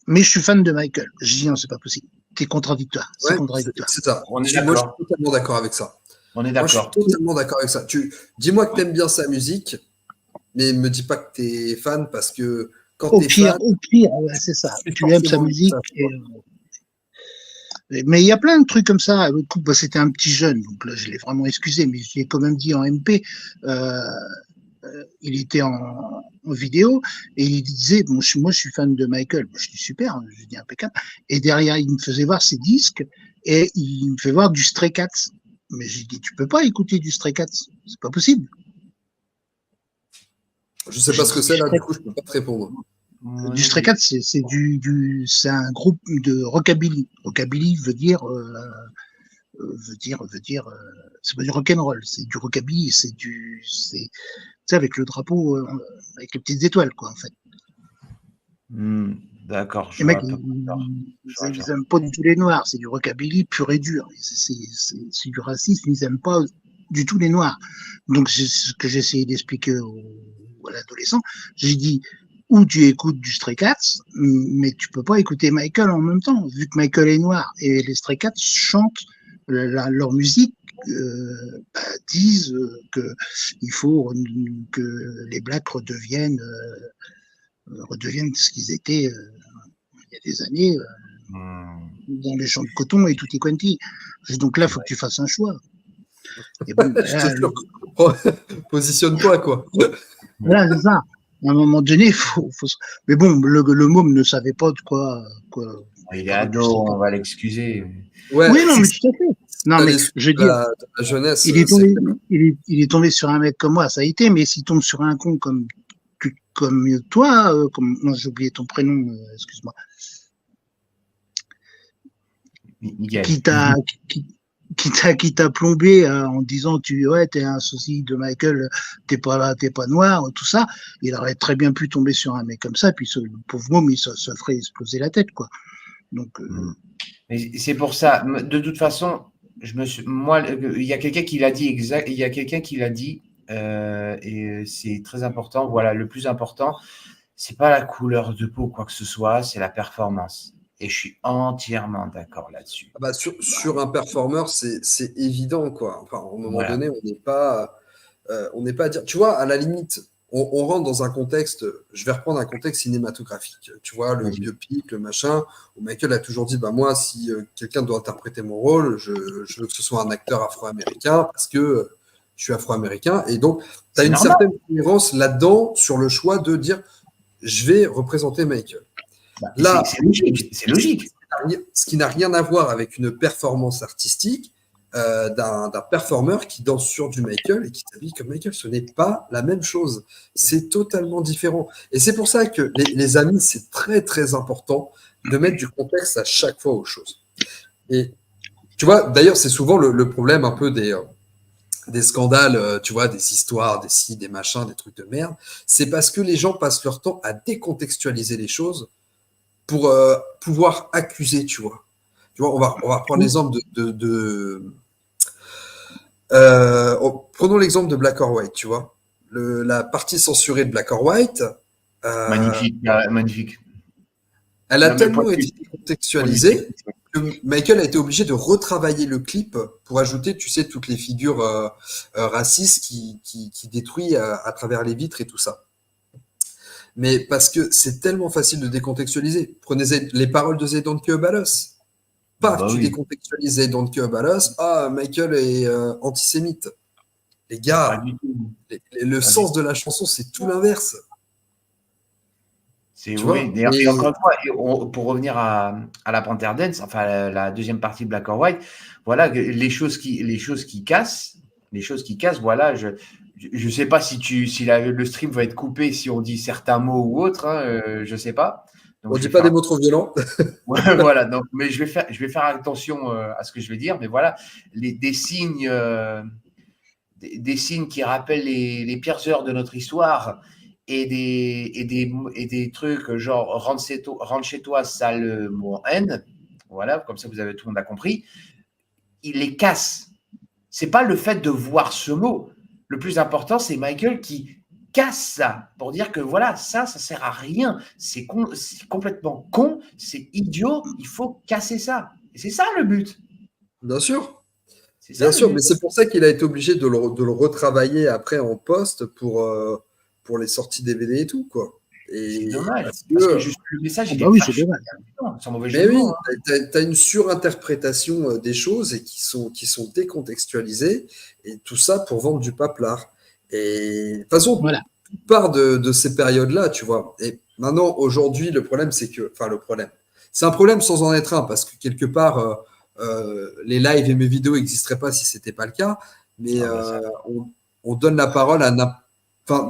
Mais je suis fan de Michael. Je dis non, c'est pas possible. C'est contradictoire. C'est Ouais, contradictoire. c'est ça. on est Moi, je suis d'accord. totalement d'accord avec ça. On est Moi, je suis d'accord. totalement d'accord avec ça. Dis-moi que tu aimes bien sa musique, mais me dis pas que tu es fan parce que quand tu es fan, Au pire, ouais, c'est ça. c'est Tu aimes sa forcément le musique. message, quoi. Mais il y a plein de trucs comme ça. L'autre coup, bah, c'était un petit jeune, donc là, je l'ai vraiment excusé, mais je l'ai quand même dit en MP. Euh, il était en vidéo et il disait, bon, moi, je suis fan de Michael. Je dis super, je dis impeccable. Et derrière, il me faisait voir ses disques et il me fait voir du Stray Cats. Mais j'ai dit, tu peux pas écouter du Stray Cats. C'est pas possible. Je sais pas ce que c'est là, du coup, je peux pas te répondre. Du Stray Cats, c'est un groupe de rockabilly. Rockabilly c'est pas du rock'n'roll, c'est du rockabilly, tu sais, avec le drapeau, avec les petites étoiles, quoi, en fait. D'accord, Les je mecs, vois. ils aiment pas du tout les noirs, c'est du rockabilly pur et dur. C'est du racisme, ils aiment pas du tout les noirs. Donc, c'est ce que j'ai essayé d'expliquer à l'adolescent. J'ai dit, ou tu écoutes du Stray Cats, mais tu peux pas écouter Michael en même temps, vu que Michael est noir. Et les Stray Cats chantent leur musique, disent que il faut que les blacks redeviennent ce qu'ils étaient il y a des années dans les champs de coton et tutti quanti. Donc là, il faut que tu fasses un choix. Et bon, Je te jure. Positionne-toi, quoi. voilà, c'est ça. À un moment donné, mais bon, le môme ne savait pas de quoi. Il est ado, on va l'excuser. Ouais, Oui, non, mais tout à fait. Non, mais je veux dire, la jeunesse, il est tombé sur un mec comme moi, ça a été, mais s'il tombe sur un con comme toi, non, j'ai oublié ton prénom, excuse-moi, Miguel. qui t'a qui t'a plombé en disant t'es un sosie de Michael, t'es pas noir, tout ça. Il aurait très bien pu tomber sur un mec comme ça, puis le pauvre môme, il se ferait exploser la tête, quoi. Donc, Mais c'est pour ça. De toute façon, moi, il y a quelqu'un qui l'a dit exact. Il y a quelqu'un qui l'a dit, et c'est très important. Voilà, le plus important, c'est pas la couleur de peau, quoi que ce soit, c'est la performance. Et je suis entièrement d'accord là-dessus. Bah, sur un performeur, c'est évident, quoi. Enfin, à un moment Voilà. donné, on n'est pas à dire. Tu vois, à la limite, on rentre dans un contexte. Je vais reprendre un contexte cinématographique. Tu vois, le Vas-y. biopic, le machin. Où Michael a toujours dit, bah moi, si quelqu'un doit interpréter mon rôle, je veux que ce soit un acteur afro-américain parce que je suis afro-américain. Et donc, tu as C'est une normal. certaine cohérence là-dedans sur le choix de dire, je vais représenter Michael. Bah, Là, c'est logique. C'est logique. ce qui n'a rien à voir avec une performance artistique d'un performeur qui danse sur du Michael et qui s'habille comme Michael. Ce n'est pas la même chose. C'est totalement différent. Et c'est pour ça que les amis, c'est très, très important de mettre du contexte à chaque fois aux choses. Et tu vois, d'ailleurs, c'est souvent le problème un peu des scandales, tu vois, des histoires, des ci, des machins, des trucs de merde. C'est parce que les gens passent leur temps à décontextualiser les choses pour pouvoir accuser, tu vois. Tu vois, on va prendre l'exemple prenons l'exemple de Black or White, tu vois. La partie censurée de Black or White, Magnifique. Magnifique. elle a Non, mais tellement été décontextualisée que Michael a été obligé de retravailler le clip pour ajouter, tu sais, toutes les figures racistes qui détruit à travers les vitres et tout ça. Mais parce que c'est tellement facile de décontextualiser. Prenez les paroles de They Don't Care About Us. Tu décontextualises They Don't Care About Us. Ah, Michael est antisémite. Les gars, le sens de la chanson, c'est tout l'inverse. C'est oui. D'ailleurs, et encore une fois, pour revenir à la Panther Dance, enfin la deuxième partie de Black or White, voilà les choses qui cassent, voilà. Je sais pas si le stream va être coupé si on dit certains mots ou autres, hein, je sais pas. Donc, on dit pas des mots trop violents. Voilà, donc, mais je vais faire attention à ce que je vais dire, mais voilà, des signes qui rappellent les pires heures de notre histoire et des trucs genre rentre chez toi, sale mon haine, voilà, comme ça tout le monde a compris. Il les casse. C'est pas le fait de voir ce mot. Le plus important, c'est Michael qui casse ça pour dire que voilà, ça sert à rien. C'est complètement con, c'est idiot. Il faut casser ça. Et c'est ça le but. Bien sûr. Bien sûr, mais c'est pour ça qu'il a été obligé de le retravailler après en post pour les sorties DVD et tout, quoi. C'est dommage, parce que juste le message, il est oui, c'est dommage. Sans mauvais mais jeu de oui, mots, tu as une surinterprétation des choses et qui sont décontextualisées, et tout ça pour vendre du paplard. Et de toute façon, tout part de ces périodes-là, tu vois. Et maintenant, aujourd'hui, le problème, c'est que... Enfin, le problème. C'est un problème sans en être un, parce que quelque part, les lives et mes vidéos n'existeraient pas si ce n'était pas le cas. Mais on donne la parole à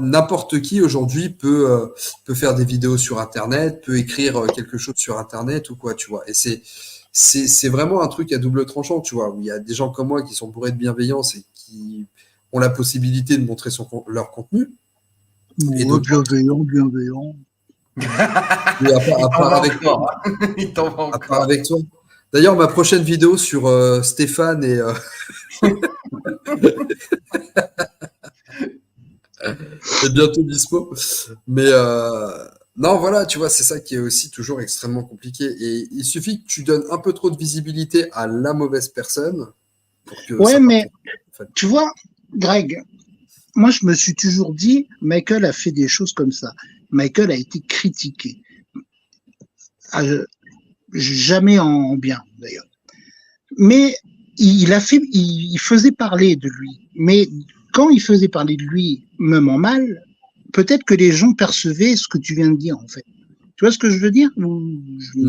n'importe qui aujourd'hui peut faire des vidéos sur Internet, peut écrire quelque chose sur Internet ou quoi, tu vois. Et c'est vraiment un truc à double tranchant, tu vois, où il y a des gens comme moi qui sont bourrés de bienveillance et qui ont la possibilité de montrer leur contenu. Et bienveillant. À part avec toi. Il t'en va encore. Avec toi. D'ailleurs, ma prochaine vidéo sur Stéphane et... est bientôt dispo. Mais non, voilà, tu vois, c'est ça qui est aussi toujours extrêmement compliqué. Et il suffit que tu donnes un peu trop de visibilité à la mauvaise personne pour que... Ouais, mais tu vois, Greg, moi, je me suis toujours dit, Michael a fait des choses comme ça. Michael a été critiqué. Jamais en bien, d'ailleurs. Mais il faisait parler de lui. Mais quand il faisait parler de lui, même en mal, peut-être que les gens percevaient ce que tu viens de dire, en fait. Tu vois ce que je veux dire? Ou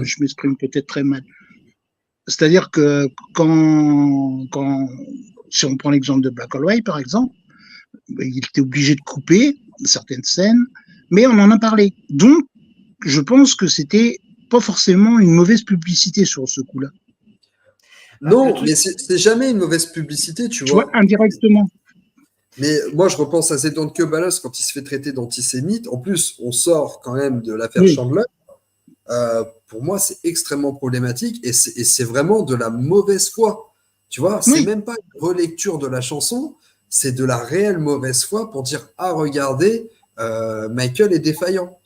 je m'exprime peut-être très mal. C'est-à-dire que si on prend l'exemple de Black or White, par exemple, il était obligé de couper certaines scènes, mais on en a parlé. Donc, je pense que c'était pas forcément une mauvaise publicité sur ce coup-là. Non, mais c'est jamais une mauvaise publicité, tu vois. Indirectement. Mais moi, je repense à Zedon Kebalos quand il se fait traiter d'antisémite. En plus, on sort quand même de l'affaire Chandler. Pour moi, c'est extrêmement problématique et c'est vraiment de la mauvaise foi. Tu vois, c'est même pas une relecture de la chanson, c'est de la réelle mauvaise foi pour dire « Ah, regardez, Michael est défaillant. »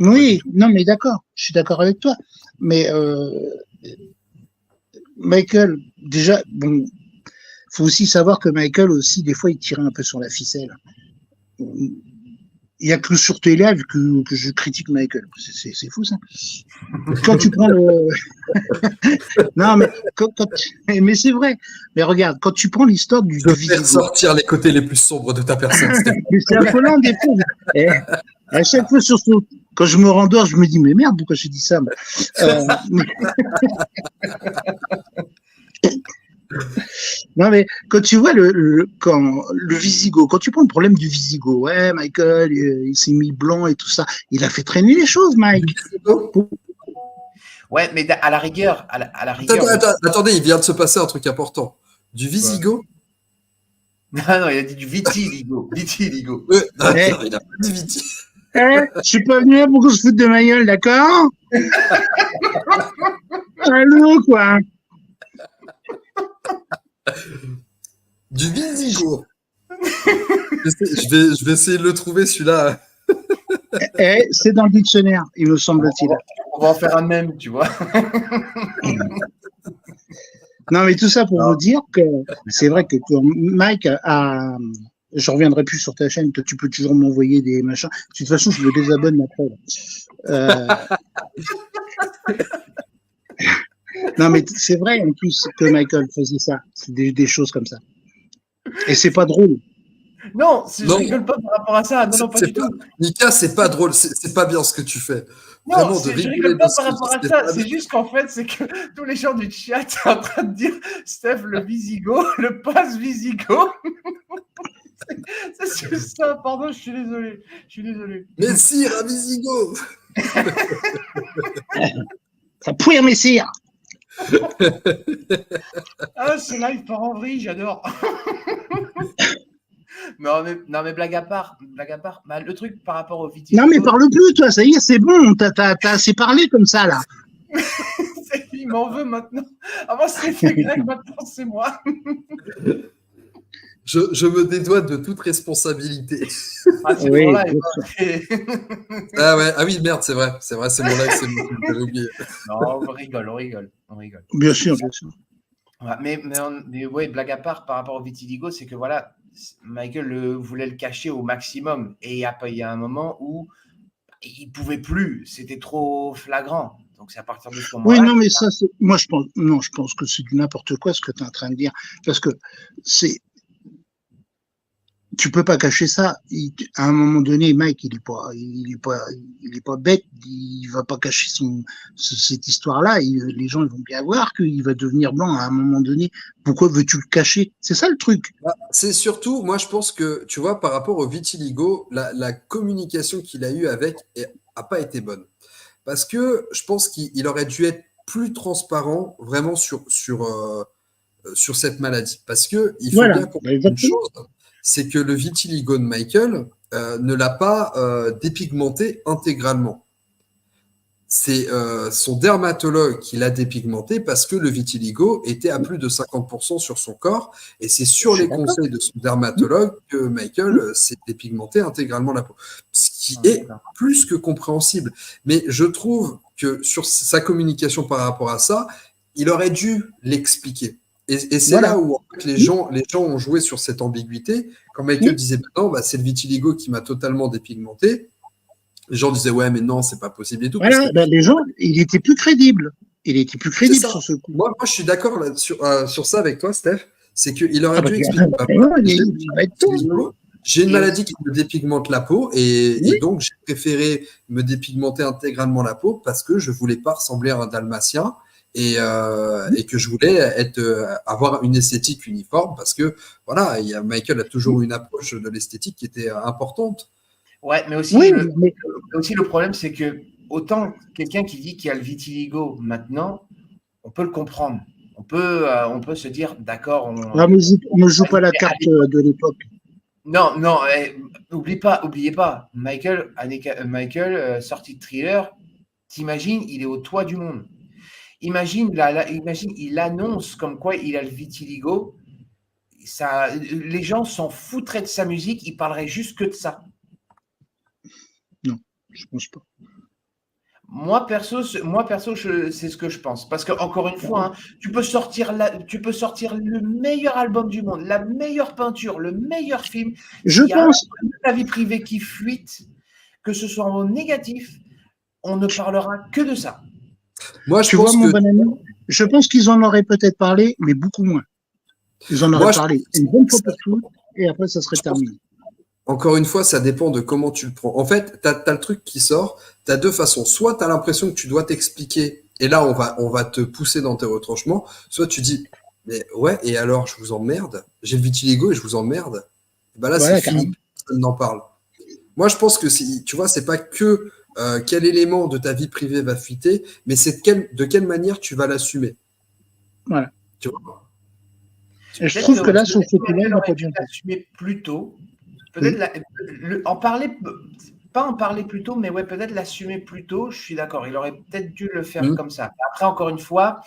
Oui, non, mais d'accord, je suis d'accord avec toi. Mais Michael, déjà, bon, faut aussi savoir que Michael aussi, des fois, il tirait un peu sur la ficelle. Il n'y a que sur tes lives que je critique Michael. C'est fou, ça. Quand tu prends le... Non, mais, mais c'est vrai. Mais regarde, quand tu prends l'histoire du Visigo... sortir les côtés les plus sombres de ta personne. C'est affolant, des fois. Et à chaque fois, surtout, quand je me rendors, je me dis, mais merde, pourquoi j'ai dit ça Non, mais quand tu vois le Visigo, quand tu prends le problème du Visigo, ouais, Michael, il s'est mis blanc et tout ça, il a fait traîner les choses, Mike. Ouais, mais à la rigueur. Attendez, il vient de se passer un truc important. Du Visigo. Non, il a dit du vitiligo. Vitiligo. Il a pas dit viti. Je suis pas venu là pour qu'on se foute de ma gueule, d'accord? Allô, quoi. Du Visigo. Je vais essayer de le trouver, celui-là. C'est dans le dictionnaire, il me semble-t-il. On va en faire un même, tu vois. Non, mais tout ça pour vous dire que c'est vrai que Mike a... Je reviendrai plus sur ta chaîne, tu peux toujours m'envoyer des machins. De toute façon, je me désabonne après. Non, mais c'est vrai en plus que Michael faisait ça. C'est des choses comme ça. Et c'est pas drôle. Non, je rigole pas par rapport à ça. Non, pas du tout. Nika, c'est pas drôle. C'est pas bien ce que tu fais. Non, je rigole pas par rapport à ça. C'est juste qu'en fait, c'est que tous les gens du chat sont en train de dire Steph, le Visigo, le pass Visigo. C'est juste ça. Pardon, je suis désolé. Messire à Visigo. Ça pourrit Messire. Ah, ce live part en vrille, j'adore. Non, mais blague à part, bah, le truc par rapport au vitiligo. Non, mais parle plus, toi, ça y est, c'est bon, t'as assez parlé comme ça, là. Il m'en veut maintenant. Avant, c'était Greg, maintenant, c'est moi. Je me dédouane de toute responsabilité. Ah, c'est mon live. Ah oui, merde, c'est vrai, c'est mon live, c'est moi qui l'ai oublié. Non, on rigole. Bien sûr. Ouais, mais ouais, blague à part par rapport au vitiligo, c'est que voilà, Michael voulait le cacher au maximum. Et il y a un moment où il ne pouvait plus, c'était trop flagrant. Donc c'est à partir de ce moment-là. Oui, non, mais ça, moi je pense que c'est du n'importe quoi ce que tu es en train de dire. Parce que tu peux pas cacher ça. À un moment donné, Mike, il est pas bête. Il va pas cacher cette histoire-là. Les gens ils vont bien voir qu'il va devenir blanc à un moment donné. Pourquoi veux-tu le cacher? C'est ça le truc. C'est surtout, moi, je pense que, tu vois, par rapport au vitiligo, la communication qu'il a eue avec a pas été bonne. Parce que je pense qu'il aurait dû être plus transparent vraiment sur cette maladie. Parce que il faut bien comprendre une chose. C'est que le vitiligo de Michael ne l'a pas dépigmenté intégralement. C'est son dermatologue qui l'a dépigmenté parce que le vitiligo était à plus de 50% sur son corps et c'est sur les conseils de son dermatologue que Michael s'est dépigmenté intégralement la peau. Ce qui est plus que compréhensible. Mais je trouve que sur sa communication par rapport à ça, il aurait dû l'expliquer. Et c'est là où en fait, les gens ont joué sur cette ambiguïté. Quand Michael disait non, c'est le vitiligo qui m'a totalement dépigmenté, les gens disaient ouais, mais non, c'est pas possible et tout. Voilà, les gens, il était plus crédible. Sur ce coup. Moi, je suis d'accord sur ça avec toi, Steph. C'est qu'il aurait dû expliquer. J'ai une maladie qui me dépigmente la peau et donc j'ai préféré me dépigmenter intégralement la peau parce que je voulais pas ressembler à un dalmatien. Et que je voulais avoir une esthétique uniforme parce que voilà, Michael a toujours eu une approche de l'esthétique qui était importante. Ouais, mais aussi, aussi le problème, c'est que autant quelqu'un qui dit qu'il y a le vitiligo maintenant, on peut le comprendre. on peut se dire, d'accord, On ne joue pas la carte de l'époque. Non, oubliez pas, Michael, sorti de Thriller, t'imagines, il est au toit du monde. Imagine, il annonce comme quoi il a le vitiligo. Les gens s'en foutraient de sa musique, ils parleraient juste que de ça. Non, je pense pas. Moi perso, c'est ce que je pense. Parce que encore une fois, tu peux sortir le meilleur album du monde, la meilleure peinture, le meilleur film. Je pense. Ta vie privée qui fuite, que ce soit en négatif, on ne parlera que de ça. Moi, je pense mon bon ami, je pense qu'ils en auraient peut-être parlé, mais beaucoup moins. Ils en auraient parlé une bonne fois pour toutes, et après, ça serait terminé. Encore une fois, ça dépend de comment tu le prends. En fait, tu as le truc qui sort, tu as deux façons. Soit tu as l'impression que tu dois t'expliquer, et là, on va te pousser dans tes retranchements. Soit tu dis, mais ouais, et alors, je vous emmerde. J'ai le vitiligo et je vous emmerde. Et ben là, c'est fini. Personne n'en parle. Moi, je pense que, tu vois, c'est pas que quel élément de ta vie privée va fuiter, mais c'est de quelle manière tu vas l'assumer. Voilà. Tu vois. Et je trouve que là, sur ce coup-là, il n'a pas bien l'assumer plus tôt. Peut-être pas en parler plus tôt, mais ouais, peut-être l'assumer plus tôt. Je suis d'accord. Il aurait peut-être dû le faire comme ça. Après, encore une fois,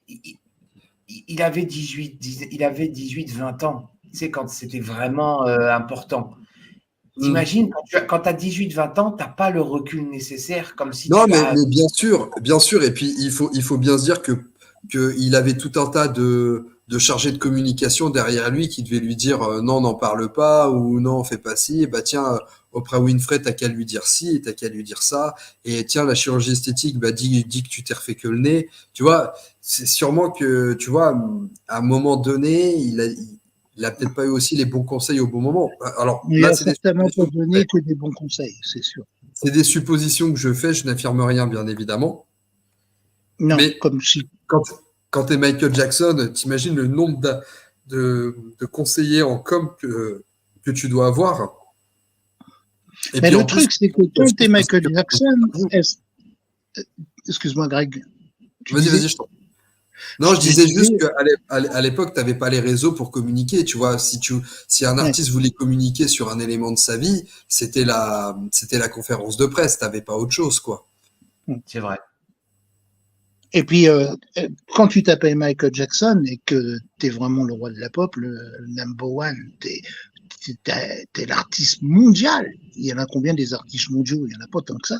il avait 18-20 ans. Tu sais, quand c'était vraiment important. T'imagines, quand tu as 18-20 ans, tu n'as pas le recul nécessaire, comme si non, mais bien sûr. Et puis, il faut bien se dire qu'il avait tout un tas de chargés de communication derrière lui qui devaient lui dire non, n'en parle pas, ou non, fais pas ci. Et bah tiens, Oprah Winfrey, t'as qu'à lui dire ci, t'as qu'à lui dire ça. Et tiens, la chirurgie esthétique, bah dis que tu t'es refait que le nez. Tu vois, c'est sûrement que, tu vois, à un moment donné, il a peut-être pas eu aussi les bons conseils au bon moment. Alors, il n'a certainement pas donné que des bons conseils, c'est sûr. C'est des suppositions que je fais, je n'affirme rien, bien évidemment. Non, mais comme si. Quand tu es Michael Jackson, t'imagines le nombre de conseillers en com que tu dois avoir. Et mais le truc, c'est que quand tu es Michael Jackson, excuse-moi, Greg. Vas-y, je t'en prie. Non, je disais juste qu'à l'époque, tu n'avais pas les réseaux pour communiquer. Tu vois, si un artiste voulait communiquer sur un élément de sa vie, c'était la conférence de presse. Tu n'avais pas autre chose, quoi. C'est vrai. Et puis, quand tu t'appelles Michael Jackson et que tu es vraiment le roi de la pop, le number one, t'es l'artiste mondial. Il y en a combien des artistes mondiaux? Il n'y en a pas tant que ça.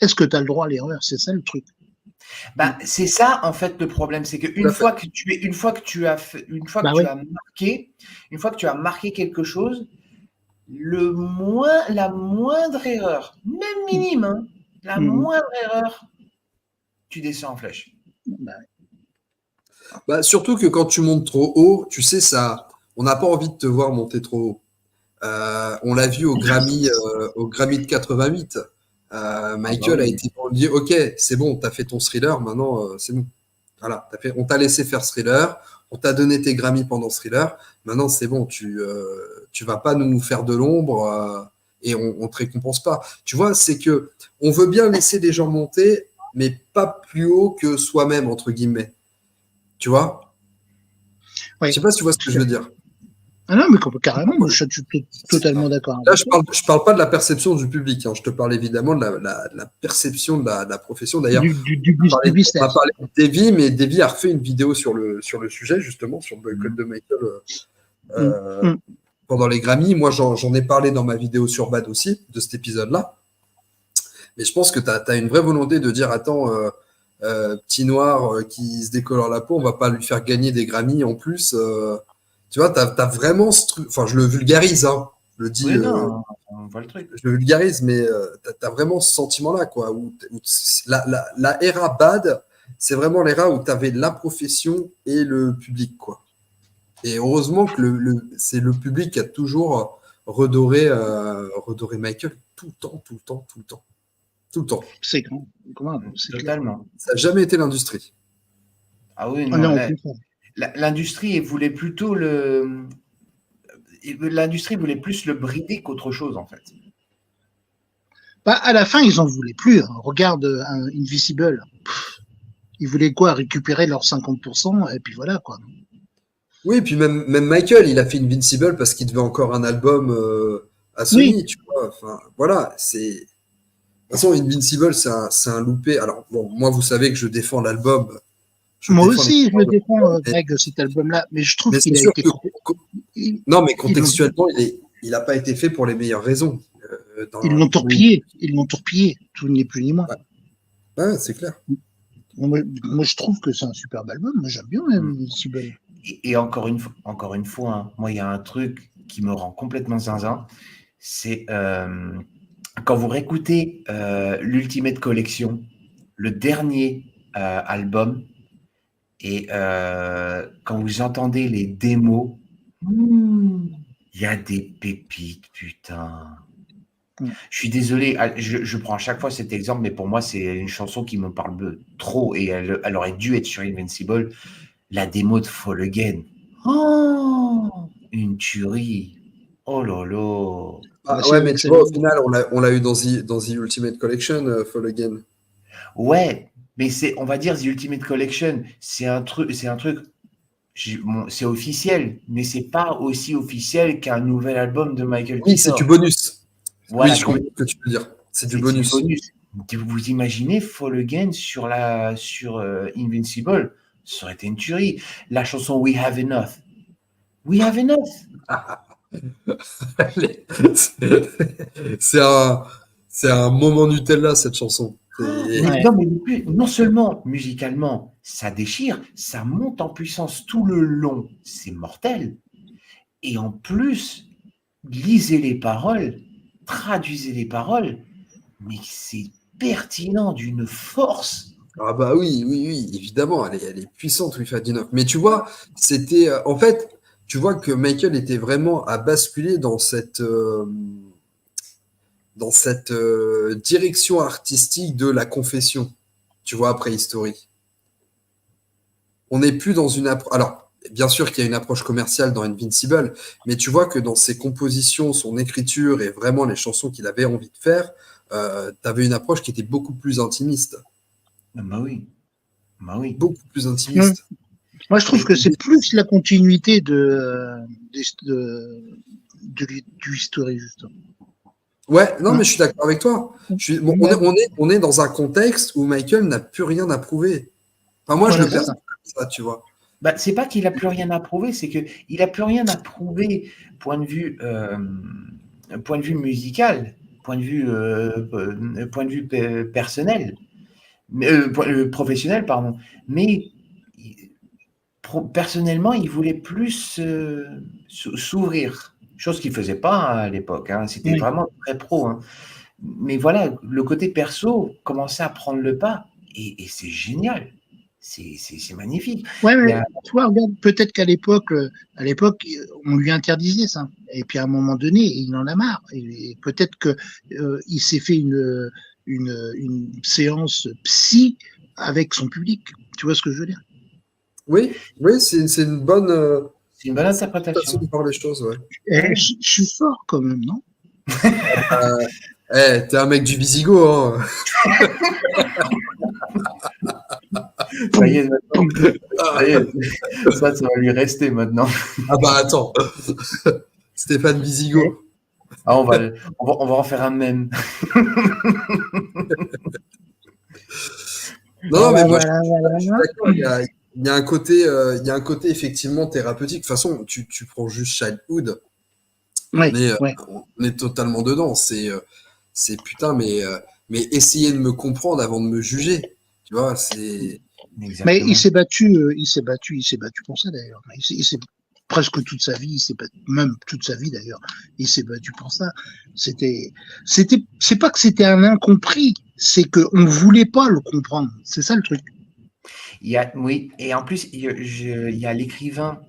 Est-ce que tu as le droit à l'erreur? C'est ça le truc. C'est ça en fait le problème, c'est qu'une fois que tu as marqué quelque chose, la moindre erreur, même minime, moindre erreur, tu descends en flèche. Surtout que quand tu montes trop haut, tu sais ça, on n'a pas envie de te voir monter trop haut. On l'a vu au Grammy de 88. Michael a été dit ok, c'est bon, t'as fait ton Thriller, maintenant c'est bon. Voilà, on t'a laissé faire Thriller, on t'a donné tes Grammy pendant Thriller, maintenant c'est bon, tu vas pas nous faire de l'ombre et on te récompense pas. Tu vois, c'est que on veut bien laisser les gens monter, mais pas plus haut que soi-même entre guillemets. Tu vois? Oui. Je sais pas si tu vois ce que je veux dire. Ah non, mais carrément, moi, je suis totalement d'accord. Là, je parle pas de la perception du public. Je te parle évidemment de la perception de la profession. D'ailleurs, on va parler de Davy, mais Davy a refait une vidéo sur le sujet, justement, sur le boycott de Michael pendant les Grammy. Moi, j'en ai parlé dans ma vidéo sur Bad aussi, de cet épisode-là. Mais je pense que tu as une vraie volonté de dire, attends, petit noir qui se décolore la peau, on va pas lui faire gagner des Grammy en plus. Tu vois, t'as vraiment ce truc. Enfin, je le vulgarise, je le dis. Oui, non, on voit le truc. Je le vulgarise, mais t'as vraiment ce sentiment-là, quoi. Où la era bad, c'est vraiment l'era où t'avais la profession et le public, quoi. Et heureusement que c'est le public qui a toujours redoré Michael tout le temps. C'est grand. Totalement. Ça n'a jamais été l'industrie. Ah oui, non. L'industrie voulait plutôt l'industrie voulait plus le brider qu'autre chose, en fait. À la fin, ils en voulaient plus. Regarde Invisible. Ils voulaient quoi? Récupérer leurs 50% et puis voilà, quoi. Oui, puis même Michael, il a fait Invincible parce qu'il devait encore un album à Sony, Oui, tu vois. Enfin, voilà, c'est. De toute façon, Invincible, c'est un loupé. Alors, bon, moi, vous savez que je défends l'album. Je moi défends les aussi, je le défends, mais, Greg, cet album-là, mais je trouve mais c'est qu'il a sûr été que. ils Non, mais ils l'ont contextuellement, il a pas été fait pour les meilleures raisons. ils l'ont Oui. torpillé, ils l'ont torpillé, tout n'est plus ni moins. Ouais, ouais, c'est clair. Moi, je trouve que c'est un superbe album. Moi, j'aime bien Invincible. Et encore une fois, hein, moi, il y a un truc qui me rend complètement zinzin, c'est quand vous réécoutez l'Ultimate Collection, le dernier album, et quand vous entendez les démos, il y a des pépites, putain. Je suis désolé, je prends à chaque fois cet exemple, mais pour moi, c'est une chanson qui me parle trop et elle aurait dû être sur Invincible. La démo de Fall Again. Oh, une tuerie. Oh là là. Ah, ouais, mais tu vois, au final, on l'a eu dans The Ultimate Collection, Fall Again. Ouais, mais on va dire The Ultimate Collection, c'est un truc, c'est officiel, mais c'est pas aussi officiel qu'un nouvel album de Michael Oui, qui c'est du sort. bonus. Voilà, Oui, je comprends ce que tu veux dire. C'est du c'est du bonus. bonus. Vous imaginez Fall Again sur Invincible, ça aurait été une tuerie. La chanson We Have Enough. We Have Enough. C'est un moment Nutella, cette chanson. Ouais. Non, mais non seulement musicalement, ça déchire, ça monte en puissance tout le long, c'est mortel. Et en plus, lisez les paroles, traduisez les paroles, mais c'est pertinent d'une force. Ah bah oui, oui, oui, évidemment, elle est puissante, Wi-Fi 19. Mais tu vois, c'était en fait, tu vois que Michael était vraiment à basculer dans cette direction artistique de la confession. Tu vois, après History. On n'est plus dans une approche. Alors, bien sûr qu'il y a une approche commerciale dans Invincible, mais tu vois que dans ses compositions, son écriture et vraiment les chansons qu'il avait envie de faire, tu avais une approche qui était beaucoup plus intimiste. Bah oui, bah oui. Beaucoup plus intimiste. Moi, je trouve que c'est plus la continuité du History, justement. Ouais, non, mais je suis d'accord avec toi. Bon, on est dans un contexte où Michael n'a plus rien à prouver. Enfin, moi, je le perçois comme ça, tu vois. Bah, c'est pas qu'il n'a plus rien à prouver, c'est qu'il n'a plus rien à prouver point de vue musical, point de vue personnel, professionnel, pardon. Mais personnellement, il voulait plus s'ouvrir, chose qu'il ne faisait pas à l'époque. Hein. C'était vraiment très pro. Hein. Mais voilà, le côté perso commençait à prendre le pas et c'est génial. C'est magnifique. Ouais, mais toi, regarde, peut-être qu'à l'époque, on lui interdisait ça. Et puis à un moment donné, il en a marre. Et peut-être que il s'est fait une séance psy avec son public. Tu vois ce que je veux dire? Oui, oui, c'est une bonne. C'est une bonne interprétation. De voir les choses, ouais. Je suis fort quand même, non? T'es un mec du Visigo, hein. Ça y est, maintenant. Ça y est. Ça va lui rester maintenant. Ah bah attends. Stéphane Visigo. Ah, on va en faire un mème. Non, mais moi, je suis d'accord. Il y a un côté effectivement thérapeutique. De toute façon, tu prends juste Childhood. On est totalement dedans. C'est putain, mais essayez de me comprendre avant de me juger. Tu vois, c'est. Mais il s'est battu pour ça d'ailleurs. Il s'est presque toute sa vie, même toute sa vie d'ailleurs, il s'est battu pour ça. C'est pas que c'était un incompris, c'est qu'on voulait pas le comprendre. C'est ça le truc. Oui, et en plus, il y a l'écrivain,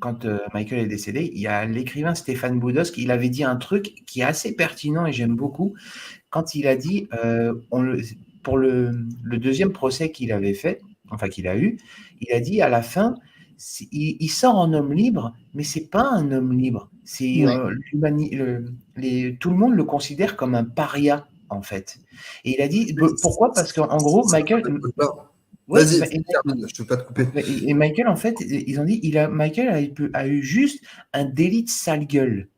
quand Michael est décédé, il y a l'écrivain Stéphane Boudos, il avait dit un truc qui est assez pertinent et j'aime beaucoup, quand il a dit, pour le deuxième procès qu'il avait fait, enfin qu'il a eu, il a dit à la fin, il sort en homme libre, mais c'est pas un homme libre, c'est tout le monde le considère comme un paria, en fait. Et il a dit, pourquoi? Parce qu'en gros, Michael... Ouais, Vas-y, termine, je ne veux pas te couper. et Michael, en fait, ils ont dit, Michael a eu juste un délit de sale gueule.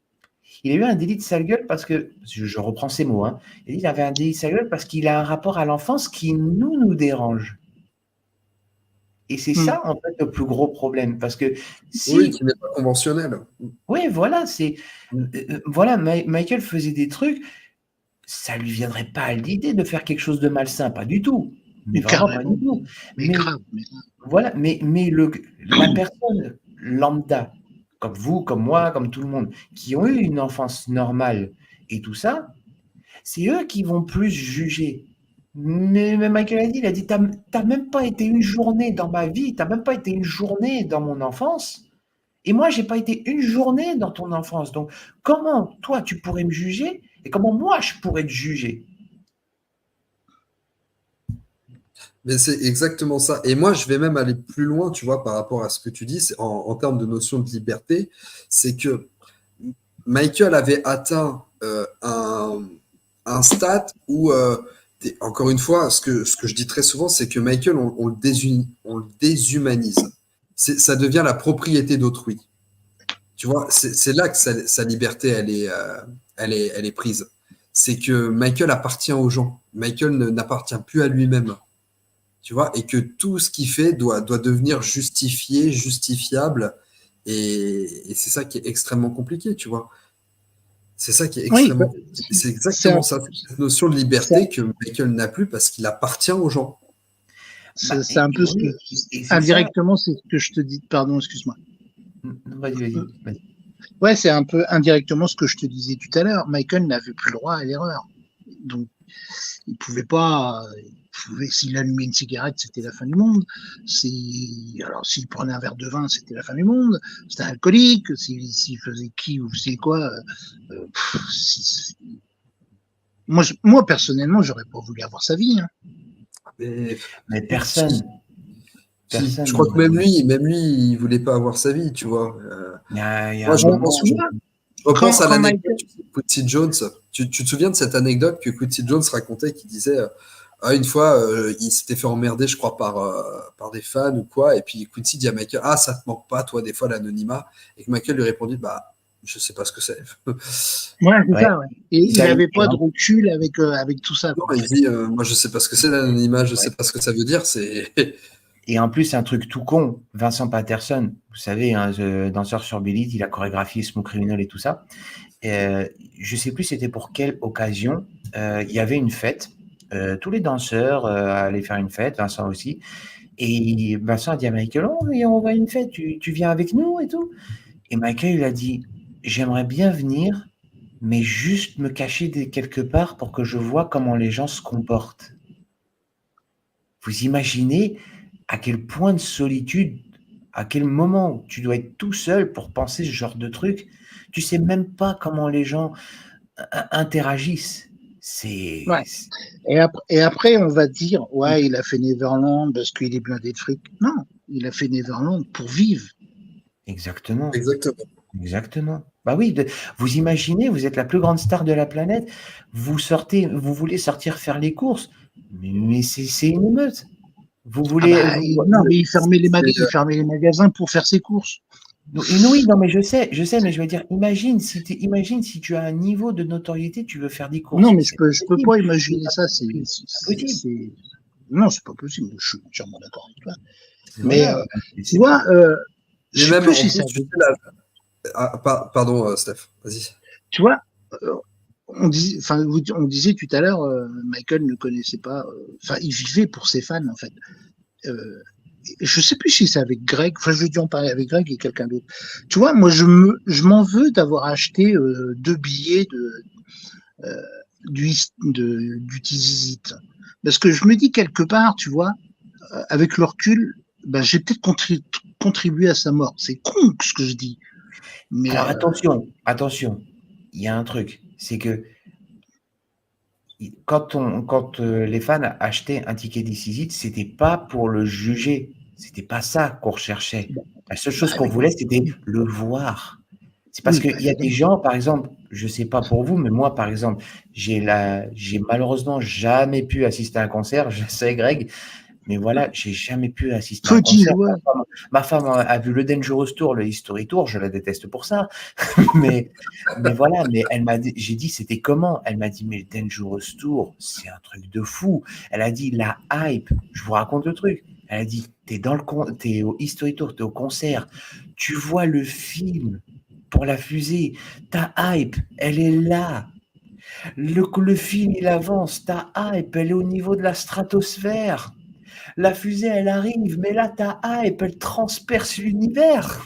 Il a eu un délit de sale gueule parce que, je reprends ces mots, hein, il avait un délit de sale gueule parce qu'il a un rapport à l'enfance qui nous dérange. Et c'est ça, en fait, le plus gros problème. Parce que Oui, qui n'est pas conventionnel. Oui, voilà, voilà, Michael faisait des trucs, ça lui viendrait pas à l'idée de faire quelque chose de malsain, pas du tout. Mais vraiment pas du tout. Mais grave. Voilà, mais la personne lambda, comme vous, comme moi, comme tout le monde, qui ont eu une enfance normale et tout ça, c'est eux qui vont plus juger. Mais Michael il a dit, t'as même pas été une journée dans ma vie, t'as même pas été une journée dans mon enfance, et moi, j'ai pas été une journée dans ton enfance. Donc, comment toi, tu pourrais me juger, et comment moi, je pourrais te juger? Mais c'est exactement ça. Et moi, je vais même aller plus loin, tu vois, par rapport à ce que tu dis, en termes de notion de liberté, c'est que Michael avait atteint un stade où, encore une fois, ce que je dis très souvent, c'est que Michael, on le déshumanise. Ça devient la propriété d'autrui. Tu vois, c'est là que sa liberté, elle est prise. C'est que Michael appartient aux gens. Michael n'appartient plus à lui-même. Tu vois, et que tout ce qu'il fait doit devenir justifié, justifiable. Et c'est ça qui est extrêmement compliqué, tu vois. C'est ça qui est extrêmement. C'est exactement ça, cette notion de liberté que Michael n'a plus parce qu'il appartient aux gens. C'est un peu ce que. Indirectement, c'est ce que je te dis. Pardon, excuse-moi. Vas-y. Ouais, c'est un peu indirectement ce que je te disais tout à l'heure. Michael n'avait plus le droit à l'erreur. Donc, il pouvait pas. S'il allumait une cigarette, c'était la fin du monde. Alors, s'il prenait un verre de vin, c'était la fin du monde. C'était un alcoolique. S'il faisait qui ou c'est quoi. Moi, personnellement, j'aurais pas voulu avoir sa vie. Hein. Mais personne. Je crois que même lui, il voulait pas avoir sa vie, tu vois. Moi, je repense à l'anecdote de Quincy Jones. Tu te souviens de cette anecdote que Quincy Jones racontait qui disait une fois, il s'était fait emmerder, je crois, par des fans ou quoi. Et puis Quincy dit à Michael, ah, ça te manque pas, toi, des fois, l'anonymat. Et que Michael lui répondit, bah, je sais pas ce que c'est. Ouais, c'est ça, ouais. Et il n'avait pas de recul avec tout ça. Non, il dit, moi, je sais pas ce que c'est l'anonymat, je sais pas ce que ça veut dire. Et en plus, un truc tout con, Vincent Patterson, vous savez, hein, danseur sur Billy, il a chorégraphié Smooth Criminal et tout ça. Je sais plus c'était pour quelle occasion. Il y avait une fête. Tous les danseurs allaient faire une fête, Vincent aussi. Et Vincent a dit à Michael, on va à une fête, tu viens avec nous et tout. Et Michael, il a dit, j'aimerais bien venir, mais juste me cacher quelque part pour que je vois comment les gens se comportent. Vous imaginez à quel point de solitude, à quel moment tu dois être tout seul pour penser ce genre de truc. Tu sais même pas comment les gens interagissent. Ouais. Et après, on va dire, ouais, il a fait Neverland parce qu'il est blindé de fric. Non, il a fait Neverland pour vivre. Exactement. Bah oui, vous imaginez, vous êtes la plus grande star de la planète, vous voulez sortir faire les courses, mais c'est une émeute. Vous voulez. Non, mais il fermait les magasins pour faire ses courses. Oui, non, mais je sais, mais je veux dire, imagine si tu as un niveau de notoriété, tu veux faire des courses. Non, mais je peux pas imaginer ça. Non, c'est pas possible. Je suis entièrement d'accord avec toi. Mais tu vois, je sais plus si ça. Pardon, Steph, vas-y. Tu vois, on disait tout à l'heure, Michael ne connaissait pas. Il vivait pour ses fans en fait. Je sais plus si c'est avec Greg. Enfin, je vais dû en parler avec Greg et quelqu'un d'autre. Tu vois, moi, je m'en veux d'avoir acheté 2 billets du Tizizit. Parce que je me dis quelque part, tu vois, avec le recul, j'ai peut-être contribué à sa mort. C'est con ce que je dis. Mais alors attention, il y a un truc, c'est que quand les fans achetaient un ticket d'Icisite, c'était pas pour le juger, c'était pas ça qu'on recherchait. La seule chose qu'on voulait, c'était le voir. C'est parce qu'il y a des gens, par exemple, je sais pas pour vous, mais moi, par exemple, j'ai malheureusement jamais pu assister à un concert, je sais, Greg, Mais voilà, j'ai jamais pu assister à un Petit concert. joueur. Ma femme a vu le Dangerous Tour, le History Tour, je la déteste pour ça. mais, mais voilà, mais j'ai dit c'était comment? Elle m'a dit mais le Dangerous Tour, c'est un truc de fou. Elle a dit la hype, je vous raconte le truc. Elle a dit t'es au History Tour, t'es au concert, tu vois le film pour la fusée, ta hype, elle est là. Le film il avance, ta hype, elle est au niveau de la stratosphère. La fusée, elle arrive, mais là, ta hype, elle transperce l'univers.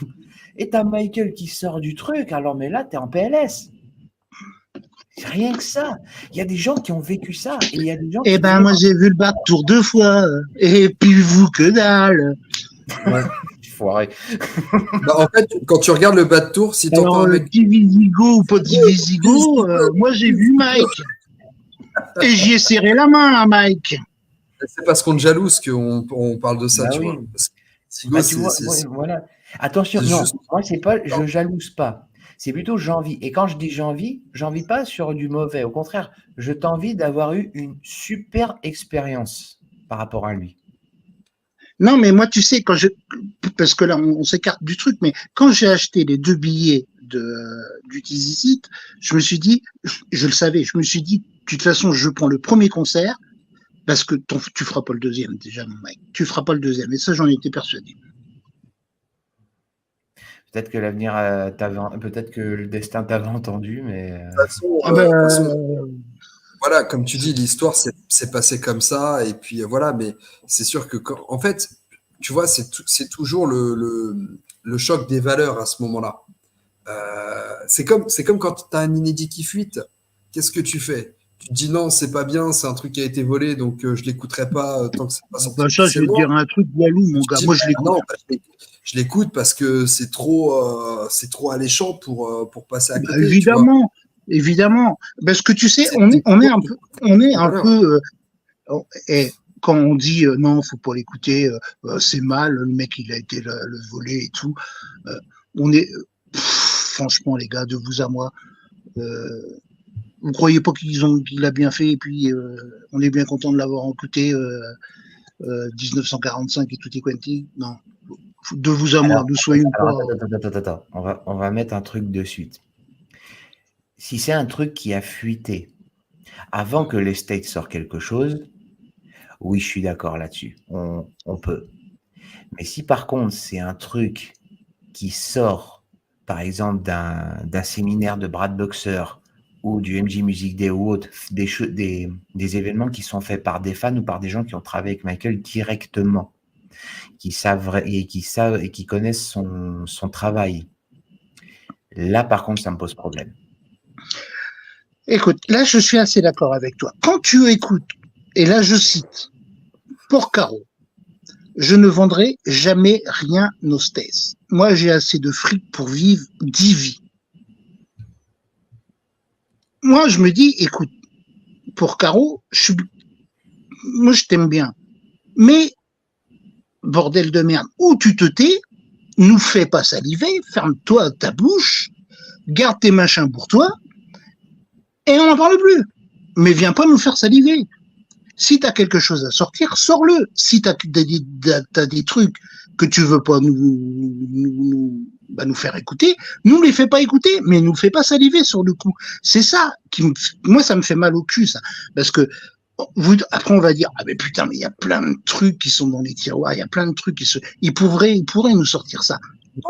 Et t'as Michael qui sort du truc, alors mais là, t'es en PLS. C'est rien que ça. Il y a des gens qui ont vécu ça, et il y a des gens Eh qui ben, moi, j'ai vu le Bad Tour 2 fois. Et puis vous, que dalle. Ouais. Foiré. Bah, en fait, quand tu regardes le bas de tour, si tu entends Alors, un mec. Divisigo ou pas Divisigo, moi, j'ai vu Mike. Et j'y ai serré la main, là, Mike. C'est parce qu'on te jalouse qu'on parle de ça, Bah tu oui. vois. Parce que Sigo, Bah, tu vois, voilà. Attention, c'est non, juste- moi, c'est pas, je jalouse pas. C'est plutôt j'envie. Et quand je dis j'envie pas sur du mauvais. Au contraire, je t'envie d'avoir eu une super expérience par rapport à lui. Non, mais moi, tu sais, parce que là, on s'écarte du truc, mais quand j'ai acheté les 2 billets du Tizi Site, je me suis dit, je le savais, je me suis dit, de toute façon, je prends le premier concert, parce que tu feras pas le deuxième, déjà, mon mec. Tu feras pas le deuxième. Et ça, j'en étais persuadé. Peut-être que l'avenir peut-être que le destin t'avait entendu, mais De toute façon, voilà, comme tu dis, l'histoire s'est passée comme ça, et puis voilà, mais c'est sûr que, en fait, tu vois, c'est toujours le choc des valeurs à ce moment-là. C'est comme quand tu as un inédit qui fuite, qu'est-ce que tu fais? Tu te dis non, c'est pas bien, c'est un truc qui a été volé, donc je l'écouterai pas tant que c'est pas sorti Bah, ça, je vais te officiellement. dire un truc, Walou, mon gars. dis, Moi, je l'écoute. non, je l'écoute parce que c'est trop alléchant pour passer à Bah, côté. évidemment, évidemment. Parce que tu sais, C'est on est un voilà. peu, et quand on dit non, faut pas l'écouter, c'est mal, le mec il a été le volé et tout. On est, franchement les gars, de vous à moi, vous croyez pas qu'il a bien fait et puis on est bien content de l'avoir écouté 1945 et tutti quanti. Non, de vous à moi, ne soyons pas. Attends. On va mettre un truc de suite. Si c'est un truc qui a fuité avant que les States sortent quelque chose, oui, je suis d'accord là-dessus. On peut. Mais si par contre c'est un truc qui sort, par exemple, d'un séminaire de Brad Boxer ou du MJ Music Day ou autre, des événements qui sont faits par des fans ou par des gens qui ont travaillé avec Michael directement, qui savent et qui connaissent son travail. Là, par contre, ça me pose problème. Écoute, là je suis assez d'accord avec toi. Quand tu écoutes, et là je cite, Porcaro, je ne vendrai jamais rien aux States. Moi, j'ai assez de fric pour vivre 10 vies. Moi, je me dis, écoute, Porcaro, moi, je t'aime bien. Mais, bordel de merde, ou tu te tais, nous fais pas saliver, ferme-toi ta bouche, garde tes machins pour toi, et on n'en parle plus. Mais viens pas nous faire saliver. Si tu as quelque chose à sortir, sors-le. Si tu as des trucs que tu veux pas nous faire écouter, nous les fais pas écouter, mais nous fais pas saliver sur le coup. C'est ça moi, ça me fait mal au cul, ça. Parce que, après, on va dire, ah, mais putain, mais il y a plein de trucs qui sont dans les tiroirs, il y a plein de trucs ils pourraient nous sortir ça.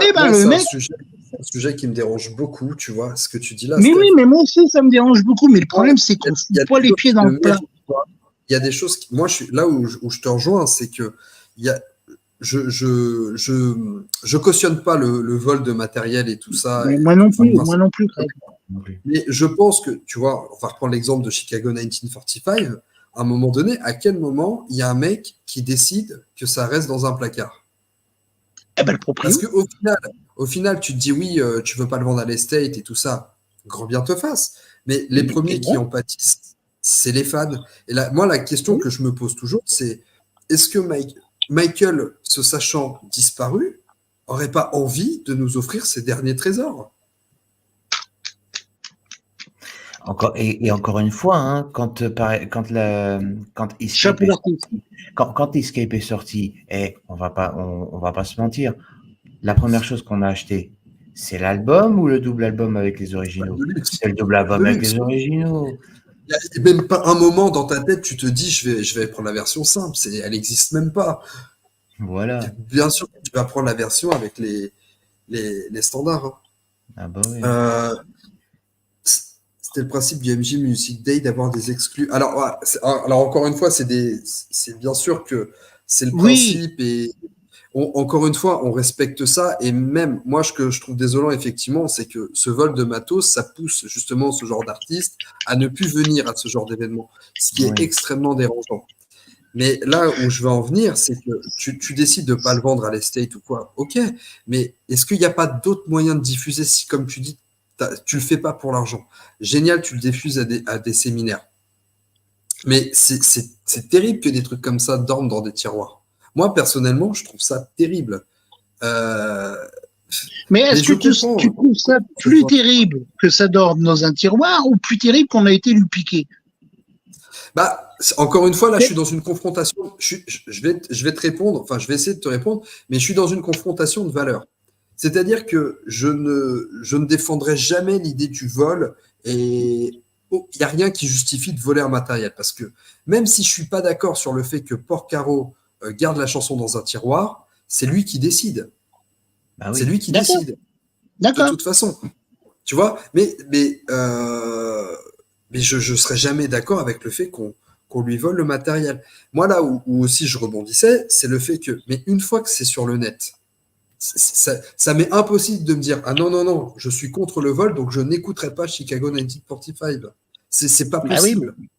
Eh ben, le mec. C'est un sujet qui me dérange beaucoup, tu vois, ce que tu dis là. Mais oui, mais moi aussi, ça me dérange beaucoup. Mais le problème, c'est qu'on fout pas les pieds dans le plat. Il y a des choses moi, je suis là où je te rejoins, c'est que je cautionne pas le vol de matériel et tout ça. Mais moi non plus. Mais je pense que, tu vois, on va reprendre l'exemple de Chicago 1945. À un moment donné, à quel moment il y a un mec qui décide que ça reste dans un placard? Eh ben, le propriétaire. Parce qu'au final, tu te dis oui, tu veux pas le vendre à l'estate et tout ça, grand bien te fasse. Mais les premiers qui en pâtissent, c'est les fans. Et là, moi, la question que je me pose toujours, c'est est-ce que Michael, se sachant disparu, aurait pas envie de nous offrir ses derniers trésors? Et encore une fois, hein, quand Escape Chapeau d'artiste. quand Escape est sorti, on va pas se mentir, la première chose qu'on a acheté, c'est l'album ou le double album avec les originaux? De luxe. C'est le double album De avec luxe. les originaux. Il n'y a même pas un moment dans ta tête, tu te dis, je vais prendre la version simple. Elle n'existe même pas. Voilà. Bien sûr que tu vas prendre la version avec les standards. Hein. Ah bah oui. C'était le principe du MJ Music Day d'avoir des exclus. Alors encore une fois, c'est bien sûr que c'est le principe et encore une fois, on respecte ça. Et même moi, ce que je trouve désolant, effectivement, c'est que ce vol de matos, ça pousse justement ce genre d'artiste à ne plus venir à ce genre d'événement, ce qui est extrêmement dérangeant. Mais là où je veux en venir, c'est que tu décides de ne pas le vendre à l'estate ou quoi, ok, mais est-ce qu'il n'y a pas d'autres moyens de diffuser si, comme tu dis, tu le fais pas pour l'argent? Génial, tu le diffuses à des séminaires. Mais c'est terrible que des trucs comme ça dorment dans des tiroirs. Moi, personnellement, je trouve ça terrible. Mais est-ce que tu trouves ça plus terrible que ça dorme dans un tiroir ou plus terrible qu'on a été lui piquer? Bah, encore une fois, là, je suis dans une confrontation. Je vais te répondre, enfin, je vais essayer de te répondre, mais je suis dans une confrontation de valeurs. C'est-à-dire que je ne défendrai jamais l'idée du vol et il n'y a rien qui justifie de voler un matériel. Parce que même si je ne suis pas d'accord sur le fait que Porcaro garde la chanson dans un tiroir, c'est lui qui décide. Bah oui. C'est lui qui décide. D'accord. De toute façon. Tu vois, mais je ne serais jamais d'accord avec le fait qu'on lui vole le matériel. Moi, là où aussi je rebondissais, c'est le fait que, mais une fois que c'est sur le net, ça m'est impossible de me dire « Ah non, je suis contre le vol, donc je n'écouterai pas Chicago 1945 ». C'est pas possible. Oui,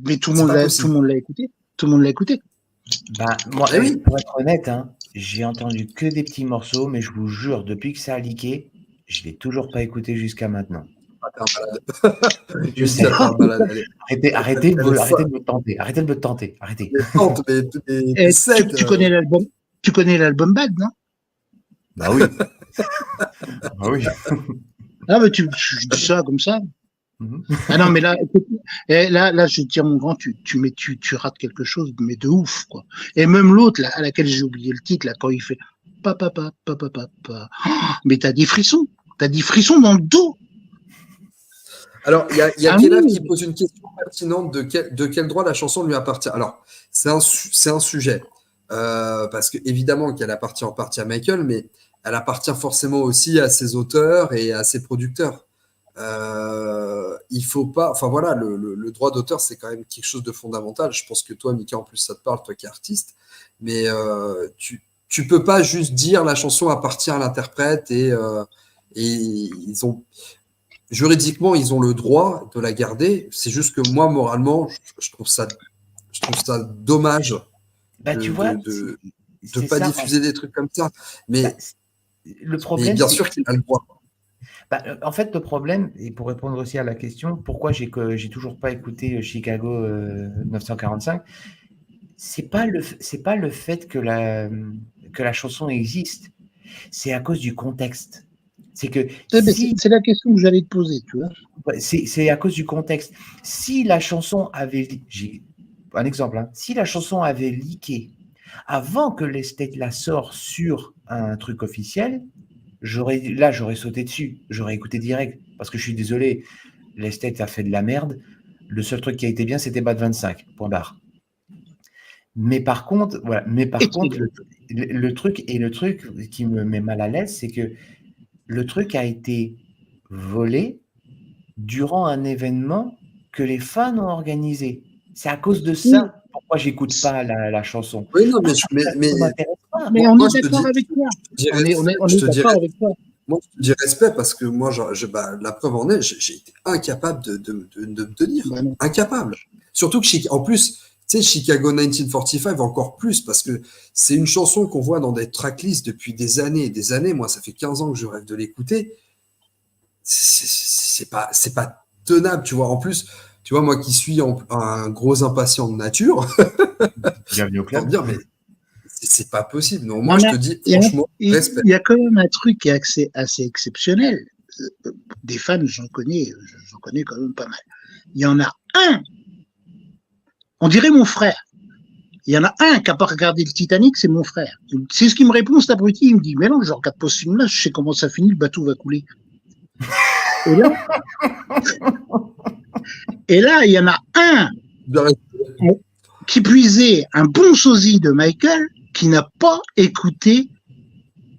mais tout le monde l'a écouté. Tout le monde l'a écouté. Bah, moi, pour être honnête, hein, j'ai entendu que des petits morceaux, mais je vous jure, depuis que ça a leaké, je ne l'ai toujours pas écouté jusqu'à maintenant. Je sais. Arrêtez de me tenter. Arrêtez de me tenter. Arrêtez. Tu connais l'album. Tu connais l'album Bad, non? Bah oui. Bah oui. Ah, mais je dis ça comme ça. Ah non, mais là, je tire mon grand, tu rates quelque chose, mais de ouf, quoi. Et même l'autre, là, à laquelle j'ai oublié le titre, là, quand il fait papa, mais t'as des frissons dans le dos. Alors, il y a Kéla qui pose une question pertinente de quel droit la chanson lui appartient. Alors, c'est un sujet, parce que évidemment qu'elle appartient en partie à Michael, mais elle appartient forcément aussi à ses auteurs et à ses producteurs. Il faut pas, enfin voilà, le droit d'auteur, c'est quand même quelque chose de fondamental. Je pense que toi, Mika, en plus, ça te parle, toi qui es artiste, mais tu peux pas juste dire la chanson appartient à l'interprète et ils ont juridiquement, ils ont le droit de la garder. C'est juste que moi, moralement, je trouve ça dommage de ne pas diffuser des trucs comme ça. Mais le problème, bien sûr qu'il a le droit. Bah, en fait, le problème, et pour répondre aussi à la question, pourquoi j'ai toujours pas écouté Chicago 1945, c'est pas le fait que la chanson existe, c'est à cause du contexte. C'est la question que j'allais te poser, tu vois. C'est à cause du contexte. Si la chanson avait, un exemple, hein, si la chanson avait leaké avant que l'estate la sorte sur un truc officiel, j'aurais sauté dessus, j'aurais écouté direct, parce que je suis désolé, l'estate a fait de la merde. Le seul truc qui a été bien, c'était Bad 25, point barre. Mais par contre, voilà. Le truc qui me met mal à l'aise, c'est que le truc a été volé durant un événement que les fans ont organisé. C'est à cause de ça pourquoi j'écoute pas la chanson. Oui, non, mais on est d'accord avec toi. On est d'accord avec toi. Moi, je te dis respect parce que moi, la preuve en est, j'ai été incapable de me tenir. Incapable. Surtout que, en plus, tu sais, Chicago 1945 encore plus parce que c'est une chanson qu'on voit dans des tracklists depuis des années et des années. Moi, ça fait 15 ans que je rêve de l'écouter. C'est pas tenable, tu vois. En plus, tu vois, moi qui suis un gros impatient de nature, bienvenue au club. Dire, mais c'est pas possible. Non, moi, je te dis, franchement, respect. Il y a quand même un truc qui est assez exceptionnel. des fans, j'en connais quand même pas mal. Il y en a un, on dirait mon frère. Il y en a un qui n'a pas regardé le Titanic, c'est mon frère. C'est ce qu'il me répond, cet abruti. Il me dit, mais non, je regarde pas ce film-là, je sais comment ça finit, le bateau va couler. Et là, il y en a un qui puisait un bon sosie de Michael qui n'a pas écouté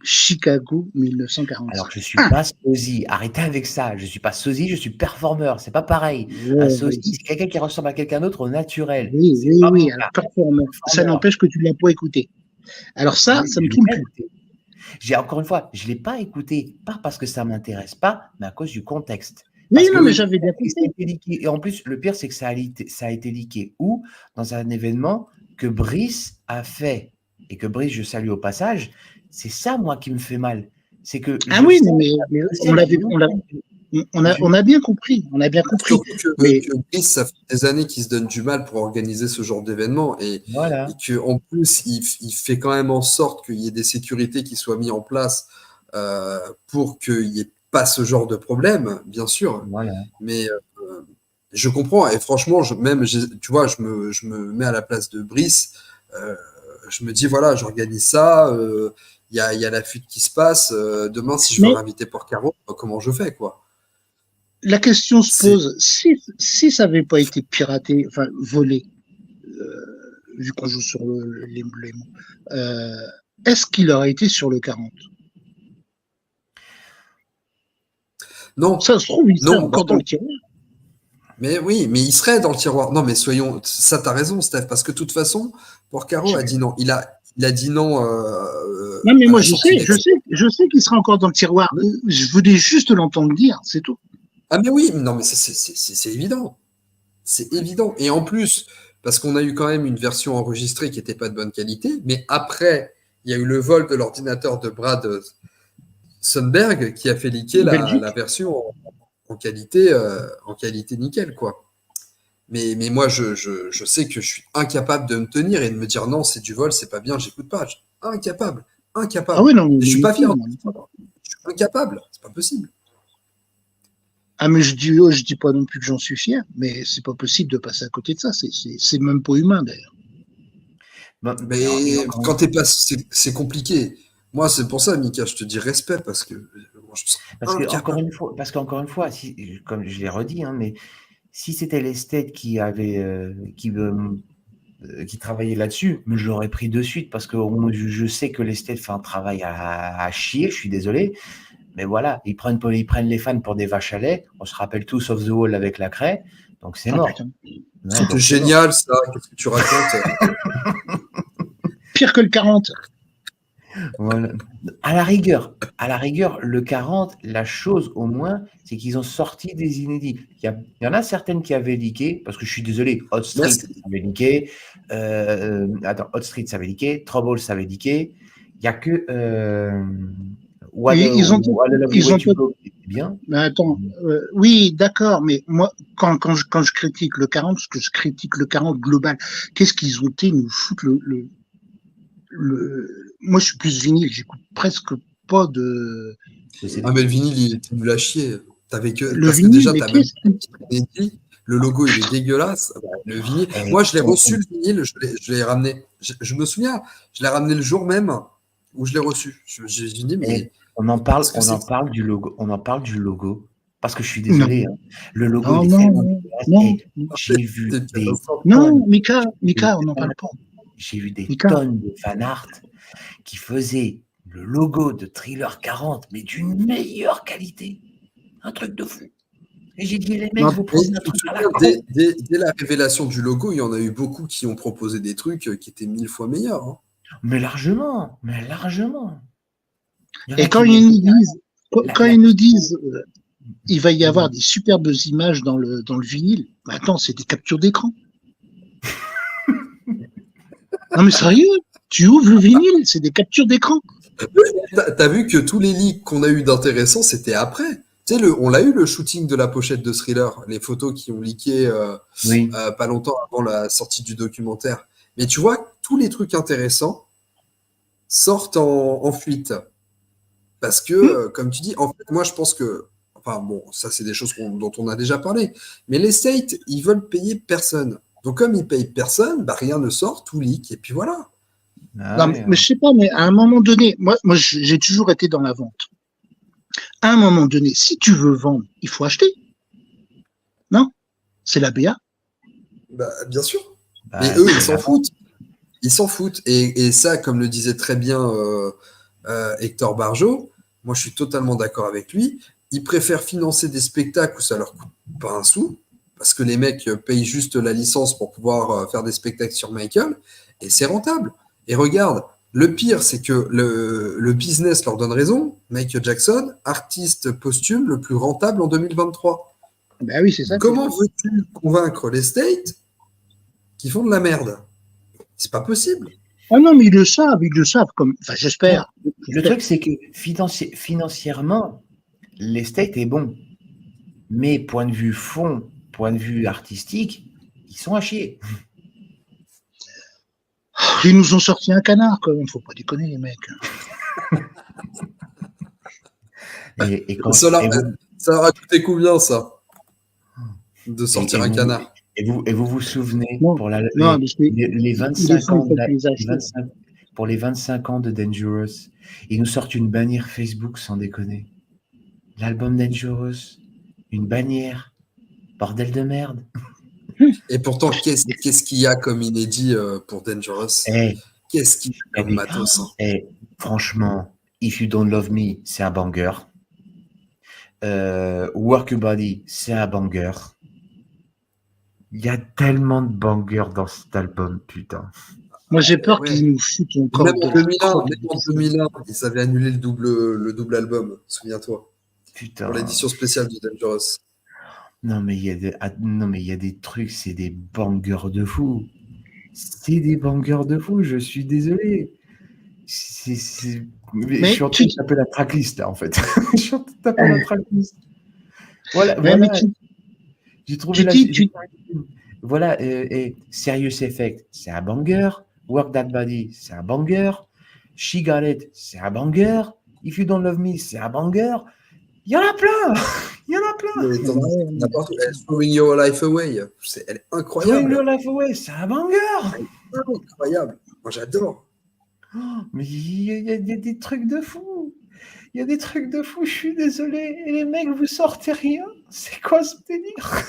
Chicago 1945. Alors, je suis pas sosie. Arrêtez avec ça. Je suis pas sosie, je suis performeur. C'est pas pareil. Un sosie, c'est quelqu'un qui ressemble à quelqu'un d'autre au naturel. Oui, un performeur. Ça n'empêche que tu l'as pas écouté. Alors ça me trouve plus. Encore une fois, je l'ai pas écouté, pas parce que ça m'intéresse pas, mais à cause du contexte. Oui, non, mais j'avais bien compris. Et en plus, le pire, c'est que ça a été leaké où? Dans un événement que Brice a fait. Et que Brice, je salue au passage. C'est ça, moi, qui me fait mal. C'est que. Ah oui, mais on a bien compris. On a bien compris. Que Brice, ça fait des années qu'il se donne du mal pour organiser ce genre d'événement. Et qu'en plus, il fait quand même en sorte qu'il y ait des sécurités qui soient mises en place pour qu'il n'y ait pas ce genre de problème, bien sûr. Voilà. Mais je comprends. Et franchement, tu vois, je me mets à la place de Brice. Je me dis, voilà, j'organise ça. Il y a la fuite qui se passe. Demain, si je veux inviter Porcaro, comment je fais, quoi? La question se pose, si ça n'avait pas été piraté, enfin volé, vu qu'on joue sur les mots, est-ce qu'il aurait été sur le 40? Non. Ça se trouve, il serait encore dans le tiroir. Mais oui, mais il serait dans le tiroir. Non, mais ça t'as raison, Steph, parce que de toute façon, Porcaro a dit non. Il a dit non. Non, mais moi, je sais qu'il sera encore dans le tiroir. Je voulais juste l'entendre dire, c'est tout. Ah, mais oui, non, mais c'est évident. C'est évident. Et en plus, parce qu'on a eu quand même une version enregistrée qui n'était pas de bonne qualité, mais après, il y a eu le vol de l'ordinateur de Brad Sundberg qui a fait leaker la version en qualité nickel, quoi. Mais moi, je sais que je suis incapable de me tenir et de me dire non, c'est du vol, c'est pas bien, j'écoute pas. Incapable. Ah oui, non, je suis pas fier. Je suis incapable, c'est pas possible. Ah, mais je dis pas non plus que j'en suis fier, mais c'est pas possible de passer à côté de ça. C'est même pas humain, d'ailleurs. Mais quand t'es pas, c'est compliqué. Moi, c'est pour ça, Mika, je te dis respect parce que encore une fois, comme je l'ai redit, mais si c'était l'esthète qui travaillait là-dessus, je l'aurais pris de suite parce que je sais que l'esthète fait un travail à chier, je suis désolé. Mais voilà, ils prennent les fans pour des vaches à lait. On se rappelle tous Off the Wall avec la craie. Donc c'est mort. C'était génial, ça. Qu'est-ce que tu racontes? Pire que le 40. Voilà. À la rigueur, le 40, la chose au moins, c'est qu'ils ont sorti des inédits. Il y en a certaines qui avaient leaké, parce que je suis désolé, Hot Street, ça avait leaké. Hot Street, ça avait leaké. Trouble, ça avait leaké. Il n'y a que. Ils ont bien. Mais attends, oui, d'accord, mais moi, quand je critique le 40, parce que je critique le 40 global, qu'est-ce qu'ils ont été nous foutre moi, je suis plus vinyle, j'écoute presque pas de. Ah, mais le vinyle, il était nul à chier. T'avais que. Le parce vinyle, que déjà, t'as même. Le logo, il est dégueulasse. Le vinyle. Moi, je l'ai reçu, le vinyle, je l'ai ramené. Je me souviens, je l'ai ramené le jour même où je l'ai reçu. J'ai dit, mais. On en parle du logo. Parce que je suis désolé. Le logo, j'ai vu des. Non, Mika, on n'en parle pas. J'ai vu des tonnes de fan art qui faisaient le logo de Thriller 40, mais d'une meilleure qualité. Un truc de fou. Et j'ai dit, les mecs, vous prenez un truc à la con. Dès la révélation du logo, il y en a eu beaucoup qui ont proposé des trucs qui étaient 1000 fois meilleurs. Hein. Mais largement. Et quand ils nous disent, il va y avoir des superbes images dans le vinyle, attends, c'est des captures d'écran. Non mais sérieux, tu ouvres le vinyle, c'est des captures d'écran. T'as vu que tous les leaks qu'on a eu d'intéressants, c'était après. Tu sais, on l'a eu le shooting de la pochette de Thriller, les photos qui ont leaké pas longtemps avant la sortie du documentaire. Mais tu vois, tous les trucs intéressants sortent en fuite. Parce que, comme tu dis, en fait, moi je pense que Enfin bon, ça c'est des choses dont on a déjà parlé. Mais les States, ils veulent payer personne. Donc comme ils payent personne, bah, rien ne sort, tout leak, et puis voilà. Ah Non, ouais, mais je sais pas, mais à un moment donné, moi j'ai toujours été dans la vente. À un moment donné, si tu veux vendre, il faut acheter. Non? C'est la BA. Bah, bien sûr. bah, Mais eux, c'est ils s'en la- foutent. Ils s'en foutent. Et ça, comme le disait très bien Hector Barjot, moi je suis totalement d'accord avec lui. Ils préfèrent financer des spectacles où ça leur coûte pas un sou, parce que les mecs payent juste la licence pour pouvoir faire des spectacles sur Michael, et c'est rentable. Et regarde, le pire, c'est que le business leur donne raison. Michael Jackson, artiste posthume le plus rentable en 2023. Ben oui, c'est ça. Comment veux-tu convaincre les States qui font de la merde? C'est pas possible. Ah non, mais ils le savent, comme, enfin, Non, j'espère. le truc, c'est que financièrement, les States est bon. Mais point de vue fond, point de vue artistique, ils sont à chier. Ils nous ont sorti un canard, quand même. Faut pas déconner, les mecs. Et quand, Ça leur, et vous, ça leur a coûté combien, ça, de et, sortir et un vous, canard? et vous vous souvenez, Non, pour non, parce que les les 25 fonds, ans il faut de qu'ils les les achètent. 25 pour les 25 ans de Dangerous, ils nous sortent une bannière Facebook sans déconner. L'album Dangerous, une bannière, bordel de merde. Et pourtant, qu'est-ce qu'il y a comme inédit pour Dangerous? Eh, Qu'est-ce qu'il y il y a a comme des, matos, hein? franchement, If You Don't Love Me, c'est un banger. Work Your Body, c'est un banger. Il y a tellement de bangers dans cet album, putain. Moi, j'ai peur Ouais. qu'ils nous foutent Et encore même de en la 2001, crotte. même en 2001, ils avaient annulé le double album, souviens-toi, pour Putain. l'édition spéciale de Dangerous. Non, mais non, mais il y a des trucs, c'est des bangers de fou. C'est des bangers de fou, je suis désolé. Mais je Mais suis en train de taper la tracklist, là, en fait. Je suis en train de taper la tracklist. Voilà, mais voilà. tu J'ai trouvé dis, Voilà, et Serious Effect, c'est un banger. Work That Body, c'est un banger. She Got It, c'est un banger. If You Don't Love Me, c'est un banger. Il y en a plein. Il y en a plein. Mais t'en as partout. Throwing Your Life Away, elle est Throwing incroyable. Your Life Away, c'est un banger. Incroyable. Moi, j'adore. Oh, mais il y a des trucs de fou. Il y a des trucs de fou, je suis désolé. Et les mecs, vous sortez rien. C'est quoi ce délire?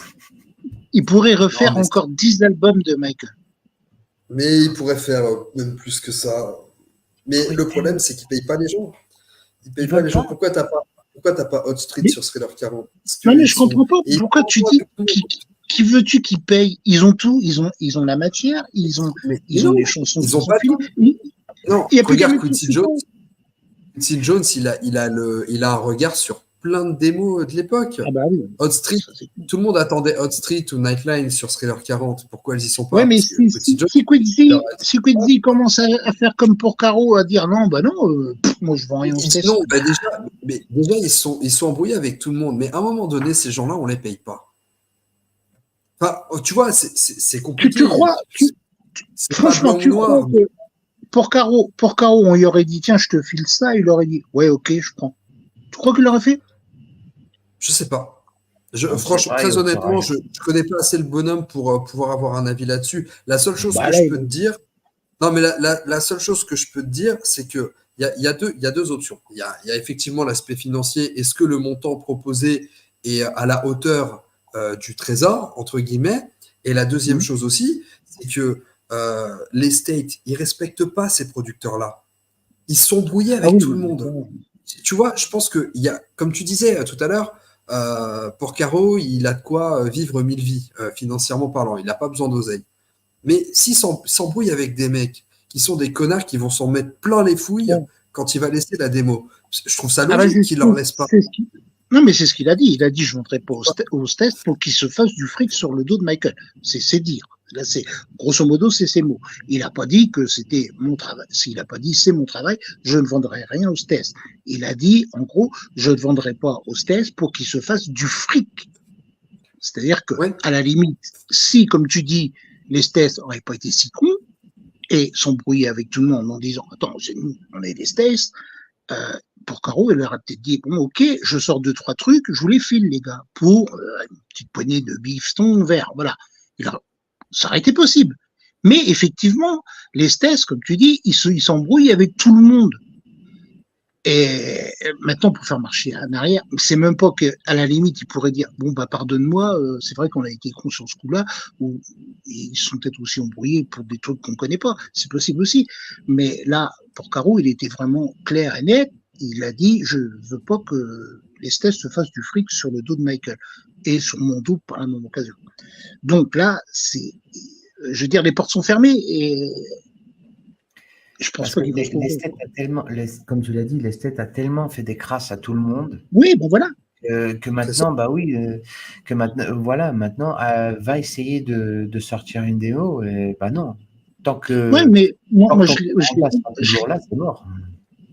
ils pourraient refaire Non, mais encore 10 albums de Michael. Mais il pourrait faire même plus que ça. Mais Oui, le problème, c'est qu'il ne paye pas les gens. Il paye Ils pas veulent les gens. pas. Pourquoi t'as pas Hot Street Mais- sur Thriller 40? Parce que Non, mais ils je comprends pas. et Pourquoi tu dis qui veux-tu qu'ils payent? Ils ont tout, ils ont la matière, ils ont mais les non, chansons ils qui ont sont pas finies. tout. Non, Il y a plus qu'à regarde mettre Quincy tout ce Jones. Quincy Jones, il a un regard sur plein de démos de l'époque. Ah bah oui. Hot Street, Ça, c'est cool. tout le monde attendait Hot Street ou Nightline sur Thriller 40. Pourquoi elles y sont pas? Ouais, mais Parce que Quincy Jones, il si Quincy commence à faire comme pour Caro, à dire non, bah non, moi je vends rien au dit test. non, bah déjà ils sont embrouillés avec tout le monde. Mais à un moment donné, ces gens-là, on les paye pas. Enfin, tu vois, c'est compliqué. Tu crois, C'est pas franchement, blanc ou tu noir. crois que pour Caro, on lui aurait dit tiens, je te file ça, il aurait dit ouais, ok, je prends. Tu crois qu'il l'aurait fait? Je sais pas. On Franchement, sait pas, très on honnêtement, saura. je connais pas assez le bonhomme pour pouvoir avoir un avis là-dessus. La seule chose Bah que là, je peux te dire, non, mais la seule chose que je peux te dire, c'est que il y a deux options. Il y a effectivement l'aspect financier. Est-ce que le montant proposé est à la hauteur du trésor, entre guillemets? Et la deuxième chose aussi, c'est que les States, ils respectent pas ces producteurs-là. Ils sont brouillés avec tout le monde. Tu vois, je pense que il y a, comme tu disais tout à l'heure, Porcaro, il a de quoi vivre 1000 vies, financièrement parlant. Il n'a pas besoin d'oseille. Mais s'il s'embrouille avec des mecs qui sont des connards qui vont s'en mettre plein les fouilles quand il va laisser la démo, je trouve ça logique qu'il leur laisse pas. Non, mais c'est ce qu'il a dit. Il a dit je ne vendrai pas aux tests pour qu'il se fasse du fric sur le dos de Michael. C'est dire. Là, c'est grosso modo, c'est ses mots. Il n'a pas dit que c'était mon travail. S'il n'a pas dit c'est mon travail, je ne vendrai rien aux tests. Il a dit, en gros, je ne vendrai pas aux tests pour qu'il se fasse du fric. C'est-à-dire que, à la limite, si, comme tu dis, les tests n'auraient pas été si cons et s'embrouiller avec tout le monde en disant attends, c'est nous, on est des tests, Porcaro, il leur a peut-être dit, bon, ok, je sors 2-3 trucs, je vous les file, les gars, pour une petite poignée de bifton vert. Voilà. Ça aurait été possible. Mais effectivement, les States, comme tu dis, ils s'embrouillent avec tout le monde. Et maintenant, pour faire marcher en arrière, c'est même pas qu'à la limite, ils pourraient dire, bon, bah, pardonne-moi, c'est vrai qu'on a été con sur ce coup-là, ou ils sont peut-être aussi embrouillés pour des trucs qu'on connaît pas. C'est possible aussi. Mais là, Porcaro, il était vraiment clair et net. Il a dit, je veux pas que les States se fassent du fric sur le dos de Michael et sur mon dos par la même occasion. Donc là, je veux dire, les portes sont fermées et je pense Parce pas que qu'ils vont se tromper. l'esthète a tellement, comme tu l'as dit, l'esthète a tellement fait des crasses à tout le monde Oui, ben voilà. que maintenant, bah oui, que maintenant, voilà, maintenant, va essayer de sortir une démo et bah non. Tant que Ouais, mais moi tant que le combat sera toujours là, c'est mort.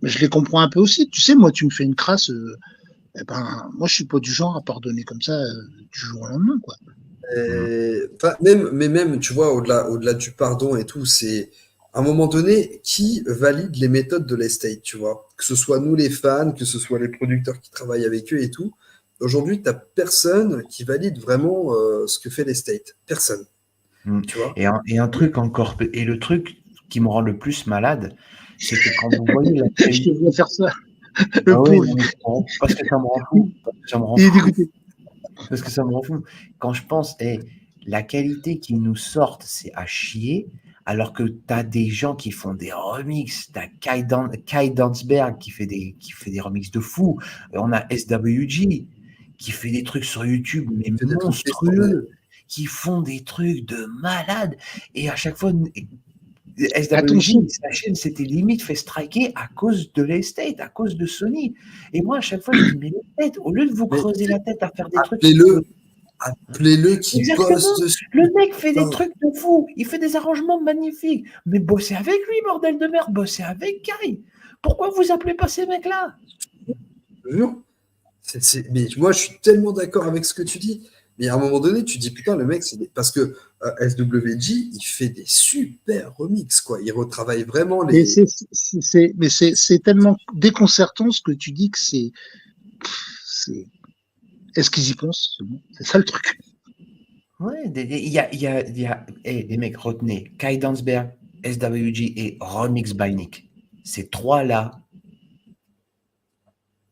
je les comprends un peu aussi. Tu sais, moi, tu me fais une crasse, eh ben, moi, je suis pas du genre à pardonner comme ça du jour au lendemain, quoi. Même, tu vois, au-delà du pardon et tout, c'est à un moment donné, qui valide les méthodes de l'estate, tu vois? Que ce soit nous les fans, que ce soit les producteurs qui travaillent avec eux et tout. Aujourd'hui, tu n'as personne qui valide vraiment ce que fait l'estate. Personne, tu vois? Et un truc encore, et le truc qui me rend le plus malade, c'est que quand vous voyez la Je te vois faire ça. Ah ouais, non, parce que ça me rend fou. Parce que ça me rend fou. Quand je pense, la qualité qu'ils nous sortent, c'est à chier. Alors que tu as des gens qui font des remixes. Tu as Kai Dansberg qui fait des remixes de fou. On a SWG qui fait des trucs sur YouTube, mais monstrueux, qui font des trucs de malade. Et à chaque fois, SWG, sa chaîne s'était limite fait striker à cause de l'estate, à cause de Sony. Et moi, à chaque fois, je dis, mais l'estate, au lieu de vous creuser la tête à faire des trucs. Appelez-le qui bosse dessus. Le mec fait des trucs de fou. Il fait des arrangements magnifiques. Mais bossez avec lui, bordel de merde. Bossez avec Kai. Pourquoi vous appelez pas ces mecs-là? Mais moi, je suis tellement d'accord avec ce que tu dis. Mais à un moment donné, tu dis, putain, le mec, parce que SWG, il fait des super remixes, quoi. Il retravaille vraiment les. Mais c'est tellement déconcertant ce que tu dis que c'est. Est-ce qu'ils y pensent? C'est ça le truc. Ouais, il y a les mecs, retenez, Kai Dansberg, SWG et Remix by Nick. Ces trois-là,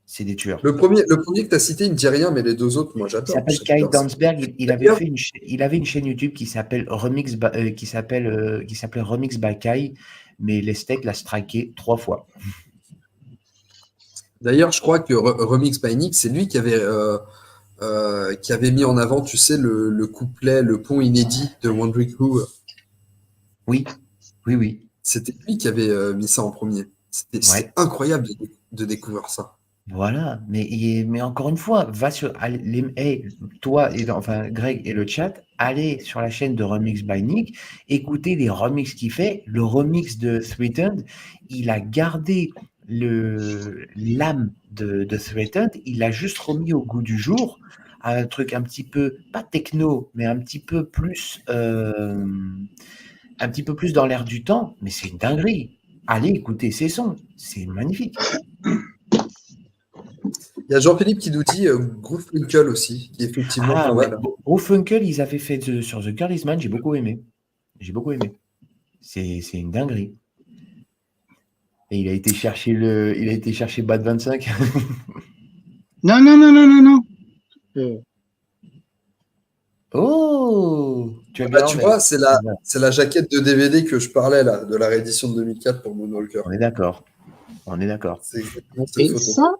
c'est des tueurs. Le premier que tu as cité, il ne me dit rien, mais les deux autres, moi, j'adore. Il s'appelle Kai Dansberg. Il avait une chaîne YouTube qui s'appelle Remix by Kai, mais l'esthète l'a striké 3 fois. D'ailleurs, je crois que Remix by Nick, c'est lui qui avait mis en avant, tu sais, le couplet, le pont inédit de Wondering Who. Oui. C'était lui qui avait mis ça en premier. C'est incroyable de découvrir ça. Voilà, mais encore une fois, va sur toi et Greg et le chat, allez sur la chaîne de Remix by Nick, écoutez les remixes qu'il fait. Le remix de Threatened, il a gardé l'âme de Threatened, il l'a juste remis au goût du jour, un truc un petit peu pas techno, mais un petit peu plus dans l'air du temps, mais c'est une dinguerie. Allez écouter ces sons, c'est magnifique. Il y a Jean-Philippe qui nous dit Groovefunkel aussi, qui est effectivement pas mal. Groovefunkel, ils avaient fait sur The Girl Is Mine, j'ai beaucoup aimé. C'est une dinguerie. Et il a été chercher Bad 25. Non. Oh, tu vois, c'est la jaquette de DVD que je parlais là, de la réédition de 2004 pour Moonwalker. On est d'accord. C'est exactement cette Et photo. ça,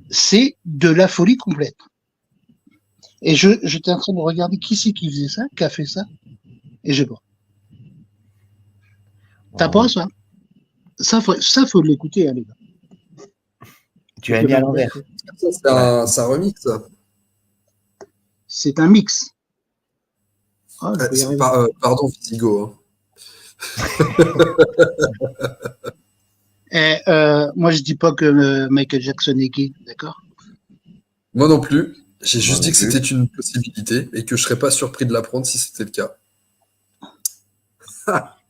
c'est de la folie complète. Et j'étais en train de regarder qui c'est qui faisait ça, qui a fait ça, et j'ai pas. T'as pas ça? Ça faut l'écouter, hein, les gars. Tu as mis à l'envers. C'est un remix, ça. C'est un mix. Oh, pardon, Visigo. Moi, je dis pas que Michael Jackson est gay, d'accord? Moi non plus. J'ai juste dit que c'était une possibilité et que je serais pas surpris de l'apprendre si c'était le cas.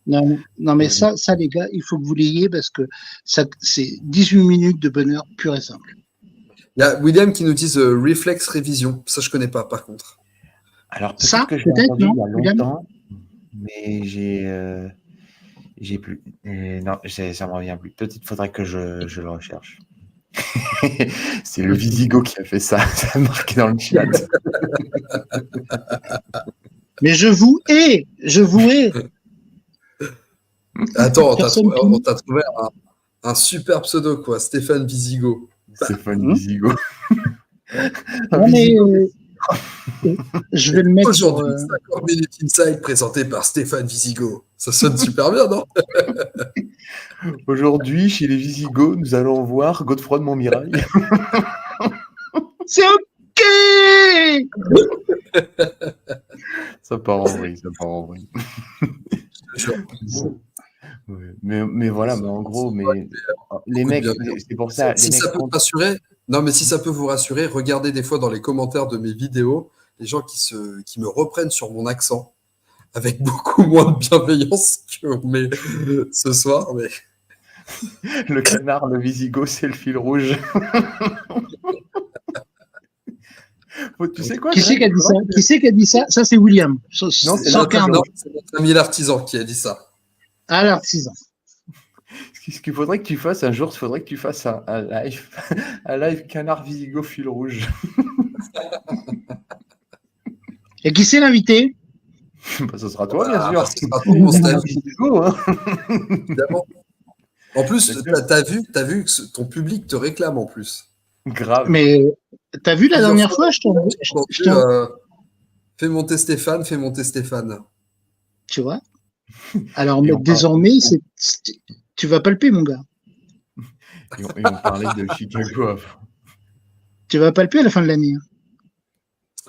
Non, mais ça, les gars, il faut que vous l'ayez parce que ça, c'est 18 minutes de bonheur pur et simple. Il y a William qui nous dit Reflex Révision. Ça, je connais pas, par contre. Alors, Ça, peut-être que je l'ai peut-être, entendu non, il y a William longtemps, mais j'ai plus. Non, ça me revient plus. Peut-être faudrait que je le recherche. C'est le Visigo qui a fait ça. Ça a marqué dans le chat. Mais je vous hais. Attends, Personne on t'a trouvé un super pseudo, quoi. Stéphane Visigo. Stéphane Visigo. Non, mais je vais le mettre sur. Aujourd'hui, 50 minutes inside présenté par Stéphane Visigo. Ça sonne super bien, non? Aujourd'hui, chez les Visigoths, nous allons voir Godefroy de Montmirail. C'est OK. Ça part en vrille. Ouais. Mais voilà, mais en gros, les mecs, c'est pour ça. Si ça peut vous rassurer, non, mais si ça peut vous rassurer, regardez des fois dans les commentaires de mes vidéos, les gens qui me reprennent sur mon accent, avec beaucoup moins de bienveillance que mais, ce soir. Mais... Le canard, le Visigoth, c'est le fil rouge. Tu sais quoi? Qui c'est qui a dit ça? Ça, c'est William. Non, c'est notre ami l'artisan qui a dit ça. Ah, l'artisan. Ce qu'il faudrait que tu fasses un jour, il faudrait que tu fasses un live canard Visigoth fil rouge. Et qui c'est l'invité? Ce sera toi, bien sûr. Ce sera toi, mon Steph. Visigoth, hein. Évidemment. En plus, t'as vu que ton public te réclame en plus. Grave. Mais t'as vu la dernière fois, Fais monter Stéphane. Tu vois? Alors, désormais, tu vas palper, mon gars. Et on parlait de Chicago. Tu vas palper à la fin de l'année.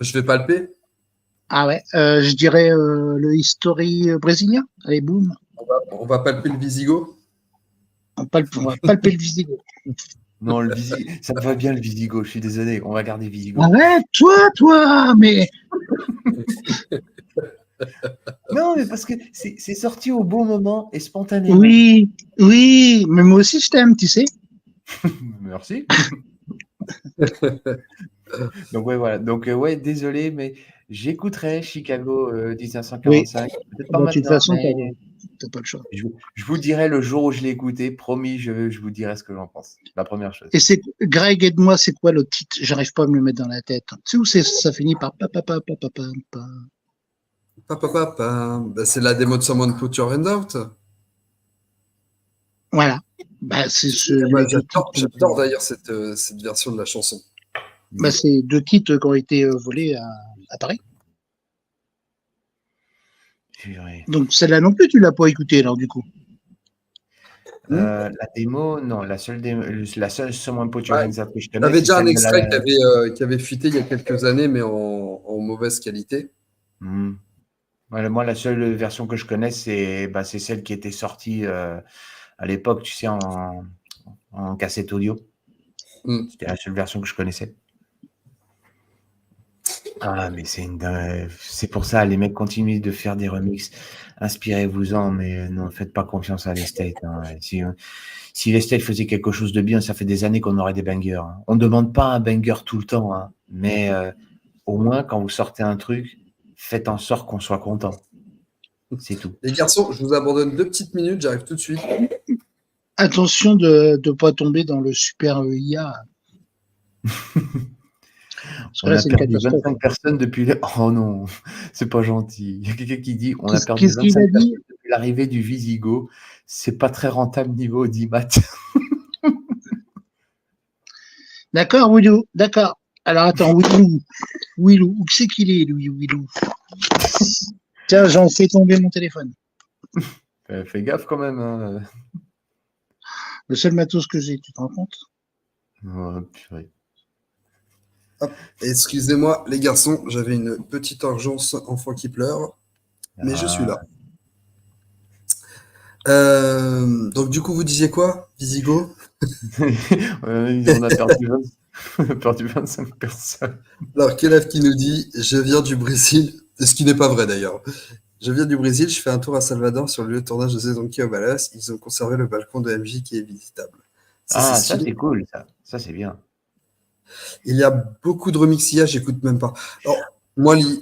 Je vais palper. Ah ouais, je dirais le history brésilien. Allez, boum. On va palper le Visigoth. On va palper le Visigoth. Non, ça me va bien le Visigoth, je suis désolé, on va garder Visigoth. Arrête, toi, mais... Non, mais parce que c'est sorti au bon moment et spontanément. Oui, mais moi aussi je t'aime, tu sais. Merci. Donc ouais, voilà. Donc ouais, désolé, mais j'écouterai Chicago 1945. Oui. Peut-être pas De maintenant, toute façon, mais t'as pas le choix. je vous dirai le jour où je l'ai écouté. Promis, je vous dirai ce que j'en pense. La première chose. Et c'est Greg, aide-moi, c'est quoi le titre? J'arrive pas à me le mettre dans la tête. Tu sais où ça finit par papa. Bah, c'est la démo de Someone Put Your Hand Out. Voilà. Bah, c'est j'adore d'ailleurs cette version de la chanson. Bah, c'est 2 titres qui ont été volés à Paris. Donc celle-là non plus, tu l'as pas écoutée alors du coup. La démo, non, la seule Someone Put Your Hands Up que je connais. J'avais déjà un extrait qui avait fuité il y a quelques années, mais en mauvaise qualité. Ouais, moi, la seule version que je connais, c'est celle qui était sortie à l'époque, tu sais, en cassette audio. C'était la seule version que je connaissais. Ah, mais c'est pour ça, les mecs continuent de faire des remixes. Inspirez-vous-en, mais non, faites pas confiance à l'Estate. Hein. Si l'Estate faisait quelque chose de bien, ça fait des années qu'on aurait des bangers. Hein. On ne demande pas un banger tout le temps, hein, mais au moins, quand vous sortez un truc, faites en sorte qu'on soit content. C'est tout. Les garçons, je vous abandonne 2 petites minutes, j'arrive tout de suite. Attention de ne pas tomber dans le super IA. On a perdu 25 personnes depuis... Oh non, c'est pas gentil. Il y a quelqu'un qui dit on a perdu 25 personnes depuis l'arrivée du Visigoth. C'est pas très rentable niveau audimat. D'accord, Willou, d'accord. Alors attends, Willou, où c'est qu'il est, lui, Willou? Tiens, j'en fais tomber mon téléphone. Fais gaffe quand même. Hein. Le seul matos que j'ai, tu te rends compte? Oh, purée. Hop, excusez-moi, les garçons, j'avais une petite urgence, enfant qui pleure, mais je suis là. Donc, du coup, vous disiez quoi, Visigoth? On a perdu 25 personnes. Alors, Kelef qui nous dit « Je viens du Brésil », ce qui n'est pas vrai d'ailleurs. Je viens du Brésil, je fais un tour à Salvador sur le lieu de tournage de Zedonki Obalas. Ils ont conservé le balcon de MJ qui est visitable. Ça, c'est Ah, ça, stylé. c'est cool, ça. Ça, c'est bien. Il y a beaucoup de remix IA, j'écoute même pas. Alors, moi, l'IA,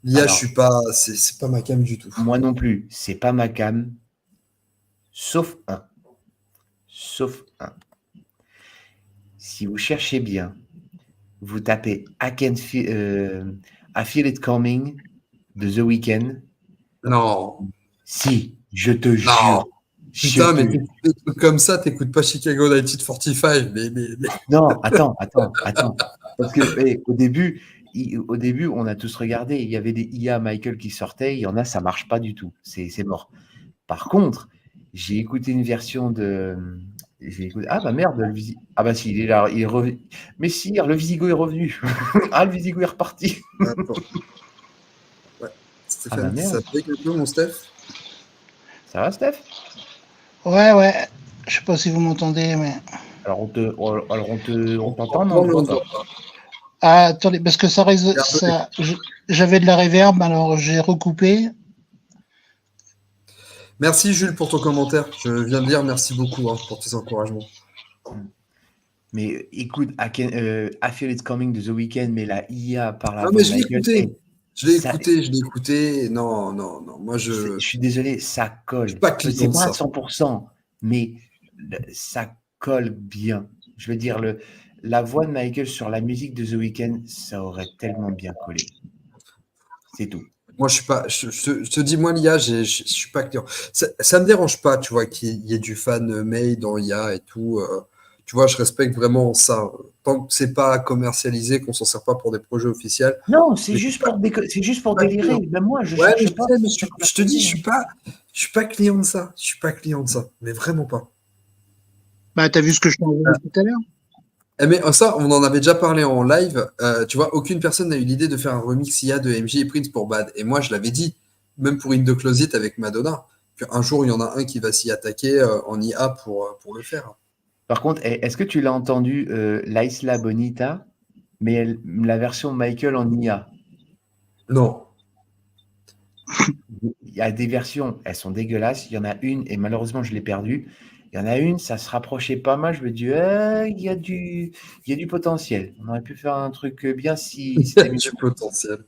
je Alors, suis pas, c'est pas ma cam du tout. moi non plus, c'est pas ma cam, sauf un. Sauf un. Si vous cherchez bien, vous tapez I Feel It Coming de The Weeknd. Non, Si, je te non. jure. Putain, mais des trucs comme ça, t'écoutes pas Chicago 1945, mais... Non, attends. Parce que au début, on a tous regardé, il y avait des IA Michael qui sortaient, il y en a, ça marche pas du tout. C'est mort. Par contre, j'ai écouté une version de. Ah bah merde, ah bah si, il est là, il est revenu. Mais si, le Visigo est revenu. Ah, le Visigo est reparti. Attends. Ouais. Ah bah Stéphane, ça merde. fait quelque chose, mon Steph? Ça va, Steph? Ouais. Je sais pas si vous m'entendez, mais. Alors on t'entend, On non? l'entend pas. Ah, attendez, parce que ça, Il y a un peu j'avais de la reverb, alors j'ai recoupé. Merci Jules pour ton commentaire. Je viens de dire merci beaucoup pour tes encouragements. Mais écoute, I Feel It's Coming de The Weeknd, mais la IA par la Non, voix mais de je l'ai Michael. écouté. Je l'ai ça- écouté. Non. Moi, je suis désolé, ça je colle. suis pas client C'est de pas à ça. 100%, mais ça colle bien. Je veux dire, la voix de Michael sur la musique de The Weeknd, ça aurait tellement bien collé. C'est tout. Moi, je suis pas. Je te dis, moi, l'IA, je suis pas client. Ça me dérange pas, tu vois, qu'il y ait du fan made dans l'IA et tout. Tu vois, je respecte vraiment ça. Tant que c'est pas commercialisé, qu'on s'en sert pas pour des projets officiels. Non, c'est Mais juste pour pas délirer. client. Même moi, je Ouais, mais cherche pas. je te dis, je suis pas client de ça. Je suis pas client de ça. Mais vraiment pas. Bah, t'as vu ce que je t'ai envoyé tout à l'heure? Mais ça, on en avait déjà parlé en live. Tu vois, aucune personne n'a eu l'idée de faire un remix IA de MJ et Prince pour Bad. Et moi, je l'avais dit, même pour In The Closet avec Madonna, qu'un jour, il y en a un qui va s'y attaquer en IA pour le faire. Par contre, est-ce que tu l'as entendu, La Isla Bonita, mais la version Michael en IA? Non. Il y a des versions, elles sont dégueulasses. Il y en a une, et malheureusement, je l'ai perdue. Il y en a une, ça se rapprochait pas mal. Je me dis, il y a du potentiel. On aurait pu faire un truc bien si Il y a c'était mieux. du potentiel.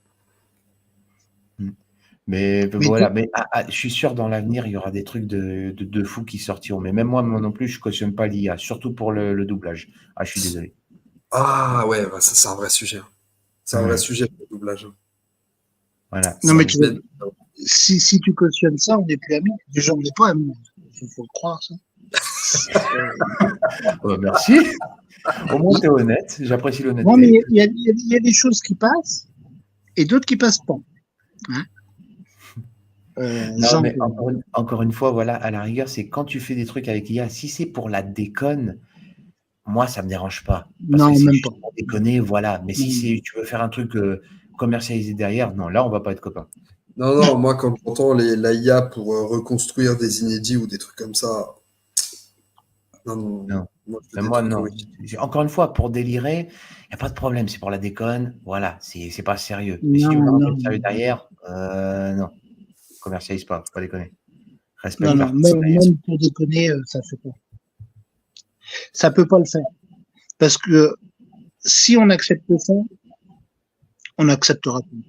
Mais Mais voilà, mais je suis sûr dans l'avenir, il y aura des trucs de fous qui sortiront. Mais même moi non plus, je cautionne pas l'IA, surtout pour le doublage. Ah, je suis désolé. Ah ouais, ça, c'est un vrai sujet. C'est un vrai Ouais. sujet, le doublage. Voilà. non, mais C'est- si tu cautionnes ça, on n'est plus amis. Déjà, on n'est pas amis. Il faut le croire, ça. Merci. Au moins, tu es honnête. J'apprécie l'honnêteté. Non, mais il y a des choses qui passent et d'autres qui passent pas. Hein. Non, Genre, mais encore une fois, voilà, à la rigueur, c'est quand tu fais des trucs avec l'IA, si c'est pour la déconne, moi, ça me dérange pas. Parce non, que c'est même juste pas. pour déconner, voilà. Mais si Non. tu veux faire un truc commercialisé derrière, non, là, on va pas être copains. Non, moi, quand j'entends la IA pour reconstruire des inédits ou des trucs comme ça, non. Non. Moi, je fais Mais des moi, trucs non. originaux. Encore une fois, pour délirer, il n'y a pas de problème. C'est pour la déconne. Voilà, c'est pas sérieux. Mais si tu veux Non, faire un non, truc sérieux derrière, non. Commercialise pas, faut pas déconner. Respecte non, la personne. même pour déconner, ça fait pas. Ça peut pas le faire. Parce que si on accepte ça, on acceptera tout.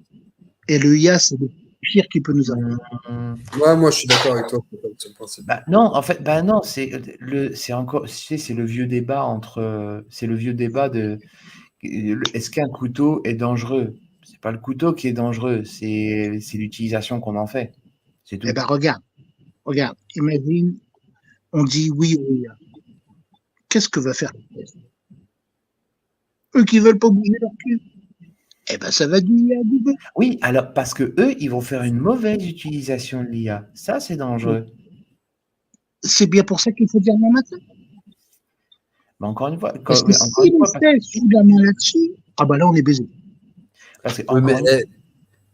Et le IA, c'est le pire qui peut nous arriver. Ouais, moi, je suis d'accord avec toi sur le principe. Bah, non, en fait, bah non, c'est encore, tu sais, c'est le vieux débat c'est le vieux débat de, est-ce qu'un couteau est dangereux? C'est pas le couteau qui est dangereux, c'est l'utilisation qu'on en fait. C'est tout. Eh ben, regarde. Imagine, on dit oui au IA. Qu'est-ce que va faire le test? Eux qui veulent pas bouger leur cul. Eh ben, ça va du IA du B. Oui, alors, parce que eux, ils vont faire une mauvaise utilisation de l'IA. Ça, c'est dangereux. C'est bien pour ça qu'il faut dire non maintenant. Mais encore une fois, Parce que si les tests jouent la main là-dessus, ah ben là, on est baisé. parce que Oui, mais encore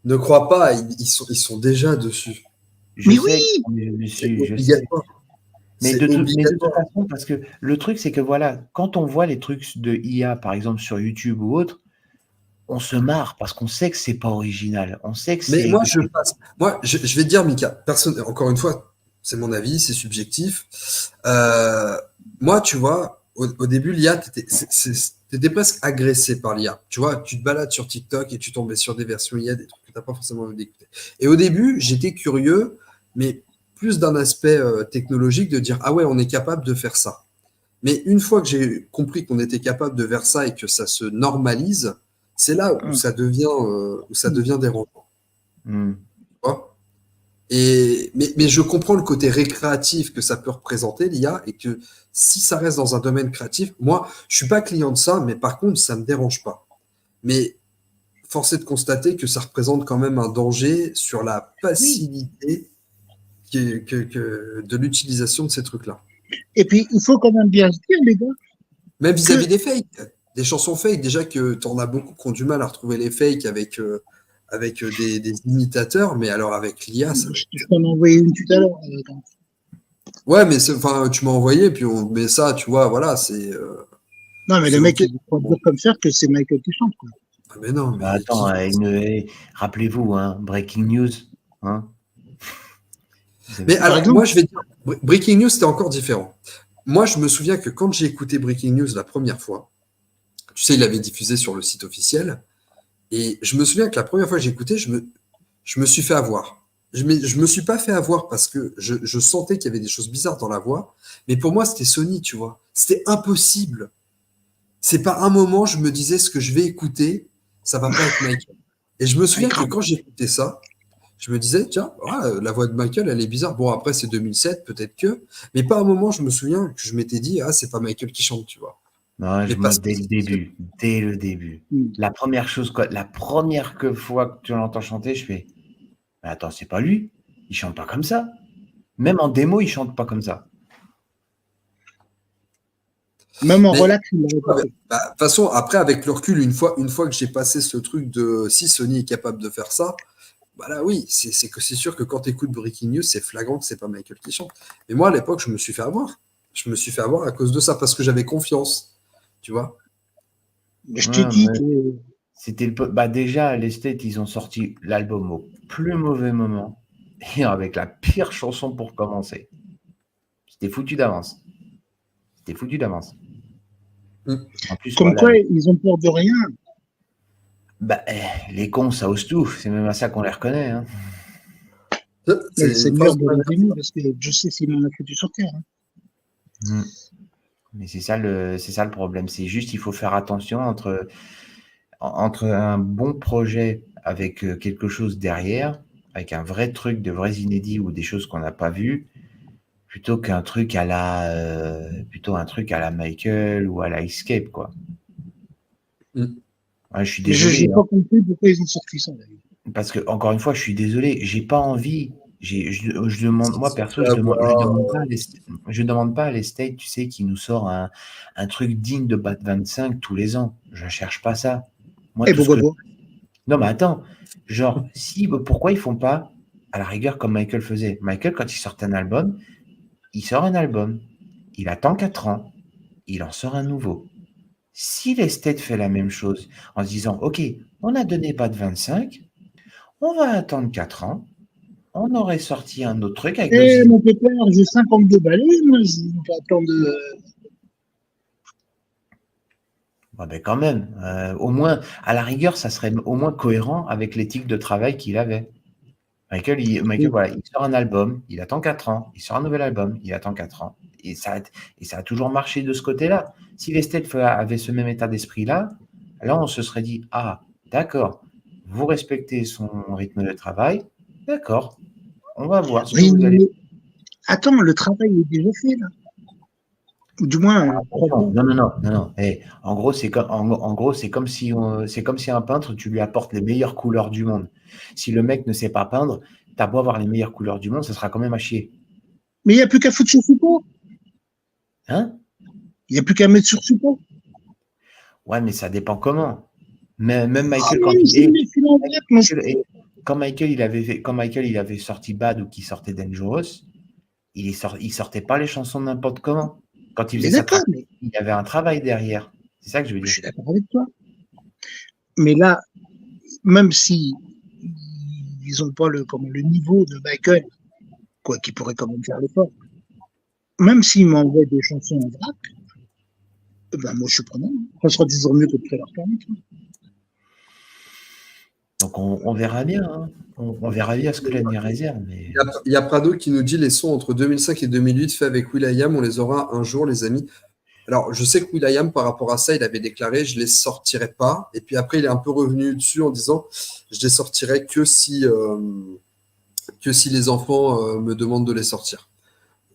ne crois pas, ils sont déjà dessus. Mais sais oui! qu'on est dessus, C'est je sais. obligatoire. Mais C'est de toute obligatoire. façon, parce que le truc, c'est que voilà, quand on voit les trucs de IA, par exemple sur YouTube ou autre, on se marre parce qu'on sait que c'est pas original. On sait que Mais c'est. je vais te dire, Mika, encore une fois, c'est mon avis, c'est subjectif. Moi, tu vois, au début, l'IA, t'étais presque agressé par l'IA. Tu vois, tu te balades sur TikTok et tu tombais sur des versions IA, des trucs que t'as pas forcément envie d'écouter. Et au début, j'étais curieux, mais plus d'un aspect technologique, de dire, ah ouais, on est capable de faire ça. Mais une fois que j'ai compris qu'on était capable de faire ça et que ça se normalise, c'est là où ça devient dérangeant. Hmm. Tu vois. Mais je comprends le côté récréatif que ça peut représenter, l'IA, et que si ça reste dans un domaine créatif, moi, je suis pas client de ça, mais par contre, ça me dérange pas. Mais force est de constater que ça représente quand même un danger sur la Oui. facilité de l'utilisation de ces trucs-là. Et puis, il faut quand même bien se dire, les gars, Même vis-à-vis des fakes, des chansons fake, déjà que tu en as beaucoup qui ont du mal à retrouver les fakes avec des imitateurs, mais alors avec l'IA, ça va être... je t'en ai envoyé une tout à l'heure. Ouais, mais enfin, tu m'as envoyé, puis on met ça, tu vois, voilà, c'est... Non, mais c'est le mec, ok. il croit dire comme ça que c'est Michael qui chante, quoi. Ah, mais non, Bah, mais attends, rappelez-vous, hein, Breaking News. Hein, vous avez Mais vu. Par alors, exemple, moi, je vais dire, Breaking News, c'était encore différent. Moi, je me souviens que quand j'ai écouté Breaking News la première fois, tu sais, il avait diffusé sur le site officiel, et je me souviens que la première fois que j'ai écouté, je me suis fait avoir. Je me suis pas fait avoir parce que je sentais qu'il y avait des choses bizarres dans la voix, mais pour moi, c'était Sony, tu vois. C'était impossible. C'est pas un moment, je me disais ce que je vais écouter, ça va pas être Michael. Et je me souviens que quand j'écoutais ça, je me disais, tiens, la voix de Michael, elle est bizarre. Bon, après, c'est 2007, peut-être que, mais pas un moment, je me souviens que je m'étais dit, c'est pas Michael qui chante, tu vois. Non, Mais moi, parce que dès le début, la première chose, la première fois que tu l'entends chanter, je fais, mais attends, c'est pas lui, il chante pas comme ça. Même en démo, il chante pas comme ça. même en Mais relax, il tu l'aurait vois, pas fait. de toute façon, après, avec le recul, une fois que j'ai passé ce truc de si Sony est capable de faire ça, bah là, oui, c'est sûr que quand tu écoutes Breaking News, c'est flagrant que c'est pas Michael qui chante. Mais moi, à l'époque, je me suis fait avoir. Je me suis fait avoir à cause de ça, parce que j'avais confiance, tu vois. Mais je t'ai Ouais, dit ouais. que Bah déjà, les States, ils ont sorti l'album au plus mauvais moment et avec la pire chanson pour commencer. C'était foutu d'avance. C'était foutu d'avance. Mm. En plus, comme voilà, quoi, ils ont peur de rien. les cons, ça ose tout. C'est même à ça qu'on les reconnaît. Hein. Mais le C'est une phrase Seigneur de doit les aimer parce que je sais s'il m'en a foutu sur terre. Hein. Mm. Mais c'est ça le problème. C'est juste, il faut faire attention entre un bon projet avec quelque chose derrière, avec un vrai truc, de vrais inédits ou des choses qu'on n'a pas vues, plutôt qu'un truc plutôt un truc à la Michael ou à la Escape, quoi. Mm. Ouais, je suis Mais je désolé, n'ai hein, pas compris pourquoi ils ont sorti ça. D'ailleurs. parce que encore une fois, je suis désolé, j'ai pas envie. Je demande, moi Tu perso, vas avoir, je demande pas à l'Estate, tu sais, qui nous sort un truc digne de Bat 25 tous les ans. Je cherche pas ça. Moi, Et tout ce que Bobo. non, mais attends, genre, pourquoi ils font pas à la rigueur comme Michael faisait? Michael, quand il sort un album, il sort un album, il attend 4 ans, il en sort un nouveau. Si l'Estate fait la même chose en se disant, OK, on a donné pas de 25, on va attendre 4 ans, on aurait sorti un autre truc avec nos Eh, idées. mon pépère, j'ai 52 balais, moi, je vais pas attendre. Ah ben quand même, au moins, à la rigueur, ça serait au moins cohérent avec l'éthique de travail qu'il avait. Michael, voilà, il sort un album, il attend 4 ans, il sort un nouvel album, il attend 4 ans. Et ça a toujours marché de ce côté-là. Si Vestel avait ce même état d'esprit-là, là, on se serait dit, ah, d'accord, vous respectez son rythme de travail, d'accord, on va voir ce que Oui, vous allez. mais attends, le travail est déjà fait, là. Ou du moins, Attention, non, non, non, non, non. En gros, c'est comme si un peintre, tu lui apportes les meilleures couleurs du monde. Si le mec ne sait pas peindre, t'as beau avoir les meilleures couleurs du monde, ça sera quand même à chier. mais il n'y a plus qu'à foutre sur support. Hein? Il n'y a plus qu'à mettre sur support. Ouais, mais ça dépend comment. Même Ah, Michael, même s'il met fil en vrac, moi, quand Michael il avait sorti Bad ou qu'il sortait Dangerous, il sortait pas les chansons n'importe comment. Quand il mais faisait sa d'accord, track, mais il y avait un travail derrière. C'est ça que je veux je dire. suis d'accord avec toi. Mais là, même si ils n'ont pas le niveau de Michael, quoi, qui pourrait quand même faire l'effort, même s'ils m'envoient des chansons en vrac, ben moi je suis prenant. Ça sera toujours mieux que de faire leur permettre. Donc on verra bien. Hein. On verra bien ce que l'avenir réserve. Mais... Il y a Prado qui nous dit les sons entre 2005 et 2008 faits avec will.i.am, on les aura un jour, les amis. Alors, je sais que will.i.am, par rapport à ça, il avait déclaré je les sortirai pas. Et puis après, il est un peu revenu dessus en disant je les sortirai que si les enfants me demandent de les sortir.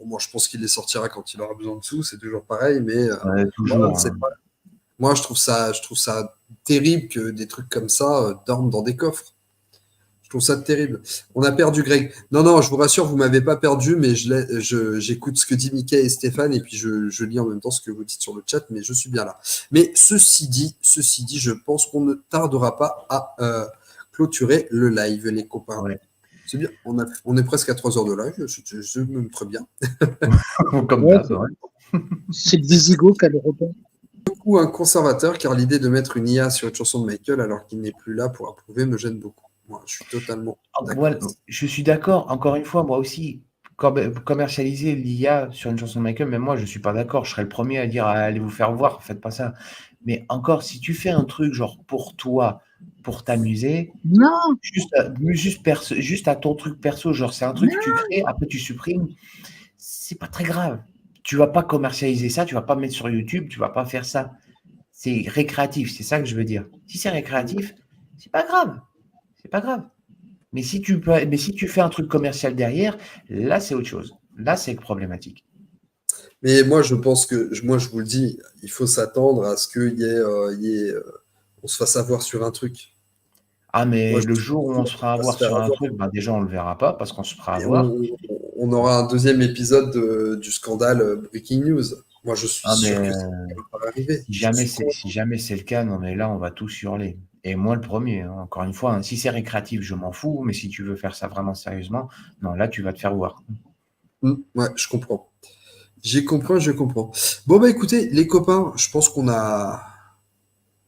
Bon, moi, je pense qu'il les sortira quand il aura besoin de sous, c'est toujours pareil, mais toujours. Voilà, pas... Moi, je trouve ça terrible que des trucs comme ça dorment dans des coffres. Je trouve ça terrible. On a perdu Greg. Non, je vous rassure, vous m'avez pas perdu, mais j'écoute ce que dit Mickaël et Stéphane, et puis je lis en même temps ce que vous dites sur le chat, mais je suis bien là. Mais ceci dit, je pense qu'on ne tardera pas à clôturer le live, les copains. Ouais. C'est bien. On est presque à 3 heures de live. Je me montre bien. Comme Ouais, ça, ouais. c'est le Visigoth qui a le repos. Beaucoup un conservateur, car l'idée de mettre une IA sur une chanson de Michael alors qu'il n'est plus là pour approuver me gêne beaucoup. Moi, je suis totalement d'accord. Voilà, je suis d'accord. Encore une fois, moi aussi, commercialiser l'IA sur une chanson de Michael, même moi, je ne suis pas d'accord. Je serais le premier à dire allez vous faire voir, faites pas ça. Mais encore, si tu fais un truc genre pour toi, pour t'amuser, Non, juste à ton truc perso, genre c'est un truc que tu crées, après tu supprimes, c'est pas très grave. Tu vas pas commercialiser ça, tu vas pas mettre sur YouTube, tu vas pas faire ça. C'est récréatif, c'est ça que je veux dire. Si c'est récréatif, c'est pas grave. C'est pas grave. Mais si tu fais un truc commercial derrière, là, c'est autre chose. Là, c'est problématique. Mais moi, je pense que, je vous le dis, il faut s'attendre à ce qu'il y ait, on se fasse avoir sur un truc. Ah, mais Moi, le jour où on se fera avoir sur un truc, ben déjà, on ne le verra pas parce qu'on se fera avoir. On aura un deuxième épisode du scandale Breaking News. Moi, je suis Ah, sûr mais que ça va arriver. si jamais c'est le cas, non, mais là, on va tous hurler. Et moi, le premier, hein. Encore une fois, hein, si c'est récréatif, je m'en fous. Mais si tu veux faire ça vraiment sérieusement, non, là, tu vas te faire voir. Ouais, je comprends. Je comprends. Bon, bah écoutez, les copains, je pense qu'on a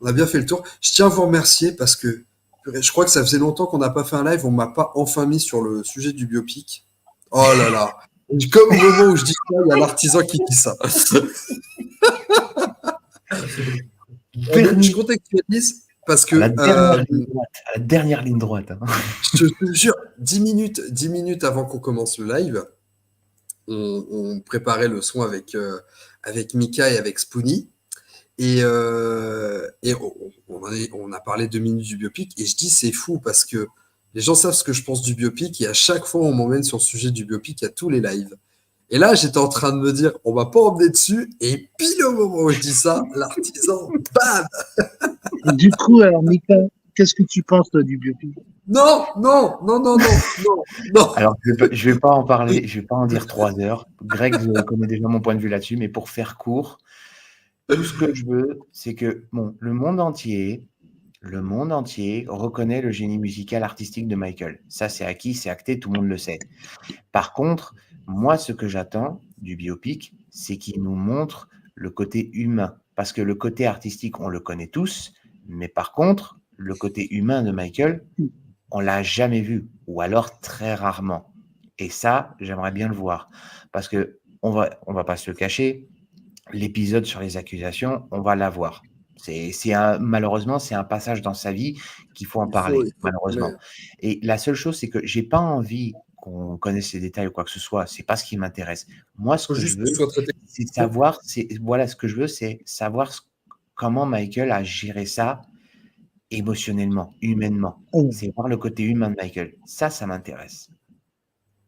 bien fait le tour. Je tiens à vous remercier parce que je crois que ça faisait longtemps qu'on n'a pas fait un live. On m'a pas enfin mis sur le sujet du biopic. Oh là là. Comme au moment où je dis ça, il y a l'artisan qui dit ça. Je contextualise parce que À la dernière ligne droite. Hein. je te jure, 10 minutes avant qu'on commence le live, on préparait le son avec Mika et avec Spoonie. Et on a parlé 2 minutes du biopic. Et je dis, c'est fou parce que les gens savent ce que je pense du biopic. Et à chaque fois, on m'emmène sur le sujet du biopic à tous les lives. Et là, j'étais en train de me dire, on va pas emmener dessus. Et pile au moment où je dis ça, l'artisan, bam! Du coup, alors, Mika, qu'est-ce que tu penses toi, du biopic? Non. Alors, je vais pas en parler, je vais pas en dire 3 heures. Greg connaît déjà mon point de vue là-dessus, mais pour faire court, tout ce que je veux, c'est que le monde entier reconnaît le génie musical artistique de Michael. Ça, c'est acquis, c'est acté, tout le monde le sait. Par contre, moi, ce que j'attends du biopic, c'est qu'il nous montre le côté humain. Parce que le côté artistique, on le connaît tous, mais par contre, le côté humain de Michael, on l'a jamais vu, ou alors très rarement. Et ça, j'aimerais bien le voir. Parce que on va pas se le cacher, l'épisode sur les accusations, on va l'avoir. Malheureusement, c'est un passage dans sa vie qu'il faut en parler, malheureusement. Et la seule chose, c'est que j'ai pas envie qu'on connaisse les détails ou quoi que ce soit. C'est pas ce qui m'intéresse. Moi, ce que je veux, c'est savoir. Ce que je veux, c'est savoir comment Michael a géré ça émotionnellement, humainement. C'est voir le côté humain de Michael. Ça m'intéresse.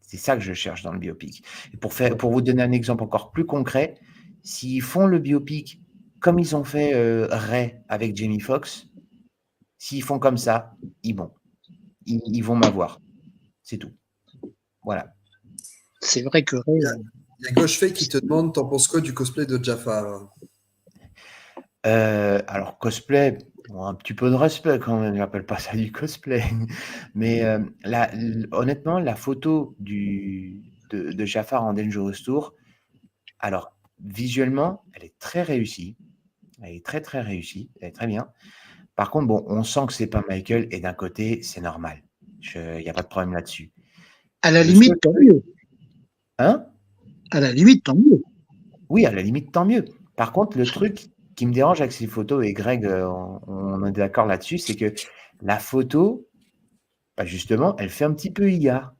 C'est ça que je cherche dans le biopic. Et pour vous donner un exemple encore plus concret, s'ils font le biopic comme ils ont fait Ray avec Jamie Foxx, s'ils font comme ça, ils vont m'avoir. C'est tout. Voilà. C'est vrai que Ray... Il y a Gauchefait qui te demande, t'en penses quoi du cosplay de Jafar? Alors, cosplay, un petit peu de respect quand même, j'appelle pas ça du cosplay. Mais honnêtement, la photo de Jafar en Dangerous Tour, alors visuellement, elle est très réussie. Elle est très très réussie, elle est très bien. Par contre, bon, on sent que c'est pas Michael et d'un côté, c'est normal. Il n'y a pas de problème là-dessus. À la Le limite, seul- tant mieux. Hein? À la limite, tant mieux. Oui, à la limite, tant mieux. Par contre, le truc qui me dérange avec ces photos, et Greg, on est d'accord là-dessus, c'est que la photo, bah, justement, elle fait un petit peu IA.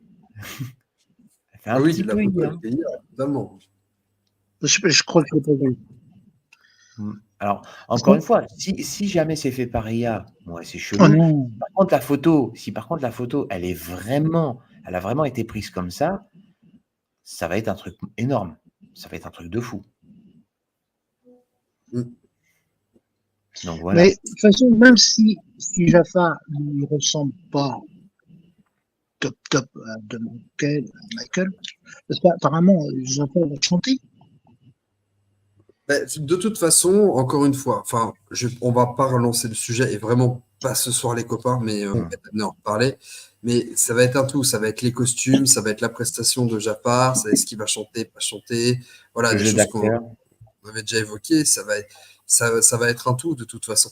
Elle fait Ah un oui, petit la peu photo, IA. elle est totalement. Je crois que c'est pas vrai. Alors, encore une fois, si jamais c'est fait par IA, ouais, c'est Oh chelou. non. Si par contre la photo, elle a vraiment été prise comme ça va être un truc énorme. Ça va être un truc de fou. Mm. Donc voilà. Mais de toute façon, même si Jafar ne ressemble pas top de Michael, parce qu'apparemment, Jafar va chanter. De toute façon, encore une fois, enfin, on va pas relancer le sujet et vraiment pas ce soir les copains, mais on va amener à en reparler. Mais ça va être un tout, ça va être les costumes, ça va être la prestation de Jafar, ça va être ce qu'il va chanter, pas chanter. Voilà, Le des jeu choses qu'on d'acteur. avait déjà évoquées, ça va être un tout de toute façon.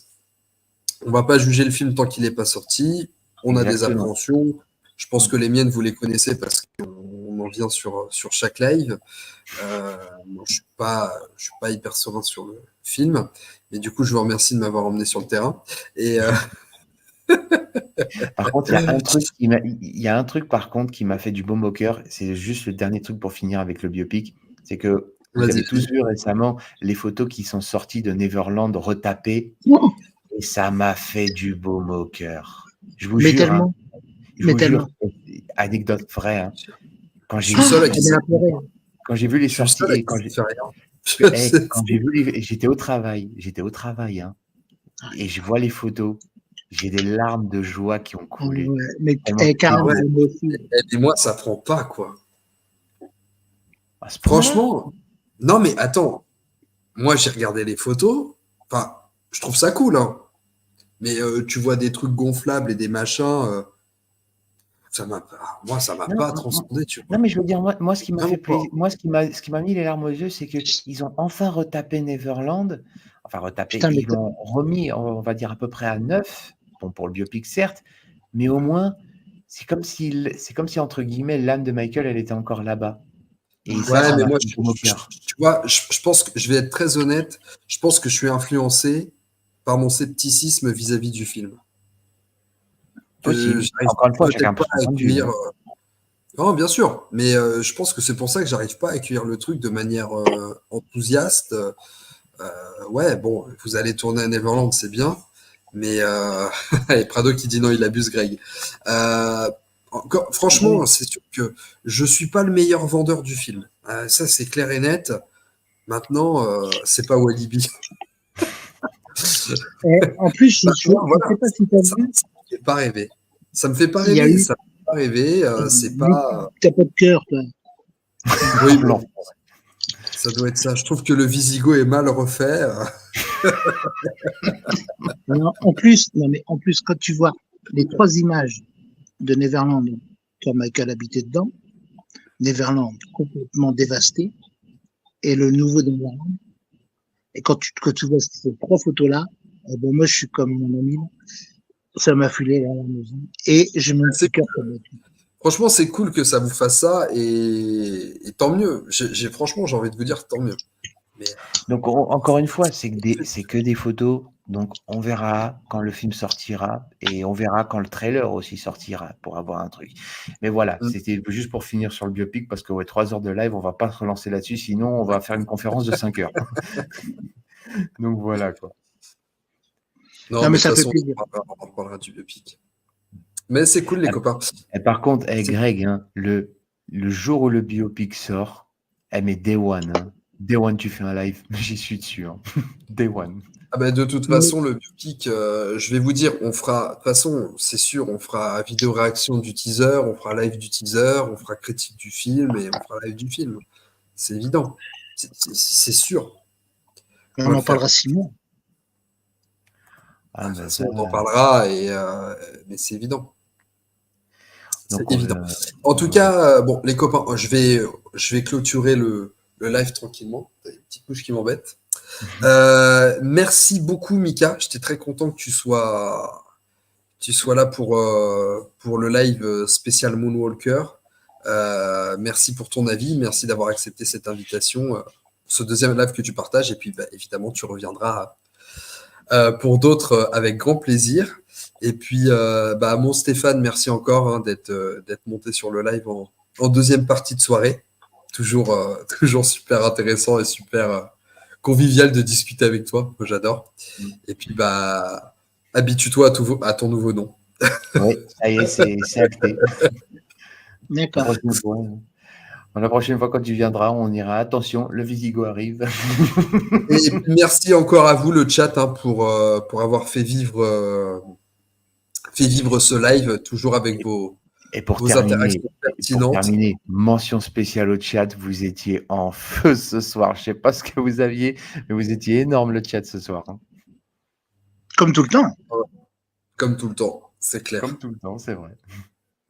On va pas juger le film tant qu'il n'est pas sorti. On a des Exactement. appréhensions. Je pense que les miennes, vous les connaissez parce qu'on en vient sur chaque live. Moi, je suis pas hyper serein sur le film. Mais du coup, je vous remercie de m'avoir emmené sur le terrain. Et Par contre, il y a un truc par contre qui m'a fait du baume au cœur. C'est juste le dernier truc pour finir avec le biopic. C'est que vous vas-y, avez tous vu récemment les photos qui sont sorties de Neverland retapées. Non, Et ça m'a fait du baume au cœur. Je vous mais jure, hein, tellement, je mais vous jure, tellement. anecdote vraie, hein, quand je j'ai suis le vu seul à Elle qui est ça, à pleurer. quand j'ai vu les je suis le sorties seul à et qui ça fait rien. quand j'ai vu j'étais au travail, hein, et je vois les photos, j'ai des larmes de joie qui ont coulé. Ouais, mais Tellement c'était Ah carrément, ouais. beau. moi aussi. Et moi, ça prend pas, quoi. À ce point-là? Franchement, non, mais attends. Moi, j'ai regardé les photos. Enfin, je trouve ça cool, hein. Mais tu vois des trucs gonflables et des machins. Moi, ça m'a Non, pas transcendé, tu vois. non, mais je veux dire, moi, ce qui m'a Vraiment fait pas. plaisir, moi, ce qui m'a mis les larmes aux yeux, c'est qu'ils ont enfin retapé Neverland. Enfin, retapé, Putain, mais ils l'ont remis, on va dire, à peu près à neuf. Bon, pour le biopic, certes, mais au moins, c'est comme si, entre guillemets, l'âme de Michael, elle était encore là-bas. Et Ouais, ça mais m'a moi, fait du baume au cœur. tu vois, je pense que je vais être très honnête. Je pense que je suis influencé par mon scepticisme vis-à-vis du film. Que Possible. j'arrive Encore une fois, chacun peut-être un peu pas son à point de vue, accueillir. hein. Non, bien sûr, mais je pense que c'est pour ça que j'arrive pas à accueillir le truc de manière enthousiaste. Ouais, bon, vous allez tourner à Neverland, c'est bien, mais et Prado qui dit non, il abuse, Greg. Franchement, c'est sûr que je suis pas le meilleur vendeur du film. Ça, c'est clair et net. Maintenant, c'est pas Walibi. Et en plus, je ne Voilà, sais pas si tu as ça, vu, ça me fait pas rêver. Ça me fait pas il y a rêver. eu. Ça me fait pas rêver. C'est pas. T'as pas de cœur, toi. Oui, Non. bon, ça doit être ça. Je trouve que le Visigo est mal refait. Non, en plus, quand tu vois les 3 images de Neverland, quand Michael habitait dedans, Neverland complètement dévasté, et le nouveau Neverland, et quand tu vois ces 3 photos-là, ben moi je suis comme mon ami, ça m'a filé la maison, et j'ai mon petit cœur comme tout. Franchement, c'est cool que ça vous fasse ça et tant mieux. Franchement, j'ai envie de vous dire tant mieux. Mais Donc, encore une fois, c'est que des photos. Donc, on verra quand le film sortira et on verra quand le trailer aussi sortira pour avoir un truc. Mais voilà, c'était juste pour finir sur le biopic parce que 3 heures de live, on va pas se relancer là-dessus, sinon on va faire une conférence de 5 heures. Donc voilà quoi. non, Non, mais mais de ça toute fait façon, plaisir. on reparlera du biopic. Mais c'est cool, les copains. Et par contre, Greg, hein, le jour où le biopic sort, mais Day One, hein. Day One, tu fais un live, j'y suis dessus. Hein. Day One. Ah ben, de toute façon, le biopic, je vais vous dire, on fera, de toute façon, c'est sûr, on fera vidéo réaction du teaser, on fera live du teaser, on fera critique du film et on fera live du film. C'est évident. C'est sûr. On en parlera 6 mois. De toute façon, on en parlera, mais c'est évident. C'est évident. En tout cas, bon, les copains, je vais clôturer le live tranquillement. Il y a une petite mouche qui m'embête. Merci beaucoup, Mika. J'étais très content que tu sois là pour le live spécial Moonwalker. Merci pour ton avis. Merci d'avoir accepté cette invitation. Ce deuxième live que tu partages. Et puis, évidemment, tu reviendras pour d'autres avec grand plaisir. Et puis, mon Stéphane, merci encore d'être monté sur le live en deuxième partie de soirée. Toujours super intéressant et super convivial de discuter avec toi. Moi, j'adore. Et puis, habitue-toi à ton nouveau nom. Oui, ça y est, c'est acté. D'accord. La prochaine fois, quand tu viendras, on ira. Attention, le Visigo arrive. Et merci encore à vous, le chat, pour avoir fait vivre ce live, toujours avec vos interactions pertinentes. Pour terminer, mention spéciale au chat, vous étiez en feu ce soir. Je ne sais pas ce que vous aviez, mais vous étiez énorme le chat ce soir. Comme tout le temps. Comme tout le temps, c'est clair. Comme tout le temps, c'est vrai.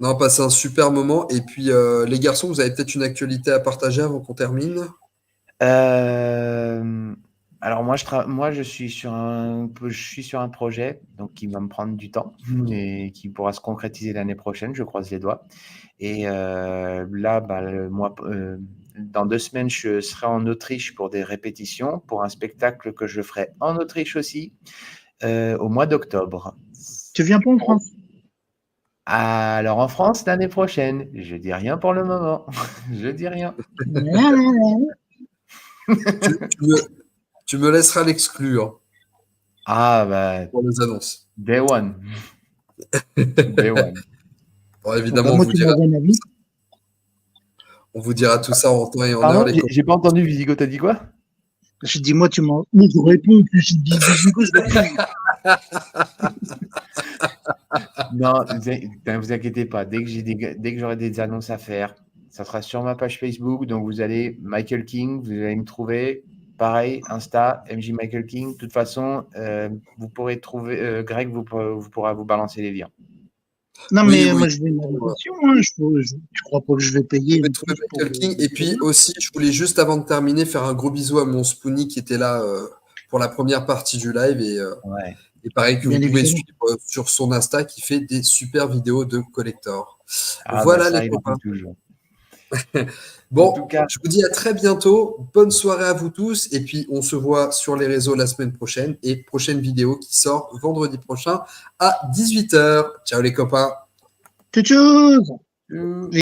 Non, passé un super moment. Et puis, les garçons, vous avez peut-être une actualité à partager avant qu'on termine? Alors moi, je suis sur un projet donc qui va me prendre du temps et qui pourra se concrétiser l'année prochaine, je croise les doigts. Et là, dans 2 semaines, je serai en Autriche pour des répétitions, pour un spectacle que je ferai en Autriche aussi, au mois d'octobre. Tu viens pas en France? Alors en France, l'année prochaine. Je dis rien pour le moment. Je dis rien. Tu me laisseras l'exclure. Pour les annonces. Day one. Day one. Bon, évidemment, on vous dira tout ça en temps et en heure. J'ai pas entendu, Visigo, t'as dit quoi? Je dis, moi, tu réponds, puis je dis Visigo, je réponds. Non, vous inquiétez pas. Dès que j'aurai des annonces à faire, ça sera sur ma page Facebook. Donc, vous allez Michael King, vous allez me trouver. Pareil, Insta, MJ Michael King. De toute façon, vous pourrez trouver Greg, vous pourra vous balancer les liens. Non, mais moi, je vais une invitation. Je crois pas que je vais payer. Michael King. Et puis aussi, je voulais juste, avant de terminer, faire un gros bisou à mon Spoonie qui était là pour la première partie du live. Et pareil, que vous pouvez suivre sur son Insta, qui fait des super vidéos de collector. Voilà les copains. Bon, en tout cas, je vous dis à très bientôt. Bonne soirée à vous tous. Et puis, on se voit sur les réseaux la semaine prochaine. Et prochaine vidéo qui sort vendredi prochain à 18h. Ciao les copains. Tchou.